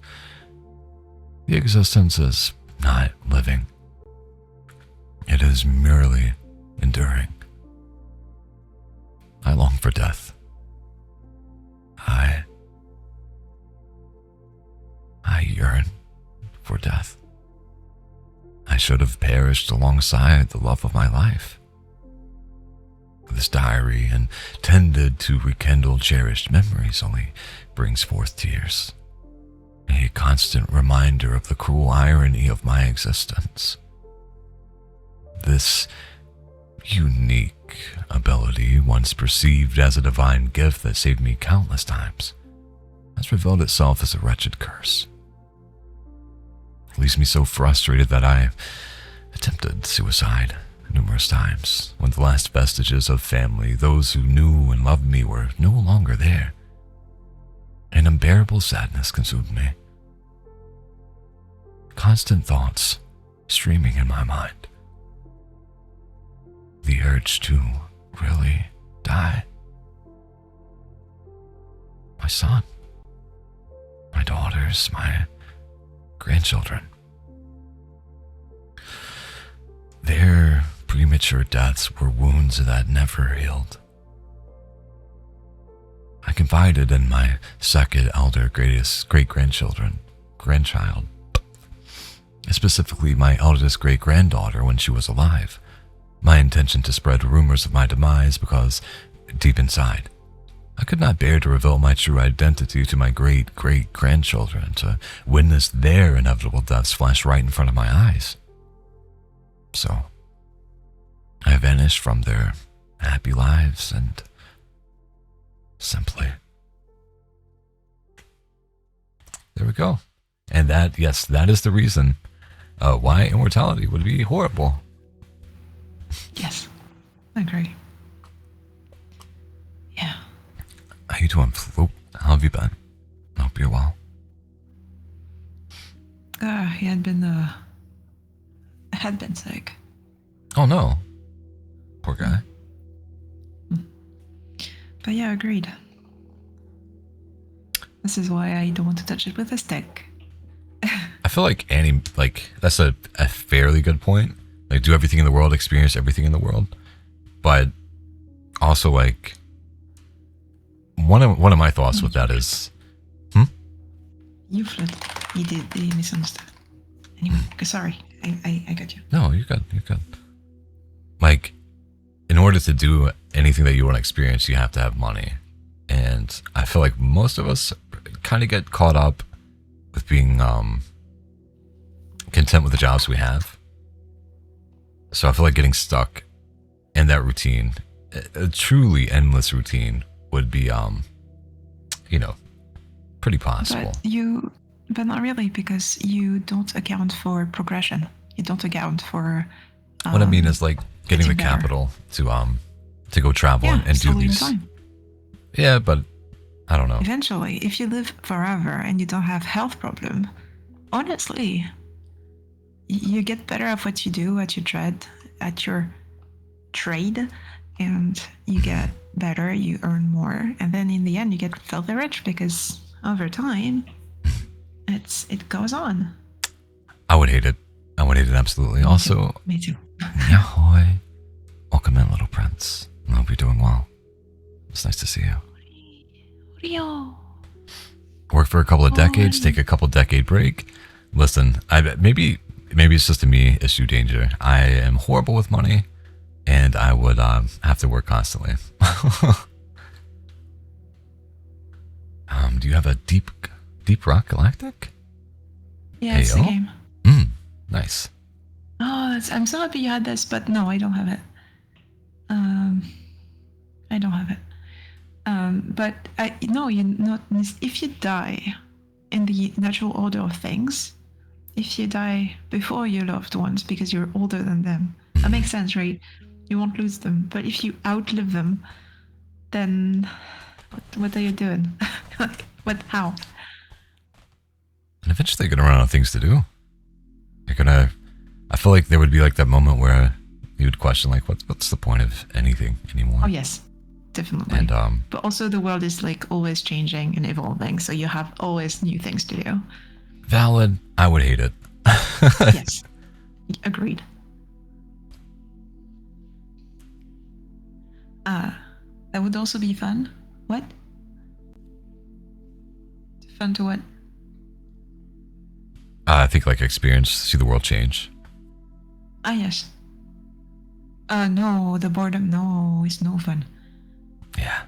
Speaker 1: The existence is not living. It is merely enduring. I long for death. I yearn for death. I should have perished alongside the love of my life. This diary, intended to rekindle cherished memories, only brings forth tears. A constant reminder of the cruel irony of my existence. This unique ability, once perceived as a divine gift that saved me countless times, has revealed itself as a wretched curse. It leaves me so frustrated that I attempted suicide numerous times, when the last vestiges of family, those who knew and loved me, were no longer there. An unbearable sadness consumed me. Constant thoughts streaming in my mind. The urge to really die. My son, my daughters, my grandchildren. Their premature deaths were wounds that never healed. I confided in my second elder grandchild, specifically my eldest great-granddaughter when she was alive, my intention to spread rumors of my demise because, deep inside, I could not bear to reveal my true identity to my great-great-grandchildren, to witness their inevitable deaths flash right in front of my eyes. So, I vanished from their happy lives and simply. There we go. And that is the reason why immortality would be horrible.
Speaker 2: Yes, I agree. Yeah.
Speaker 1: How you doing, Floop? How have you been? I hope you're well.
Speaker 2: He had been sick.
Speaker 1: Oh no. Poor guy.
Speaker 2: But yeah, agreed. This is why I don't want to touch it with a stick.
Speaker 1: I feel like Annie, that's a fairly good point. Like, do everything in the world, experience everything in the world. But also, like, one of my thoughts with that is,
Speaker 2: You flipped. You did. You misunderstood. Anyway, sorry. I got you.
Speaker 1: No, you're good. You're good. Like, in order to do anything that you want to experience, you have to have money. And I feel like most of us kind of get caught up with being content with the jobs we have. So I feel like getting stuck in that routine, a truly endless routine, would be, pretty possible.
Speaker 2: But not really, because you don't account for progression. You don't account for.
Speaker 1: What I mean is, like, getting the capital to go travel and do these.
Speaker 2: Time.
Speaker 1: Yeah, but I don't know.
Speaker 2: Eventually, if you live forever and you don't have health problem, honestly, you get better at what you do, at your trade, and you get better, you earn more, and then in the end you get filthy rich, because over time it goes on.
Speaker 1: I would hate it absolutely.
Speaker 2: Me
Speaker 1: Also,
Speaker 2: too. Me too.
Speaker 1: Yahoy. Welcome in, little prince. I hope you're doing well. It's nice to see you.
Speaker 3: Rio.
Speaker 1: Work for a couple of decades, take a couple decade break. Listen, maybe it's just a me issue, Danger. I am horrible with money, and I would have to work constantly. Do you have a Deep Rock Galactic?
Speaker 2: Yeah, it's the
Speaker 1: Ayo?
Speaker 2: game.
Speaker 1: Nice.
Speaker 2: Oh, I'm so happy you had this, but no, I don't have it. I don't have it. But if you die in the natural order of things, if you die before your loved ones because you're older than them, that makes sense, right? You won't lose them. But if you outlive them, then what are you doing? How?
Speaker 1: And eventually you're gonna run out of things to do. I feel like there would be like that moment where you would question like, what's the point of anything anymore?
Speaker 2: Oh yes, definitely.
Speaker 1: And
Speaker 2: but also the world is like always changing and evolving, so you have always new things to do.
Speaker 1: valid. I would hate it.
Speaker 2: Yes, agreed. That would also be fun. What? Fun to what?
Speaker 1: I think like experience, see the world change.
Speaker 2: Ah, yes. No, the boredom, no, it's no fun.
Speaker 1: Yeah.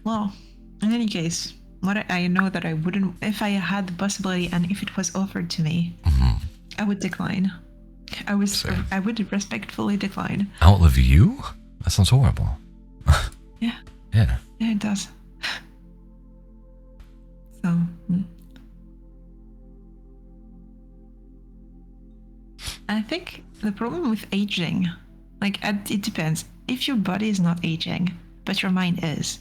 Speaker 2: Well, in any case, I know that I wouldn't, if I had the possibility and if it was offered to me, I would decline. I would respectfully decline.
Speaker 1: Outlive you? That sounds horrible.
Speaker 2: Yeah.
Speaker 1: Yeah.
Speaker 2: Yeah, it does. So. I think the problem with aging, it depends. If your body is not aging, but your mind is,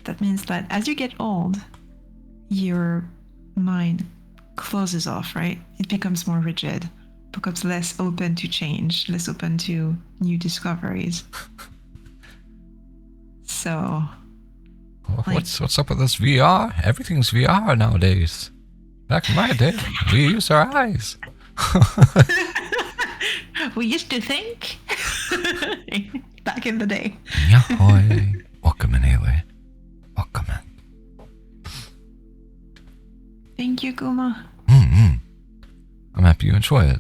Speaker 2: that means that as you get old, your mind closes off, right? It becomes more rigid, becomes less open to change, less open to new discoveries. So.
Speaker 1: What's up with this VR? Everything's VR nowadays. Back in my day, we used our eyes.
Speaker 2: We used to think back in the day.
Speaker 1: Yahoy. Welcome in, Haley. Welcome in.
Speaker 2: Thank you, Kuma.
Speaker 1: I'm happy you enjoy it.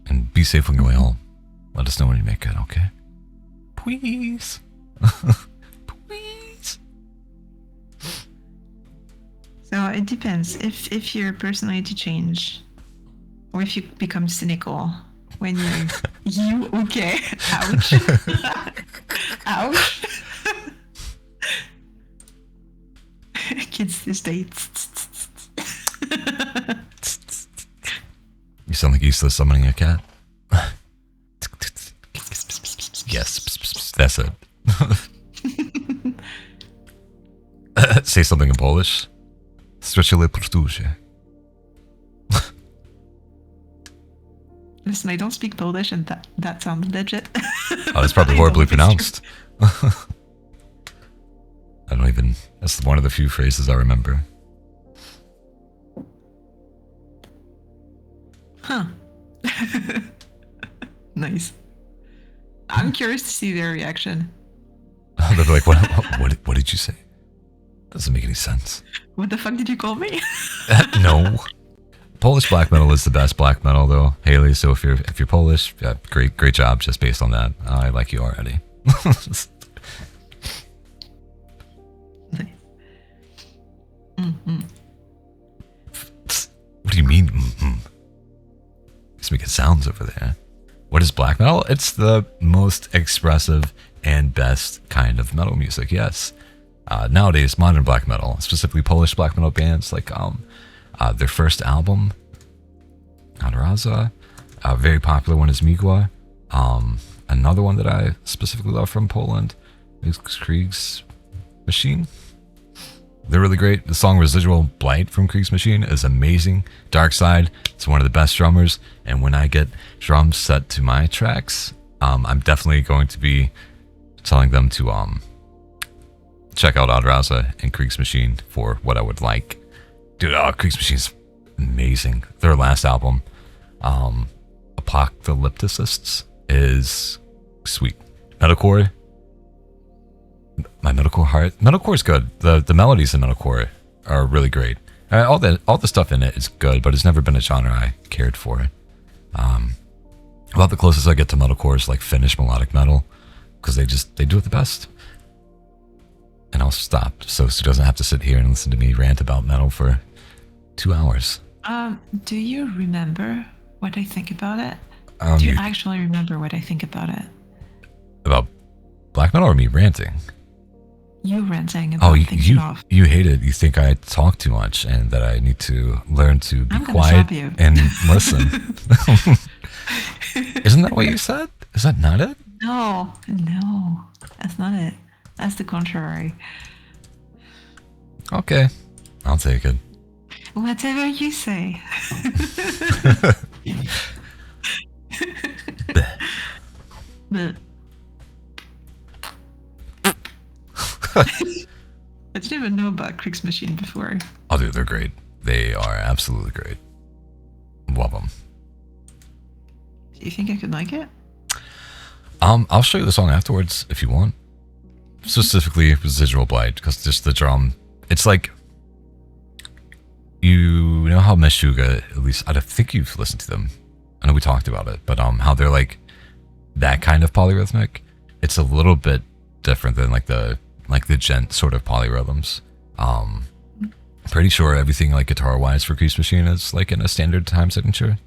Speaker 1: And be safe on your way home. Let us know when you make it, okay? Please. Please.
Speaker 2: So it depends. If your personality change, or if you become cynical when you okay. Ouch. Ouch. Kids these days.
Speaker 1: You sound like useless summoning a cat. Yes, that's it. Say something in Polish. Stretchile portusze.
Speaker 2: Listen, I don't speak Polish, and that sounds legit.
Speaker 1: Oh, that's probably horribly pronounced. I don't even. That's one of the few phrases I remember.
Speaker 2: Huh. Nice. I'm curious to see their reaction.
Speaker 1: They'll be like, what did you say? Doesn't make any sense.
Speaker 2: What the fuck did you call me?
Speaker 1: No. Polish black metal is the best black metal, though, Haley. So if you're Polish, yeah, great job. Just based on that, I like you already.
Speaker 2: Nice.
Speaker 1: What do you mean? Just making sounds over there. What is black metal? It's the most expressive and best kind of metal music. Yes. Nowadays, modern black metal, specifically Polish black metal bands, like their first album, Adaraza. A very popular one is Migła. Another one that I specifically love from Poland is Krieg's Machine. They're really great. The song Residual Blight from Krieg's Machine is amazing. Dark Side, it's one of the best drummers. And when I get drums set to my tracks, I'm definitely going to be telling them to check out Adaraza and Krieg's Machine for what I would like Dude, Creeks Machine's amazing. Their last album, Apocalypticists, is sweet. Metalcore, my metalcore heart. Metalcore is good. The melodies in metalcore are really great. All the stuff in it is good, but it's never been a genre I cared for. About the closest I get to metalcore is like Finnish melodic metal, because they do it the best. And I'll stop, so Sue doesn't have to sit here and listen to me rant about metal for 2 hours.
Speaker 2: Do you remember what I think about it? Do you actually remember what I think about it?
Speaker 1: About black metal or me ranting?
Speaker 2: You ranting about things off.
Speaker 1: You hate it. You think I talk too much and that I need to learn to be quiet
Speaker 2: slap you.
Speaker 1: and listen. Isn't that what you said? Is that not it?
Speaker 2: No, that's not it. That's the contrary.
Speaker 1: Okay, I'll take it.
Speaker 2: Whatever you say. But I didn't even know about Creeks Machine before.
Speaker 1: Oh, dude, they're great. They are absolutely great. Love them.
Speaker 2: Do you think I could like it?
Speaker 1: I'll show you the song afterwards if you want. Specifically Residual Blight, because just the drum. It's like, you know how Meshuggah, at least I think you've listened to them. I know we talked about it, but how they're like that kind of polyrhythmic. It's a little bit different than like the gent sort of polyrhythms. Pretty sure everything like guitar wise for Creeks Machine is like in a standard time signature,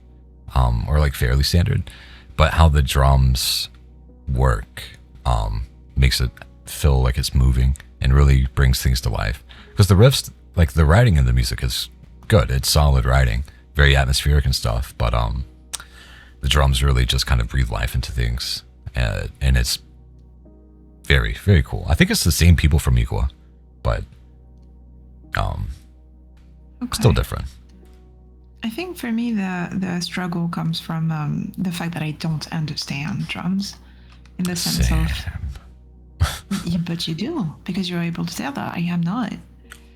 Speaker 1: or like fairly standard. But how the drums work makes it feel like it's moving and really brings things to life. Because the riffs, like the writing in the music is good. It's solid writing, very atmospheric and stuff. But the drums really just kind of breathe life into things, and it's very, very cool. I think it's the same people from Equa, but still different.
Speaker 2: I think for me the struggle comes from the fact that I don't understand drums, in the sense of. Yeah, but you do, because you're able to tell that I am not.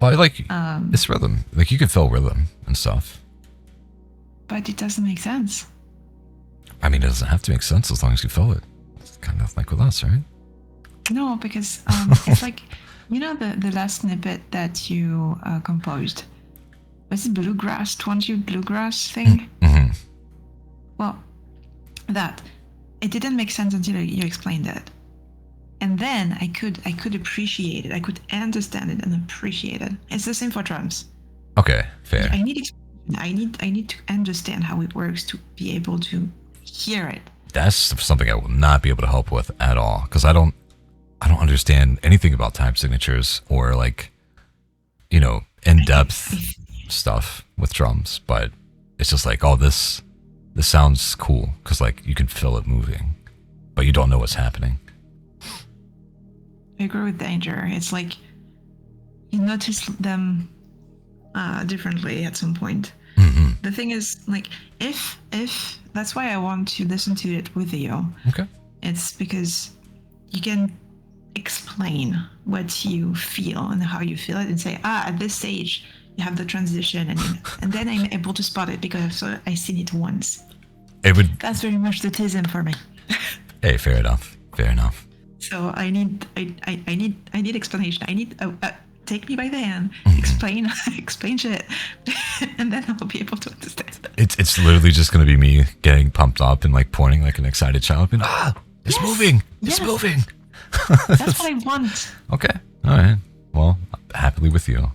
Speaker 1: Well, like it's rhythm. Like you can feel rhythm and stuff.
Speaker 2: But it doesn't make sense.
Speaker 1: I mean, it doesn't have to make sense as long as you feel it. It's kind of like with us, right?
Speaker 2: No, because it's like, you know, the last snippet that you composed. Was it bluegrass, 20 bluegrass thing?
Speaker 1: Mm-hmm.
Speaker 2: Well, that it didn't make sense until you explained it, and then I could appreciate it. I could understand it and appreciate it. It's the same for drums.
Speaker 1: Okay, fair.
Speaker 2: I need to understand how it works to be able to hear it.
Speaker 1: That's something I will not be able to help with at all, because I don't understand anything about time signatures or like, you know, in-depth stuff with drums. But it's just like, oh, this sounds cool because like you can feel it moving, but you don't know what's happening.
Speaker 2: I agree with Danger. It's like you notice them differently at some point.
Speaker 1: Mm-hmm.
Speaker 2: The thing is, like, if that's why I want to listen to it with you.
Speaker 1: Okay.
Speaker 2: It's because you can explain what you feel and how you feel it, and say, at this stage you have the transition, and then I'm able to spot it because I've seen it once. That's very much the tism for me.
Speaker 1: Hey, fair enough.
Speaker 2: So I need explanation. I need take me by the hand, explain shit, and then I'll be able to understand.
Speaker 1: It's literally just gonna be me getting pumped up and like pointing like an excited child, and it's moving, it's moving.
Speaker 2: That's what I want.
Speaker 1: Okay, all right. Well, happily with you.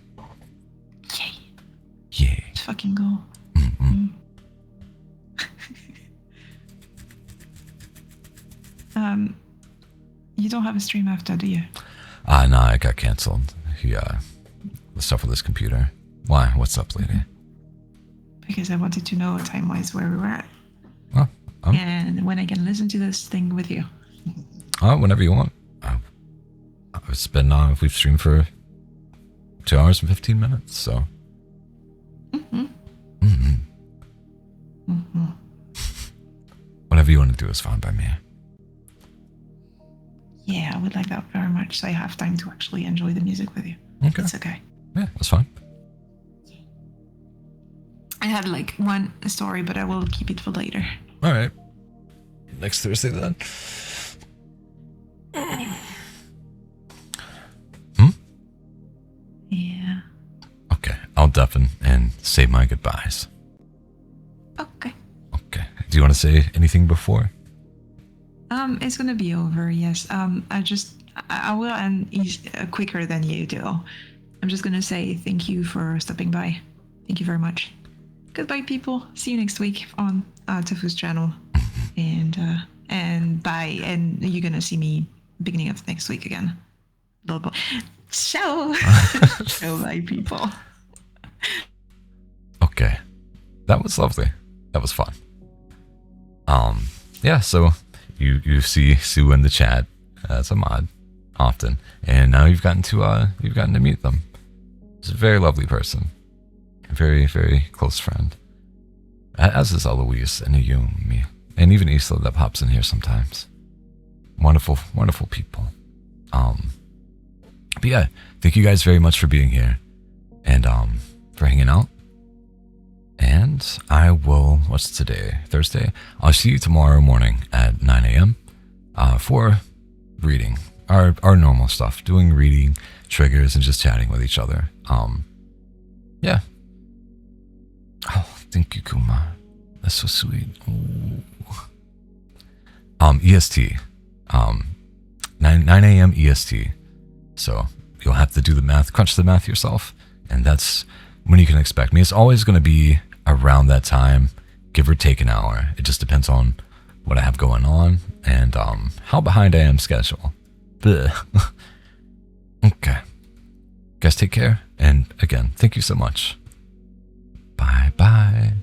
Speaker 1: Yay.
Speaker 2: Let's fucking go.
Speaker 1: Mm-hmm.
Speaker 2: You don't have a stream after, do you?
Speaker 1: No, I got canceled. The stuff with this computer. Why? What's up, lady?
Speaker 2: Because I wanted to know time-wise where we were at.
Speaker 1: Well,
Speaker 2: and when I can listen to this thing with you.
Speaker 1: Whenever you want. It's been we've streamed for 2 hours and 15 minutes, so. Whatever you want to do is fine by me.
Speaker 2: Yeah, I would like that very much, so I have time to actually enjoy the music with you.
Speaker 1: Okay.
Speaker 2: It's okay.
Speaker 1: Yeah, that's fine.
Speaker 2: I had like one story, but I will keep it for later.
Speaker 1: All right. Next Thursday then.
Speaker 2: Yeah.
Speaker 1: Okay, I'll deafen and say my goodbyes.
Speaker 2: Okay.
Speaker 1: Okay. Do you want to say anything before?
Speaker 2: It's gonna be over. Yes. I will end quicker than you do. I'm just gonna say thank you for stopping by. Thank you very much. Goodbye, people. See you next week on Tofu's channel, and bye. And you're gonna see me beginning of next week again. So, bye, people.
Speaker 1: Okay. That was lovely. That was fun. Yeah, so you see Sue in the chat as a mod often, and now you've gotten to meet them. She's a very lovely person. A very, very close friend. As is Eloise and Ayumi, and even Isla that pops in here sometimes. Wonderful, wonderful people. But yeah, thank you guys very much for being here and for hanging out. And I will, what's today? Thursday? I'll see you tomorrow morning at 9 a.m. For reading. Our normal stuff. Doing reading, triggers, and just chatting with each other. Yeah. Oh, thank you, Kuma. That's so sweet. Ooh. EST. 9 a.m. EST. So you'll have to do the math, crunch the math yourself, and that's when you can expect me. It's always going to be around that time, give or take an hour. It just depends on what I have going on and how behind I am schedule. Okay. Guys, take care. And again, thank you so much. Bye-bye.